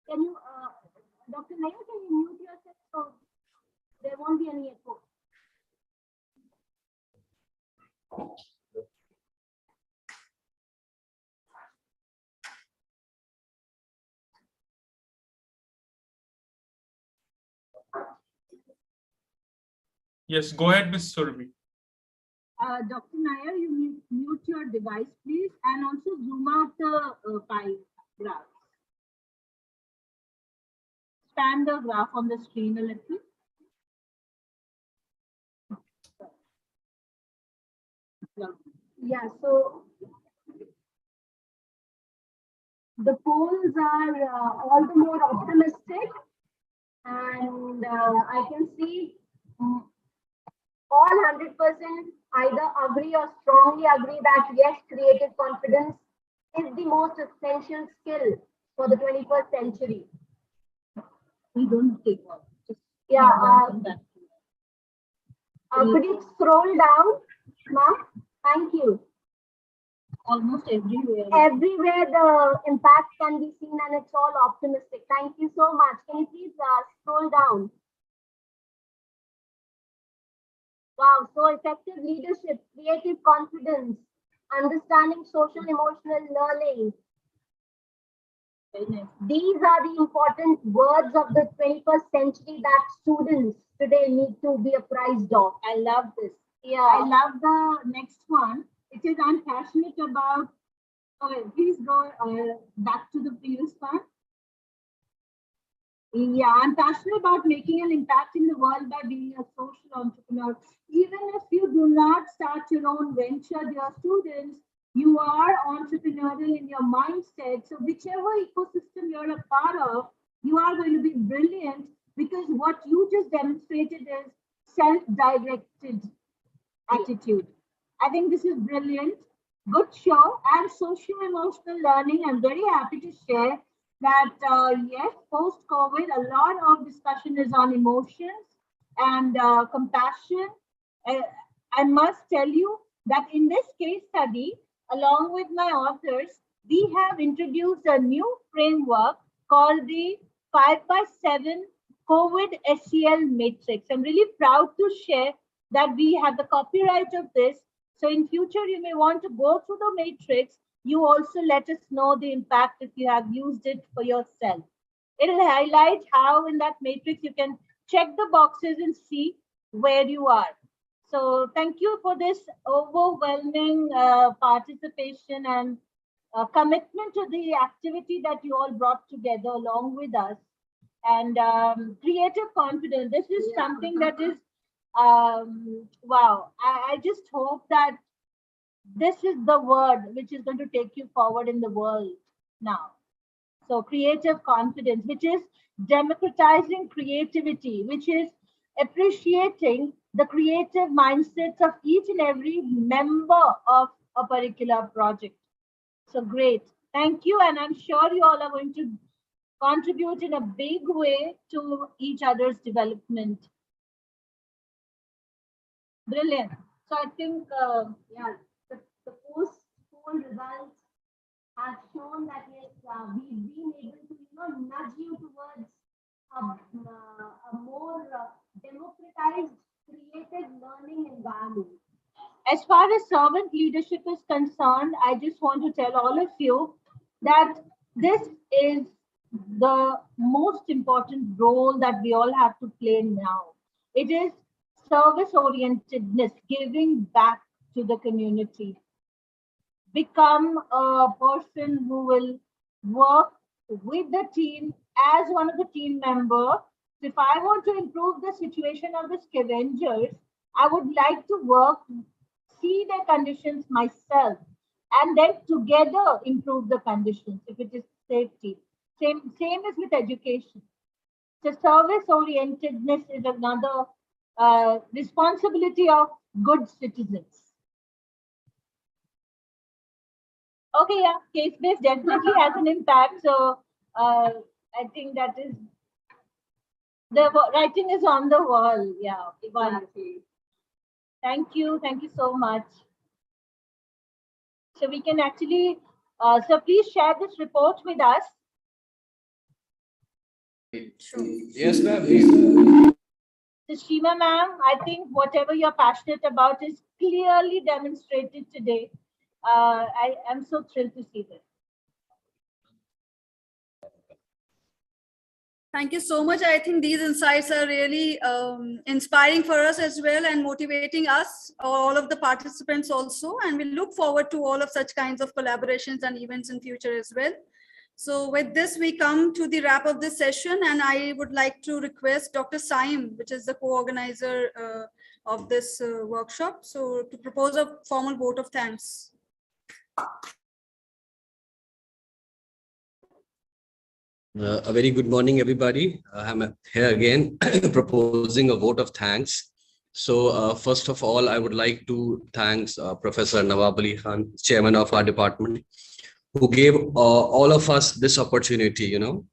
S11: Can you, Dr. Nair, can you mute yourself so there won't be any echo?
S4: Yes, go ahead, Miss Surabhi.
S5: Dr. Nair, you mute your device, please, and also zoom out the pie graph. Expand the graph on the screen a little.
S11: Yeah, so the polls are all the more optimistic, and I can see all 100% either agree or strongly agree that yes, creative confidence is the most essential skill for the 21st century.
S5: We don't take one.
S11: Yeah. Could you scroll down, ma'am? Thank you.
S5: Almost everywhere.
S11: Everywhere the impact can be seen, and it's all optimistic. Thank you so much. Can you please scroll down? Wow, so effective leadership, creative confidence, understanding social emotional learning. These are the important words of the 21st century that students today need to be apprised of.
S5: I love this.
S11: Yeah.
S5: I love the next one. It says, I'm passionate about, okay, please go back to the previous one. Yeah, I'm passionate about making an impact in the world by being a social entrepreneur. Even if you do not start your own venture, dear students, you are entrepreneurial in your mindset. So whichever ecosystem you're a part of, you are going to be brilliant because what you just demonstrated is self-directed attitude. I think this is brilliant. Good show. And social emotional learning. I'm very happy to share that yes, post-COVID, a lot of discussion is on emotions and compassion. I must tell you that in this case study, along with my authors, we have introduced a new framework called the 5x7 COVID SEL matrix. I'm really proud to share that we have the copyright of this. So in future, you may want to go through the matrix. You also let us know the impact if you have used it for yourself. It'll highlight how in that matrix you can check the boxes and see where you are. So thank you for this overwhelming participation and commitment to the activity that you all brought together along with us. And creative confidence. This is something that is, wow. I just hope that this is the word which is going to take you forward in the world now. So creative confidence, which is democratizing creativity, which is appreciating the creative mindsets of each and every member of a particular project. So great. Thank you. And I'm sure you all are going to contribute in a big way to each other's development. Brilliant. So I think, yeah, the post-poll results have shown that yes, we've been able to nudge you towards a more democratized, creative learning environment. As far as servant leadership is concerned, I just want to tell all of you that this is the most important role that we all have to play now. It is service-orientedness, giving back to the community. Become a person who will work with the team as one of the team members. If I want to improve the situation of the scavengers, I would like to work, see their conditions myself, and then together improve the conditions if it is safety. Same as with education. So service-orientedness is another responsibility of good citizens. Okay, yeah, case-based definitely has an impact. So I think that is, the writing is on the wall. Yeah, exactly. Thank you so much. So we can actually, so please share this report with us.
S21: Sure. Yes, ma'am.
S5: So Shima ma'am, I think whatever you're passionate about is clearly demonstrated today. I am so thrilled to see this.
S3: Thank you so much. I think these insights are really inspiring for us as well and motivating us, all of the participants also. And we look forward to all of such kinds of collaborations and events in future as well. So with this, we come to the wrap of this session, and I would like to request Dr. Saim, which is the co-organizer of this workshop, so to propose a formal vote of thanks.
S21: A very good morning, everybody. I'm here again proposing a vote of thanks. So first of all, I would like to thank Professor Nawab Ali Khan, chairman of our department, who gave all of us this opportunity. You know,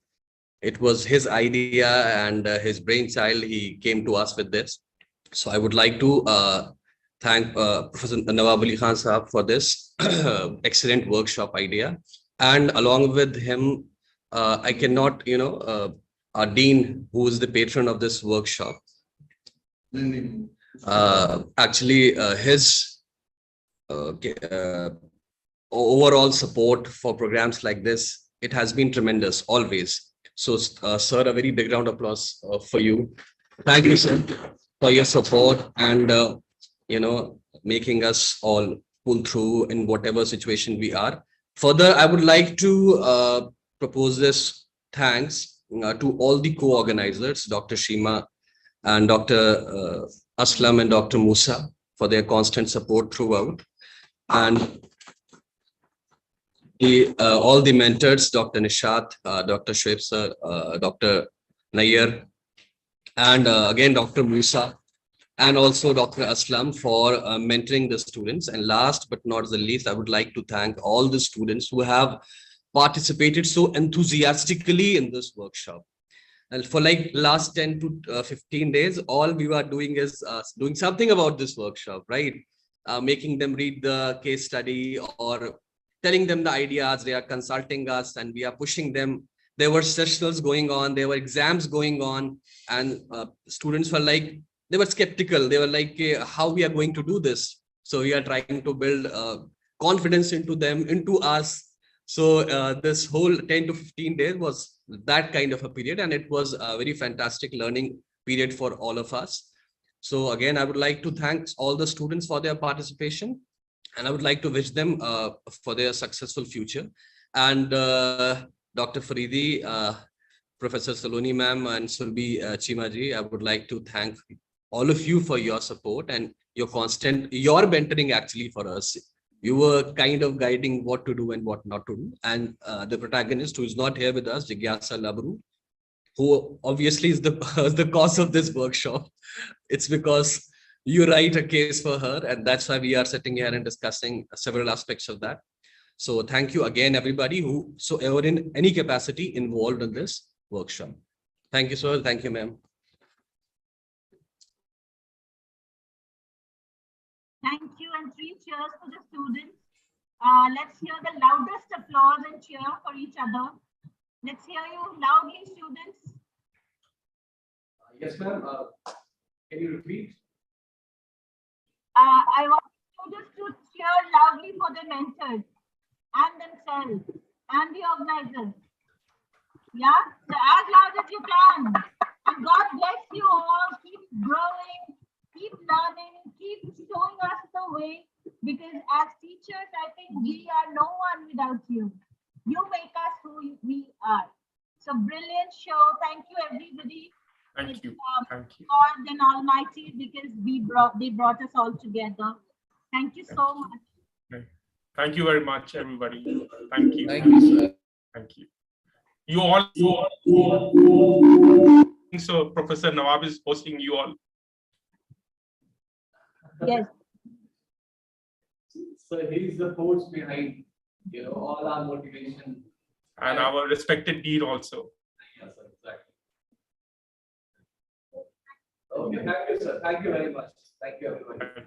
S21: it was his idea and his brainchild. He came to us with this. So I would like to thank Professor Nawab Ali Khan Sahab for this excellent workshop idea. And along with him, I cannot, our dean, who is the patron of this workshop, actually his overall support for programs like this, it has been tremendous always. So sir, a very big round of applause for you. Thank you, sir, for your support and making us all pull through in whatever situation we are. Further, I would like to propose this thanks to all the co-organizers, Dr. Shima and Dr. Aslam and Dr. Musa, for their constant support throughout. And all the mentors, Dr. Nishat, Dr. Shoaib sir, Dr. Nair, and again, Dr. Musa, and also Dr. Aslam for mentoring the students. And last but not the least, I would like to thank all the students who have participated so enthusiastically in this workshop. And for like last 10 to 15 days, all we were doing is doing something about this workshop, right? Making them read the case study or telling them the ideas. They are consulting us and we are pushing them. There were sessions going on, there were exams going on, and students were like, they were skeptical. They were like, how we are going to do this? So we are trying to build confidence into them, into us. So this whole 10 to 15 days was that kind of a period, and it was a very fantastic learning period for all of us. So again, I would like to thank all the students for their participation, and I would like to wish them for their successful future. And Dr. Faridi, Professor Saloni ma'am, and Surbi Chimaji, I would like to thank all of you for your support and your mentoring actually for us. You were kind of guiding what to do and what not to do. And the protagonist who is not here with us, Jigyasa Labru, who obviously is the cause of this workshop. It's because you write a case for her, and that's why we are sitting here and discussing several aspects of that. So thank you again, everybody whosoever in any capacity involved in this workshop. Thank you, sir. Thank you, ma'am.
S5: Thank you, and 3 cheers for the students. Let's hear the loudest applause and cheer for each other. Let's hear you loudly, students.
S8: Yes, ma'am. Can you repeat?
S5: I want students to cheer loudly for their mentors and themselves and the organizers. Yeah, so as loud as you can. And God bless you all. Keep growing, keep learning, keep showing us the way. Because as teachers, I think we are no one without you. You make us who we are. So brilliant show. Thank you, everybody.
S4: Thank you. Thank you.
S5: God and Almighty, because they brought us all together. Thank you so much.
S4: Thank you very much, everybody. Thank you.
S8: Thank you, sir.
S4: Thank you. You all. So Professor Nawab is hosting you all.
S5: Yes.
S8: So he is the force behind, all our motivation.
S4: And our respected dean also.
S8: Yes, sir, exactly. Okay, thank you, sir. Thank you very much. Thank you, everybody.